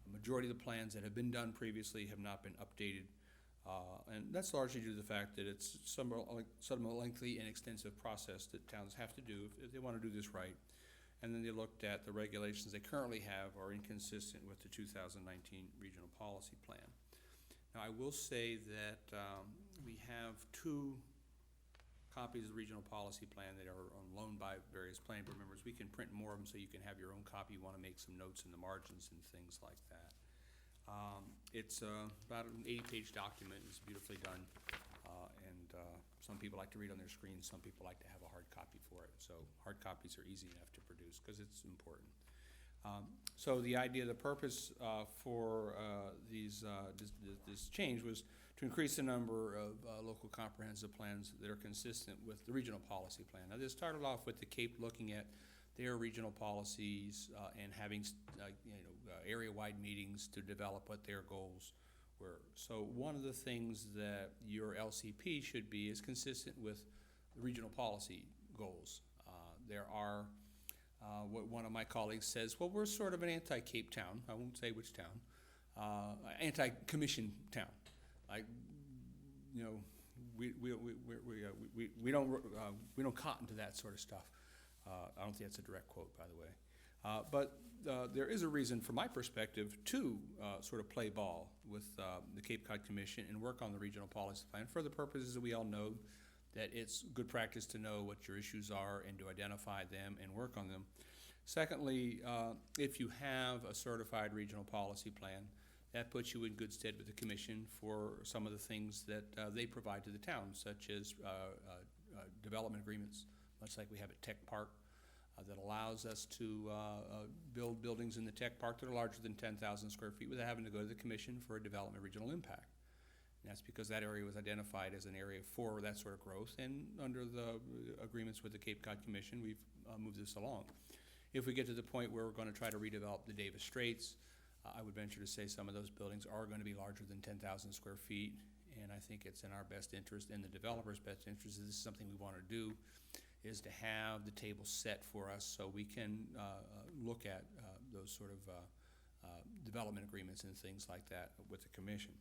The majority of the plans that have been done previously have not been updated. And that's largely due to the fact that it's somewhat a lengthy and extensive process that towns have to do if they want to do this right. And then they looked at the regulations they currently have are inconsistent with the 2019 regional policy plan. Now, I will say that we have 2 copies of the regional policy plan that are on loan by various planning board members. We can print more of them so you can have your own copy. You want to make some notes in the margins and things like that. It's about an 80-page document. It's beautifully done. Some people like to read on their screens. Some people like to have a hard copy for it. So hard copies are easy enough to produce because it's important. So the idea, the purpose for this change was to increase the number of local comprehensive plans that are consistent with the regional policy plan. Now, this started off with the Cape looking at their regional policies and having area-wide meetings to develop what their goals were. So one of the things that your LCP should be is consistent with the regional policy goals. There are what one of my colleagues says, well, we're sort of an anti-Cape town. I won't say which town. Anti-commission town. We don't cotton to that sort of stuff. I don't think that's a direct quote, by the way. But there is a reason, from my perspective, to sort of play ball with the Cape Cod Commission and work on the regional policy plan for the purposes that we all know that it's good practice to know what your issues are and to identify them and work on them. Secondly, if you have a certified regional policy plan, that puts you in good stead with the commission for some of the things that they provide to the town, such as development agreements, much like we have at Tech Park, that allows us to build buildings in the Tech Park that are larger than 10,000 square feet without having to go to the commission for a development regional impact. And that's because that area was identified as an area for that sort of growth, and under the agreements with the Cape Cod Commission, we've moved this along. If we get to the point where we're going to try to redevelop the Davis Straits, I would venture to say some of those buildings are going to be larger than 10,000 square feet, and I think it's in our best interest, in the developer's best interest, if this is something we want to do, is to have the table set for us so we can look at those sort of development agreements and things like that with the commission.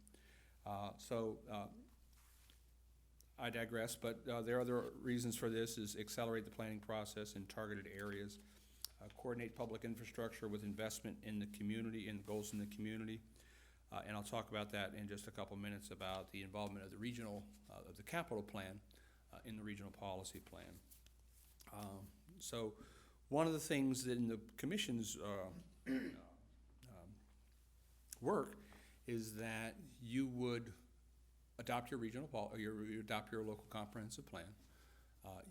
I digress, but there are other reasons for this, is accelerate the planning process in targeted areas, coordinate public infrastructure with investment in the community and goals in the community. And I'll talk about that in just a couple minutes about the involvement of the regional, of the capital plan in the regional policy plan. So one of the things that in the commission's work is that you would adopt your regional you adopt your local comprehensive plan.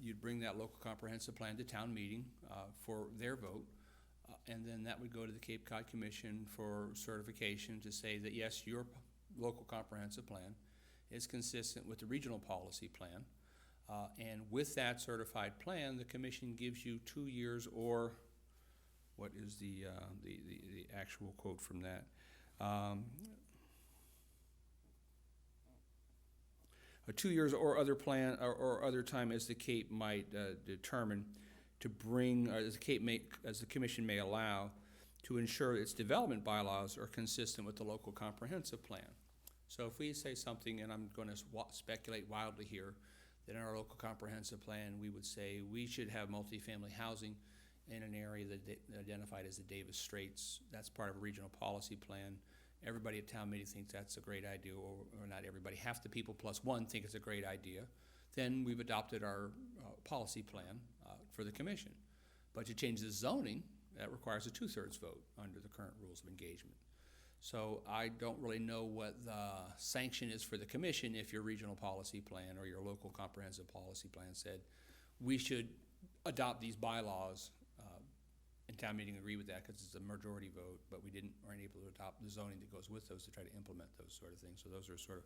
You'd bring that local comprehensive plan to town meeting for their vote, and then that would go to the Cape Cod Commission for certification to say that yes, your local comprehensive plan is consistent with the regional policy plan. And with that certified plan, the commission gives you 2 years, or what is the actual quote from that? 2 years or other plan or other time as the Cape might determine to bring, as the commission may allow, to ensure its development bylaws are consistent with the local comprehensive plan. So if we say something, and I'm going to speculate wildly here, that in our local comprehensive plan we would say we should have multifamily housing in an area that identified as the Davis Straits. That's part of a regional policy plan. Everybody at town meeting thinks that's a great idea, or not everybody, half the people plus one think it's a great idea. Then we've adopted our policy plan for the commission. But to change the zoning, that requires a 2/3 vote under the current rules of engagement. So I don't really know what the sanction is for the commission if your regional policy plan or your local comprehensive policy plan said, we should adopt these bylaws, and town meeting agree with that because it's a majority vote, but we aren't able to adopt the zoning that goes with those to try to implement those sort of things. So those are sort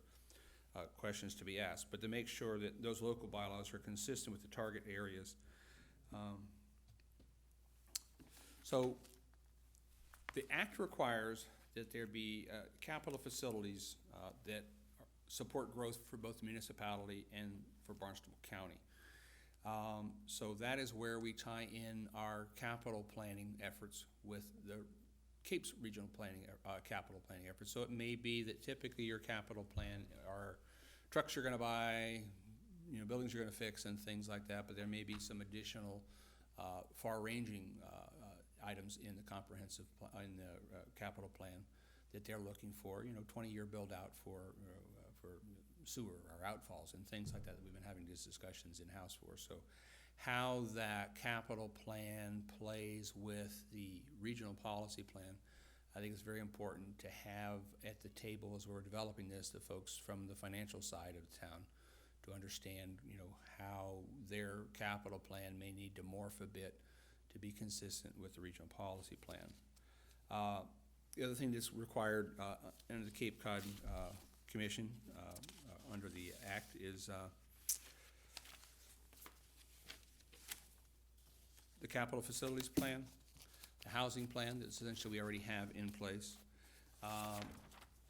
questions to be asked, but to make sure that those local bylaws are consistent with the target areas. So the act requires that there be capital facilities that support growth for both the municipality and for Barnstable County. So that is where we tie in our capital planning efforts with the Cape's regional planning, capital planning efforts. So it may be that typically your capital plan are trucks you're gonna buy, buildings you're gonna fix and things like that, but there may be some additional far-ranging items in the comprehensive, in the capital plan that they're looking for, 20-year build-out for sewer or outfalls and things like that we've been having these discussions in-house for. So how that capital plan plays with the regional policy plan, I think it's very important to have at the table as we're developing this, the folks from the financial side of the town to understand, how their capital plan may need to morph a bit to be consistent with the regional policy plan. The other thing that's required under the Cape Cod Commission, under the Act, is the capital facilities plan, the housing plan that essentially we already have in place,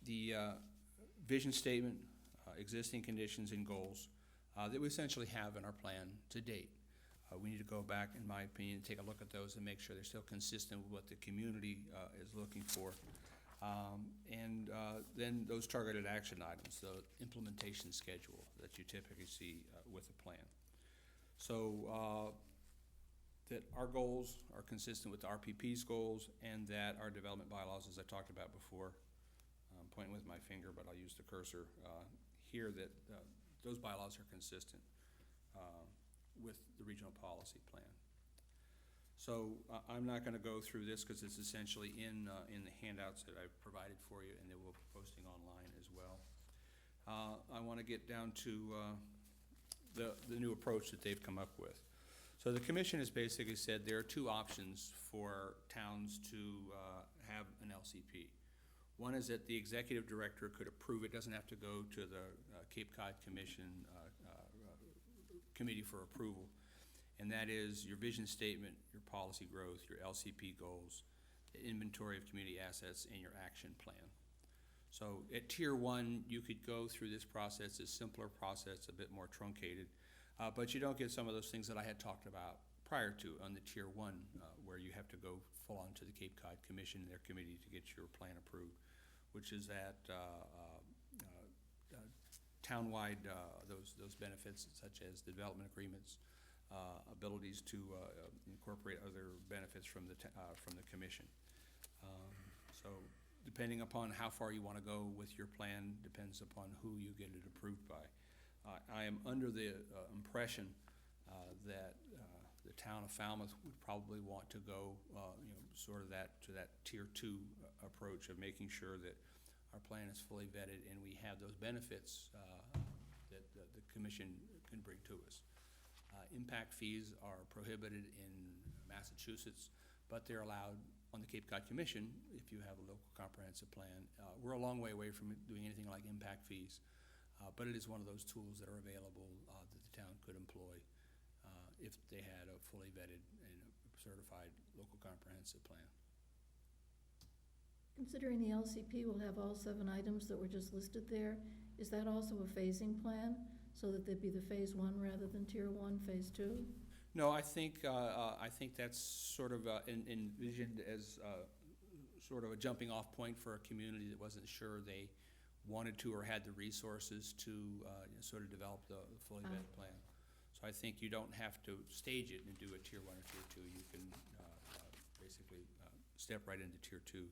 the vision statement, existing conditions and goals that we essentially have in our plan to date. We need to go back, in my opinion, and take a look at those and make sure they're still consistent with what the community is looking for. And then those targeted action items, the implementation schedule that you typically see with a plan. So that our goals are consistent with the RPP's goals and that our development bylaws, as I talked about before, I'm pointing with my finger, but I'll use the cursor here, that those bylaws are consistent with the regional policy plan. So I'm not going to go through this because it's essentially in the handouts that I've provided for you, and that we'll be posting online as well. I want to get down to the new approach that they've come up with. So the commission has basically said there are two options for towns to have an LCP. One is that the executive director could approve it, doesn't have to go to the Cape Cod Commission committee for approval. And that is your vision statement, your policy growth, your LCP goals, the inventory of community assets, and your action plan. So at Tier 1, you could go through this process, a simpler process, a bit more truncated, but you don't get some of those things that I had talked about prior to on the Tier 1, where you have to go full on to the Cape Cod Commission and their committee to get your plan approved, which is that townwide, those benefits such as development agreements, abilities to incorporate other benefits from the commission. So depending upon how far you want to go with your plan depends upon who you get it approved by. I am under the impression that the town of Falmouth would probably want to go, sort of to that Tier 2 approach of making sure that our plan is fully vetted and we have those benefits that the commission can bring to us. Impact fees are prohibited in Massachusetts, but they're allowed on the Cape Cod Commission if you have a local comprehensive plan. We're a long way away from doing anything like impact fees, but it is one of those tools that are available that the town could employ if they had a fully vetted and certified local comprehensive plan. Considering the LCP will have all 7 items that were just listed there, is that also a phasing plan, so that there'd be the Phase 1 rather than Tier 1, Phase 2? No, I think that's sort of envisioned as sort of a jumping off point for a community that wasn't sure they wanted to or had the resources to sort of develop the fully vetted plan. So I think you don't have to stage it and do a Tier 1 or Tier 2. You can basically step right into Tier 2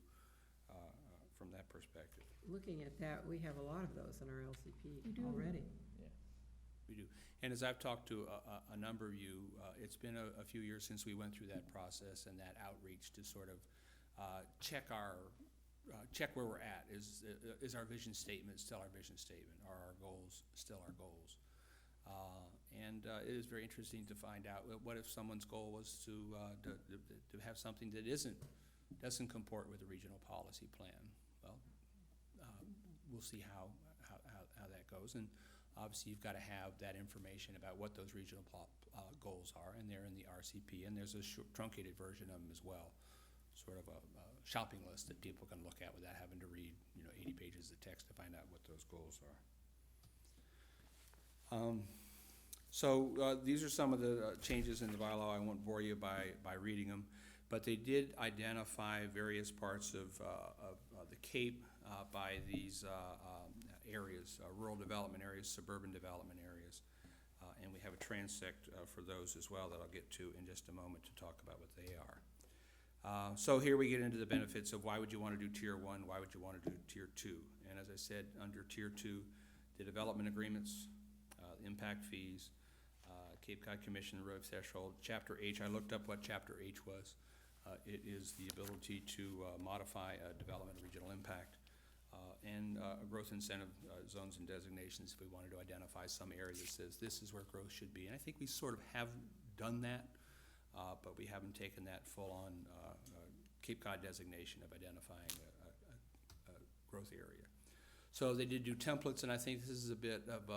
from that perspective. Looking at that, we have a lot of those in our LCP already. We do. And as I've talked to a number of you, it's been a few years since we went through that process and that outreach to sort of check where we're at. Is our vision statement still our vision statement? Are our goals still our goals? And it is very interesting to find out what if someone's goal was to have something that doesn't comport with the regional policy plan. Well, we'll see how that goes. And obviously, you've got to have that information about what those regional goals are, and they're in the RCP, and there's a truncated version of them as well, sort of a shopping list that people can look at without having to read, 80 pages of text to find out what those goals are. These are some of the changes in the bylaw. I won't bore you by reading them, but they did identify various parts of the Cape by these areas, rural development areas, suburban development areas, and we have a transect for those as well that I'll get to in just a moment to talk about what they are. So here we get into the benefits of why would you want to do Tier 1, why would you want to do Tier 2? And as I said, under Tier 2, the development agreements, impact fees, Cape Cod Commission road threshold. Chapter H, I looked up what Chapter H was. It is the ability to modify development and regional impact and growth incentive zones and designations if we wanted to identify some area that says this is where growth should be. And I think we sort of have done that, but we haven't taken that full-on Cape Cod designation of identifying a growth area. So they did do templates, and I think this is a bit of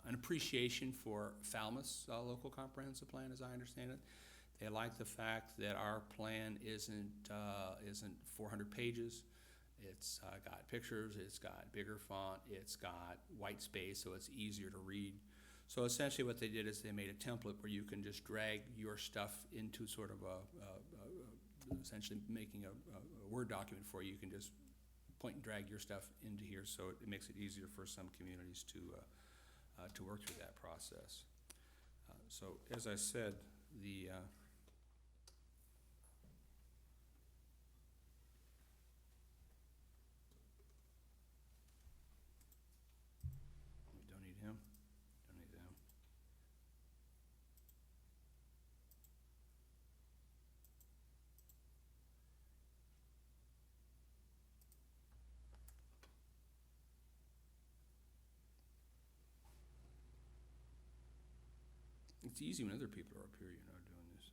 an appreciation for Falmouth's local comprehensive plan, as I understand it. They like the fact that our plan isn't 400 pages. It's got pictures, it's got bigger font, it's got white space, so it's easier to read. So essentially what they did is they made a template where you can just drag your stuff into sort of essentially making a Word document for you. You can just point and drag your stuff into here, so it makes it easier for some communities to work through that process. So as I said, the we don't need him, don't need them. It's easy when other people are up here, doing this.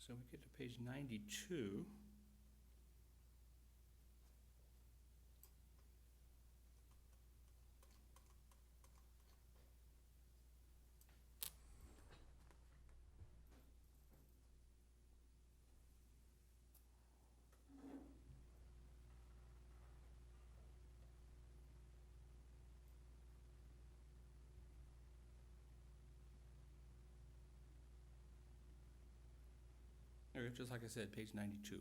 So we get to page 92. Just like I said, page 92.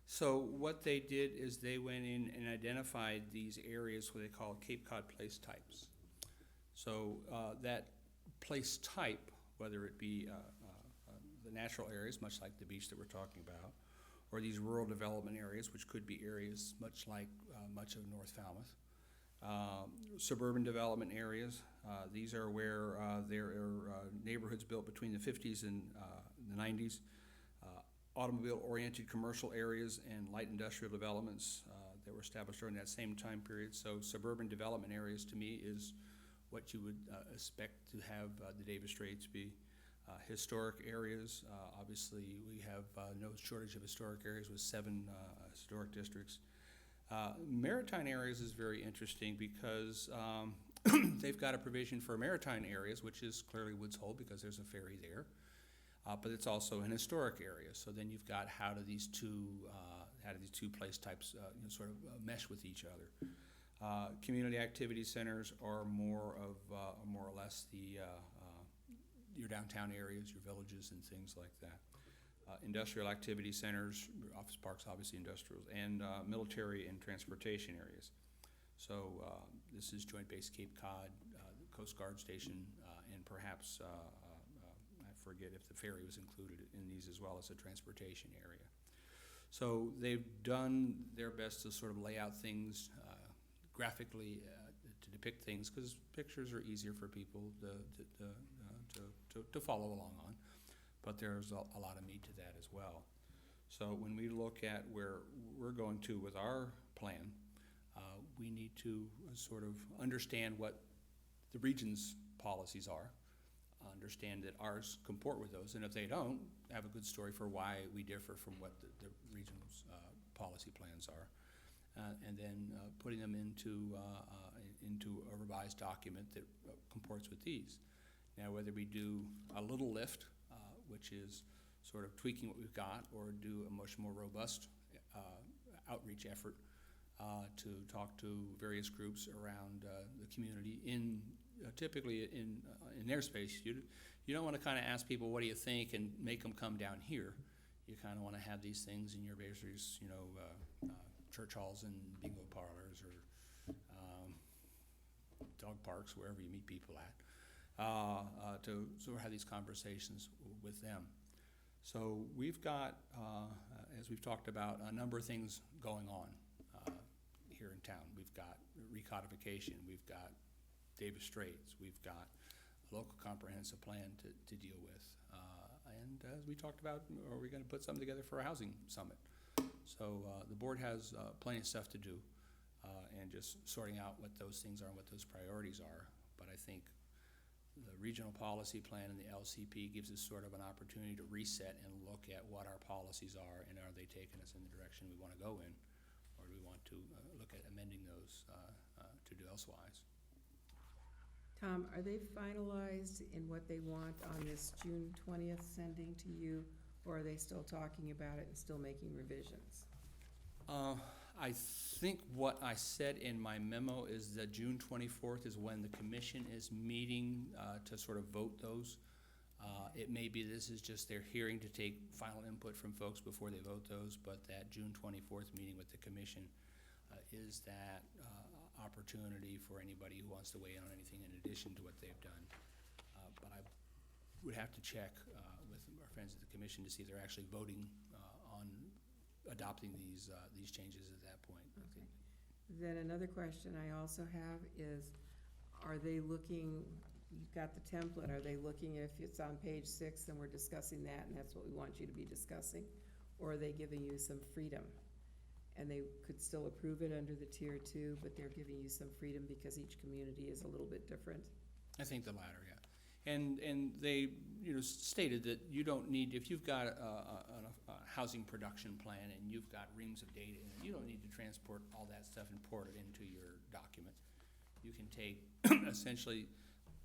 So what they did is they went in and identified these areas what they call Cape Cod place types. So that place type, whether it be the natural areas, much like the beach that we're talking about, or these rural development areas, which could be areas much like much of North Falmouth, suburban development areas, these are where there are neighborhoods built between the 50s and the 90s, automobile-oriented commercial areas and light industrial developments that were established during that same time period. So suburban development areas, to me, is what you would expect to have the Davis Straits be. Historic areas, obviously, we have no shortage of historic areas with 7 historic districts. Maritime areas is very interesting because they've got a provision for maritime areas, which is clearly Woods Hole because there's a ferry there. But it's also an historic area. So then you've got how do these two place types sort of mesh with each other. Community activity centers are more or less your downtown areas, your villages, and things like that. industrial activity centers, office parks, obviously industrials, and military and transportation areas. So this is Joint Base Cape Cod, Coast Guard Station, and perhaps, I forget if the ferry was included in these as well as a transportation area. So they've done their best to sort of lay out things graphically to depict things, because pictures are easier for people to follow along on. But there's a lot of meat to that as well. So when we look at where we're going to with our plan, we need to sort of understand what the region's policies are, understand that ours comport with those, and if they don't, have a good story for why we differ from what the region's policy plans are, and then putting them into a revised document that comports with these. Now, whether we do a little lift, which is sort of tweaking what we've got, or do a much more robust outreach effort to talk to various groups around the community typically in their space. You don't want to kind of ask people, what do you think, and make them come down here. You kind of want to have these things in your various, church halls and bingo parlors, or dog parks, wherever you meet people at, to sort of have these conversations with them. So we've got, as we've talked about, a number of things going on here in town. We've got recodification, we've got Davis Straits, we've got a local comprehensive plan to deal with. And as we talked about, are we going to put something together for a housing summit? So the board has plenty of stuff to do, and just sorting out what those things are and what those priorities are. But I think the regional policy plan and the LCP gives us sort of an opportunity to reset and look at what our policies are, and are they taking us in the direction we want to go in, or do we want to look at amending those to do elsewise. Tom, are they finalized in what they want on this June 20th sending to you, or are they still talking about it and still making revisions? I think what I said in my memo is that June 24th is when the commission is meeting to sort of vote those. It may be this is just their hearing to take final input from folks before they vote those, but that June 24th meeting with the commission is that opportunity for anybody who wants to weigh in on anything in addition to what they've done. But I would have to check with our friends at the commission to see if they're actually voting on adopting these changes at that point. Okay. Then another question I also have is, are they looking, you've got the template, are they looking, if it's on page 6 and we're discussing that and that's what we want you to be discussing, or are they giving you some freedom? And they could still approve it under the tier 2, but they're giving you some freedom because each community is a little bit different? I think the latter, yeah. And they, stated that you don't need, if you've got a housing production plan and you've got reams of data in it, you don't need to transport all that stuff and port it into your document. You can take essentially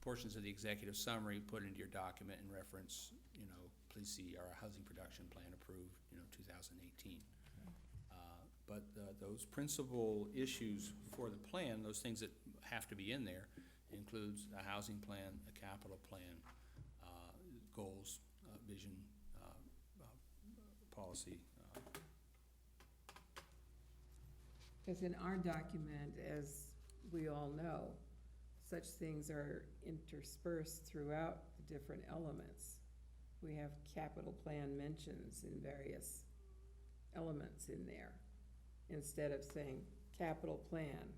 portions of the executive summary, put it into your document and reference, please see our housing production plan approved, 2018. But those principal issues for the plan, those things that have to be in there, includes a housing plan, a capital plan, goals, vision, policy. Because in our document, as we all know, such things are interspersed throughout the different elements. We have capital plan mentions in various elements in there, instead of saying capital plan.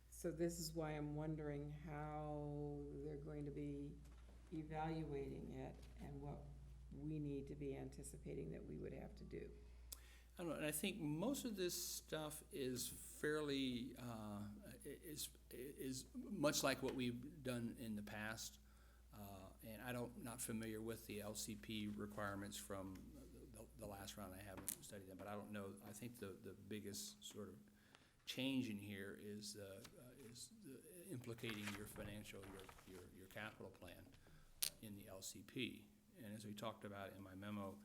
So this is why I'm wondering how they're going to be evaluating it and what we need to be anticipating that we would have to do. I don't know, and I think most of this stuff is fairly, is much like what we've done in the past. And not familiar with the LCP requirements from the last round. I haven't studied them, but I don't know. I think the biggest sort of change in here is implicating your financial, your capital plan in the LCP. And as we talked about in my memo,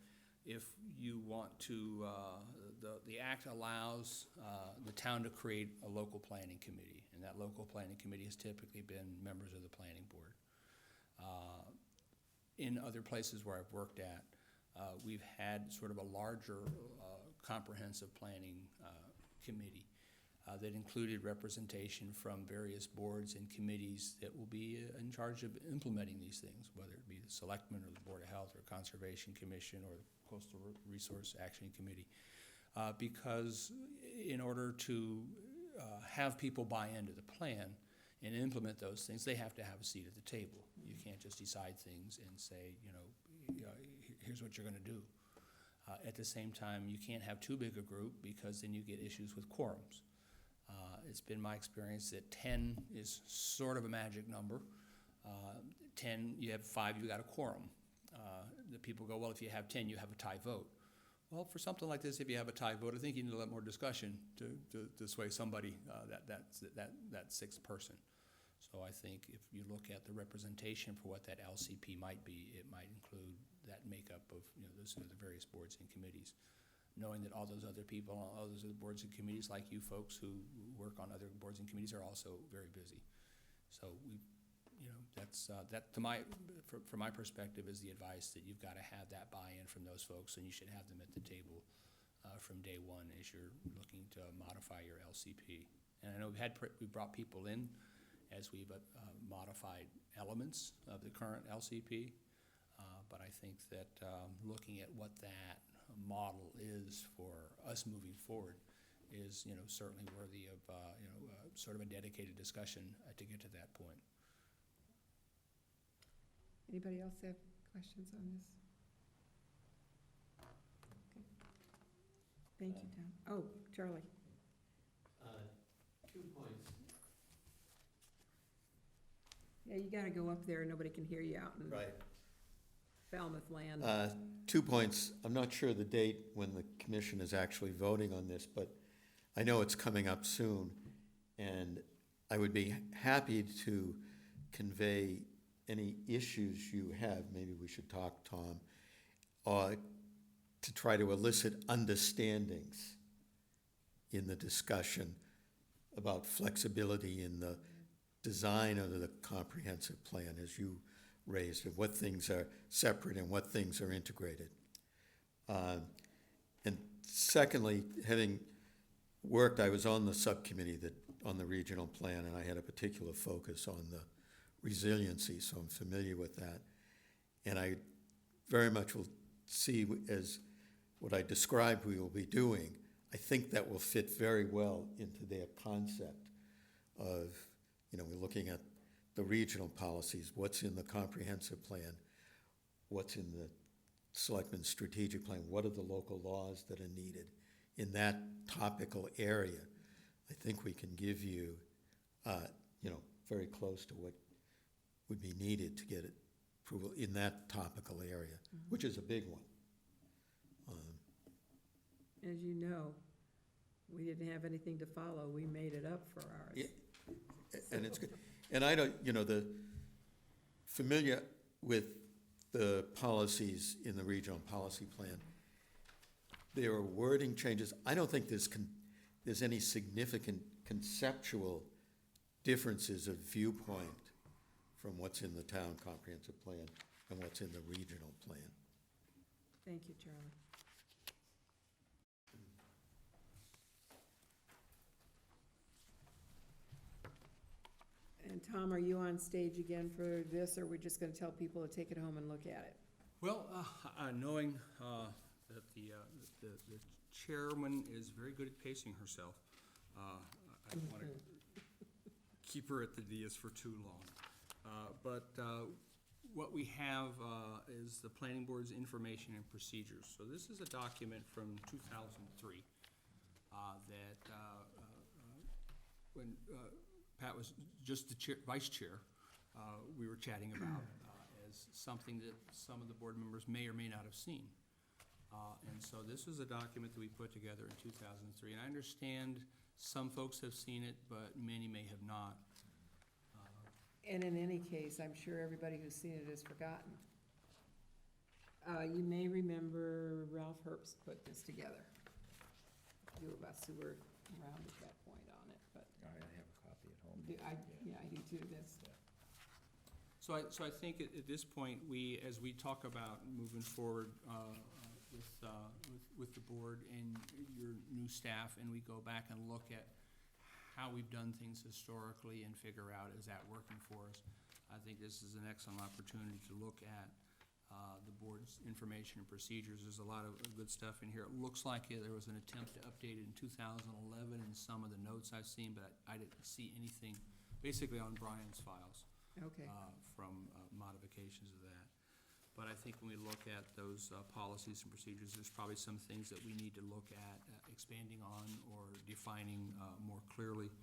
if you want to, the act allows the town to create a local planning committee, and that local planning committee has typically been members of the planning board. in other places where I've worked at, we've had sort of a larger comprehensive planning committee that included representation from various boards and committees that will be in charge of implementing these things, whether it be the Selectmen or the Board of Health or Conservation Commission or the Coastal Resource Action Committee. Because in order to have people buy into the plan and implement those things, they have to have a seat at the table. You can't just decide things and say, here's what you're gonna do. At the same time, you can't have too big a group because then you get issues with quorums. It's been my experience that 10 is sort of a magic number. 10, you have 5, you got a quorum. The people go, well, if you have 10, you have a tie vote. Well, for something like this, if you have a tie vote, I think you need a lot more discussion to sway somebody, that sixth person. So I think if you look at the representation for what that LCP might be, it might include that makeup of those are the various boards and committees. Knowing that all those other people, all those other boards and committees, like you folks who work on other boards and committees, are also very busy. So that's from my perspective is the advice that you've got to have that buy-in from those folks, and you should have them at the table from day one as you're looking to modify your LCP. And I know we brought people in as we've modified elements of the current LCP, but I think that looking at what that model is for us moving forward is certainly worthy of sort of a dedicated discussion to get to that point. Anybody else have questions on this? Okay. Thank you, Tom. Oh, Charlie. 2 points. Yeah, you gotta go up there, nobody can hear you out in Right. Falmouth land. 2 points. I'm not sure the date when the commission is actually voting on this, but I know it's coming up soon. And I would be happy to convey any issues you have. Maybe we should talk, Tom, to try to elicit understandings in the discussion about flexibility in the design of the comprehensive plan, as you raised, of what things are separate and what things are integrated. And secondly, having worked, I was on the subcommittee on the regional plan, and I had a particular focus on the resiliency, so I'm familiar with that. And I very much will see as what I described we will be doing. I think that will fit very well into their concept of, we're looking at the regional policies, what's in the comprehensive plan, what's in the selectmen's strategic plan, what are the local laws that are needed in that topical area. I think we can give you, very close to what would be needed to get it approval in that topical area, which is a big one. As you know, we didn't have anything to follow, we made it up for ours. Yeah, and it's good. And I don't, familiar with the policies in the regional policy plan, there are wording changes. I don't think there's any significant conceptual differences of viewpoint from what's in the town comprehensive plan and what's in the regional plan. Thank you, Charlie. And Tom, are you on stage again for this, or are we just gonna tell people to take it home and look at it? Well, knowing that the chairman is very good at pacing herself, I don't want to keep her at the dais for too long. But what we have is the planning board's information and procedures. So this is a document from 2003 that when Pat was just the vice chair, we were chatting about as something that some of the board members may or may not have seen. And so this is a document that we put together in 2003. And I understand some folks have seen it, but many may have not. And in any case, I'm sure everybody who's seen it has forgotten. You may remember Ralph Herbst put this together. A few of us who were around at that point on it, but. I have a copy at home. I do too, that's. So I think at this point, as we talk about moving forward with the board and your new staff, and we go back and look at how we've done things historically and figure out, is that working for us? I think this is an excellent opportunity to look at the board's information and procedures. There's a lot of good stuff in here. It looks like there was an attempt to update it in 2011 in some of the notes I've seen, but I didn't see anything, basically on Brian's files. Okay. From modifications of that. But I think when we look at those policies and procedures, there's probably some things that we need to look at expanding on or defining more clearly.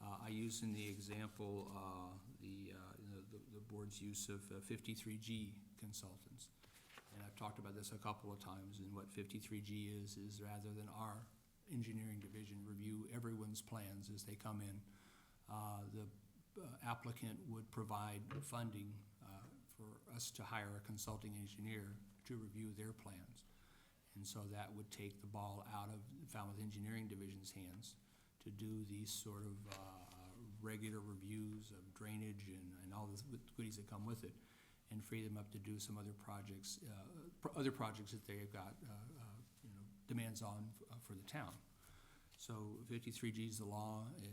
I use in the example the board's use of 53G consultants. And I've talked about this a couple of times, and what 53G is rather than our engineering division review everyone's plans as they come in, the applicant would provide funding for us to hire a consulting engineer to review their plans. And so that would take the ball out of Falmouth Engineering Division's hands to do these sort of regular reviews of drainage and all the goodies that come with it, and free them up to do some other projects that they've got demands on for the town. So 53G is the law. It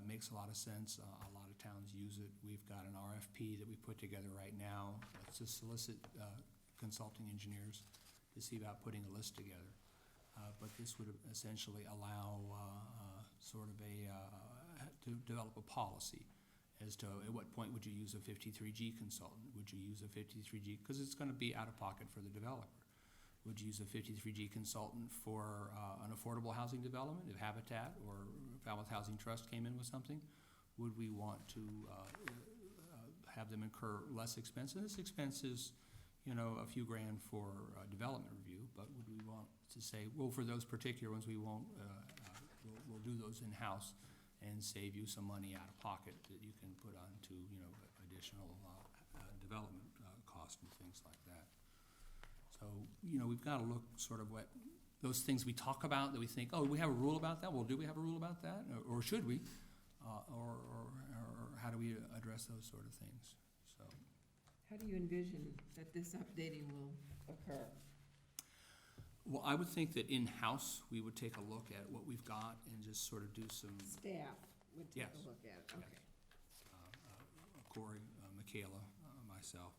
makes a lot of sense. A lot of towns use it. We've got an RFP that we put together right now to solicit consulting engineers to see about putting a list together. But this would essentially allow sort of to develop a policy as to at what point would you use a 53G consultant? Would you use a 53G, because it's going to be out of pocket for the developer. Would you use a 53G consultant for an affordable housing development, if Habitat or Falmouth Housing Trust came in with something? Would we want to have them incur less expense? And this expense is, a few grand for development review, but would we want to say, well, for those particular ones, we won't, we'll do those in-house and save you some money out of pocket that you can put onto, additional development costs and things like that. So, we've got to look sort of what, those things we talk about that we think, oh, we have a rule about that? Well, do we have a rule about that? Or should we? Or how do we address those sort of things? So, How do you envision that this updating will occur? well, I would think that in-house, we would take a look at what we've got and just sort of do some, Staff would take Yes. a look at it, okay. Corey, Michaela, myself,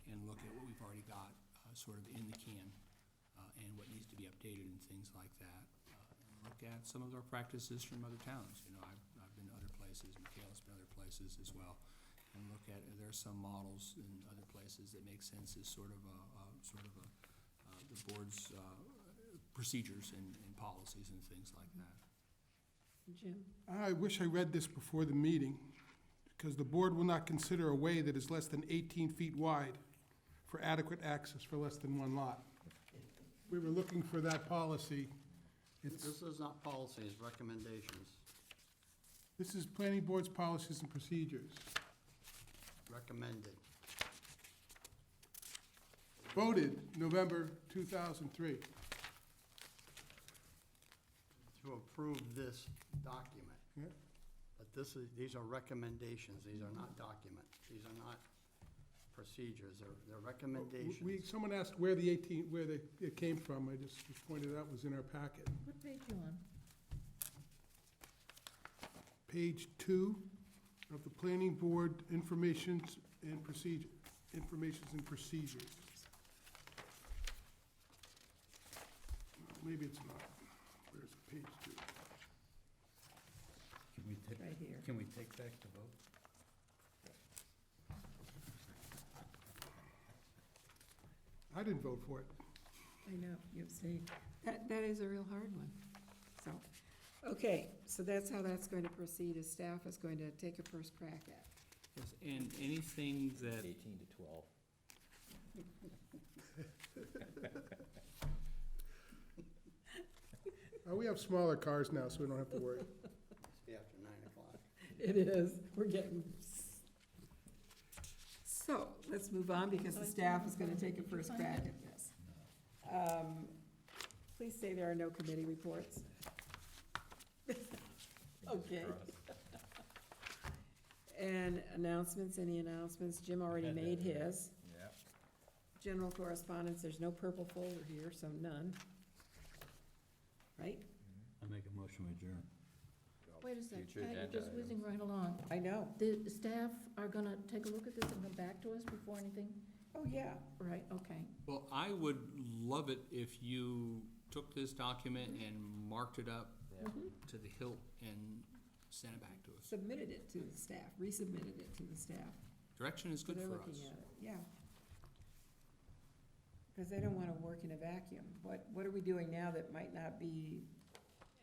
and look at what we've already got sort of in the can and what needs to be updated and things like that. And look at some of our practices from other towns. I've been to other places, Michaela's been other places as well. And look at, there are some models in other places that make sense as sort of the board's procedures and policies and things like that. Jim? I wish I read this before the meeting, because the board will not consider a way that is less than 18 feet wide for adequate access for less than one lot. We were looking for that policy. This is not policy, it's recommendations. This is planning board's policies and procedures. Recommended. Voted November 2003. To approve this document. Yeah. But these are recommendations, these are not documents, these are not procedures, they're recommendations. Someone asked where it came from. I just pointed out it was in our packet. What page you on? Page 2 of the planning board informations and procedures. Maybe it's not. Where's page 2? Right here. Can we take back the vote? I didn't vote for it. I know, you abstained. That is a real hard one. So, okay, so that's how that's going to proceed, is staff is going to take a first crack at. Yes, and anything that, 18 to 12. We have smaller cars now, so we don't have to worry. See, after 9 o'clock. It is, we're getting. So, let's move on, because the staff is gonna take a first crack at this. Please say there are no committee reports. Okay. And announcements, any announcements? Jim already made his. Yeah. General correspondence, there's no purple folder here, so none. Right? I make a motion to adjourn. Wait a sec, Future Pat, agenda you're just whizzing right along. I know. The staff are gonna take a look at this and come back to us before anything? Oh, yeah. Right, okay. Well, I would love it if you took this document and marked it up to the hilt and sent it back to us. Submitted it to the staff, resubmitted it to the staff. Direction is good They're for looking us. at it, yeah. Because they don't want to work in a vacuum. What are we doing now that might not be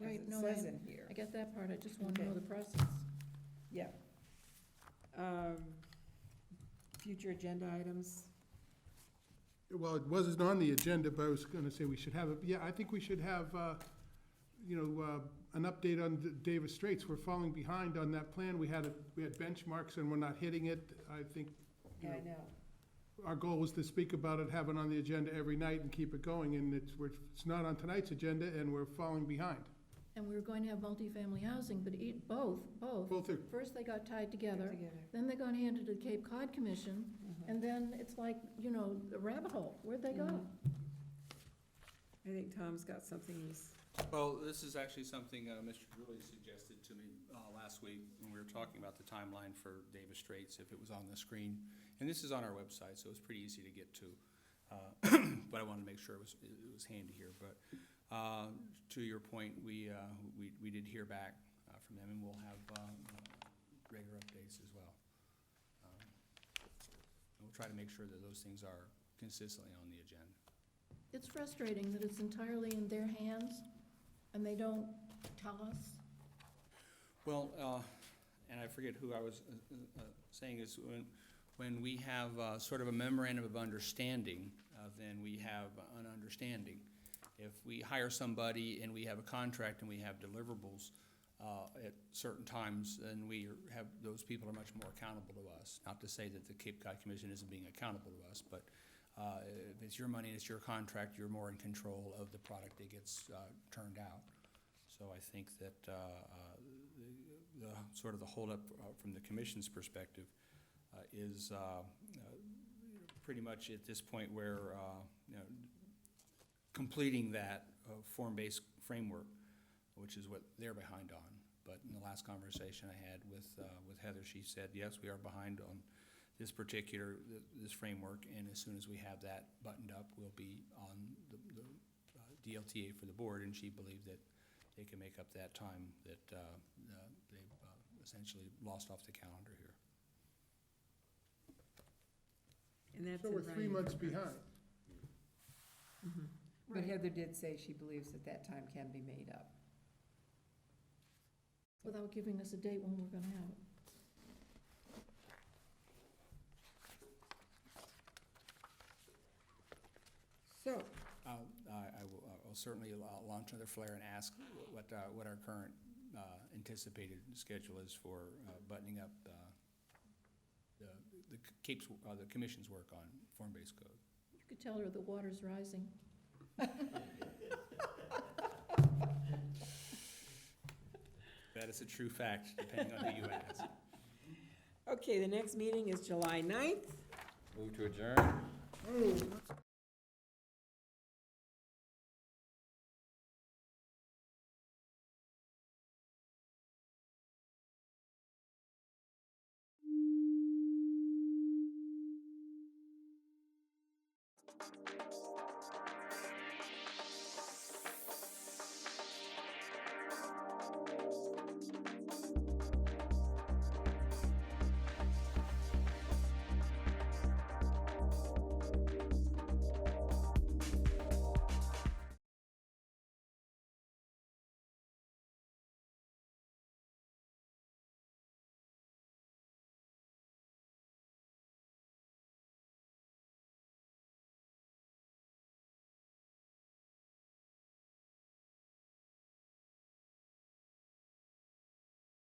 as Right, it no, says in here? I get that part, I just wanna know Okay. the process. Yeah. Future agenda items? Well, it wasn't on the agenda, but I was gonna say we should have it. Yeah, I think we should have, an update on Davis Straits. We're falling behind on that plan. We had benchmarks and we're not hitting it. I think, Yeah, I know. our goal was to speak about it, have it on the agenda every night and keep it going, and it's not on tonight's agenda, and we're falling behind. And we were going to have multifamily housing, but both. Both are, First, they got tied together, Together. then they got handed to the Cape Cod Commission, Mhm. and then it's like, a rabbit hole. Where'd they go? Mhm. I think Tom's got something he's, Well, this is actually something Mr. Drewley suggested to me last week when we were talking about the timeline for Davis Straits, if it was on the screen. And this is on our website, so it's pretty easy to get to. But I wanted to make sure it was handy here. But to your point, we did hear back from them, and we'll have regular updates as well. And we'll try to make sure that those things are consistently on the agenda. It's frustrating that it's entirely in their hands, and they don't tell us. Well, and I forget who I was saying is, when we have sort of a memorandum of understanding, then we have an understanding. If we hire somebody and we have a contract and we have deliverables at certain times, then those people are much more accountable to us. Not to say that the Cape Cod Commission isn't being accountable to us, but if it's your money and it's your contract, you're more in control of the product that gets turned out. So I think that the sort of the holdup from the commission's perspective is pretty much at this point where completing that form-based framework, which is what they're behind on. But in the last conversation I had with Heather, she said, yes, we are behind on this framework, and as soon as we have that buttoned up, we'll be on the DLTA for the board, and she believed that they can make up that time that they've essentially lost off the calendar here. and that's so in we're 3 writing. months behind. Mhm. But Heather did say she believes that time can be made up. Without giving us a date when we're gonna have it. So, I'll certainly launch another flare and ask what our current anticipated schedule is for buttoning up the commission's work on form-based code. You could tell her the water's rising. That is a true fact, depending on who you ask. okay, the next meeting is July 9th. Move to adjourn? Oh,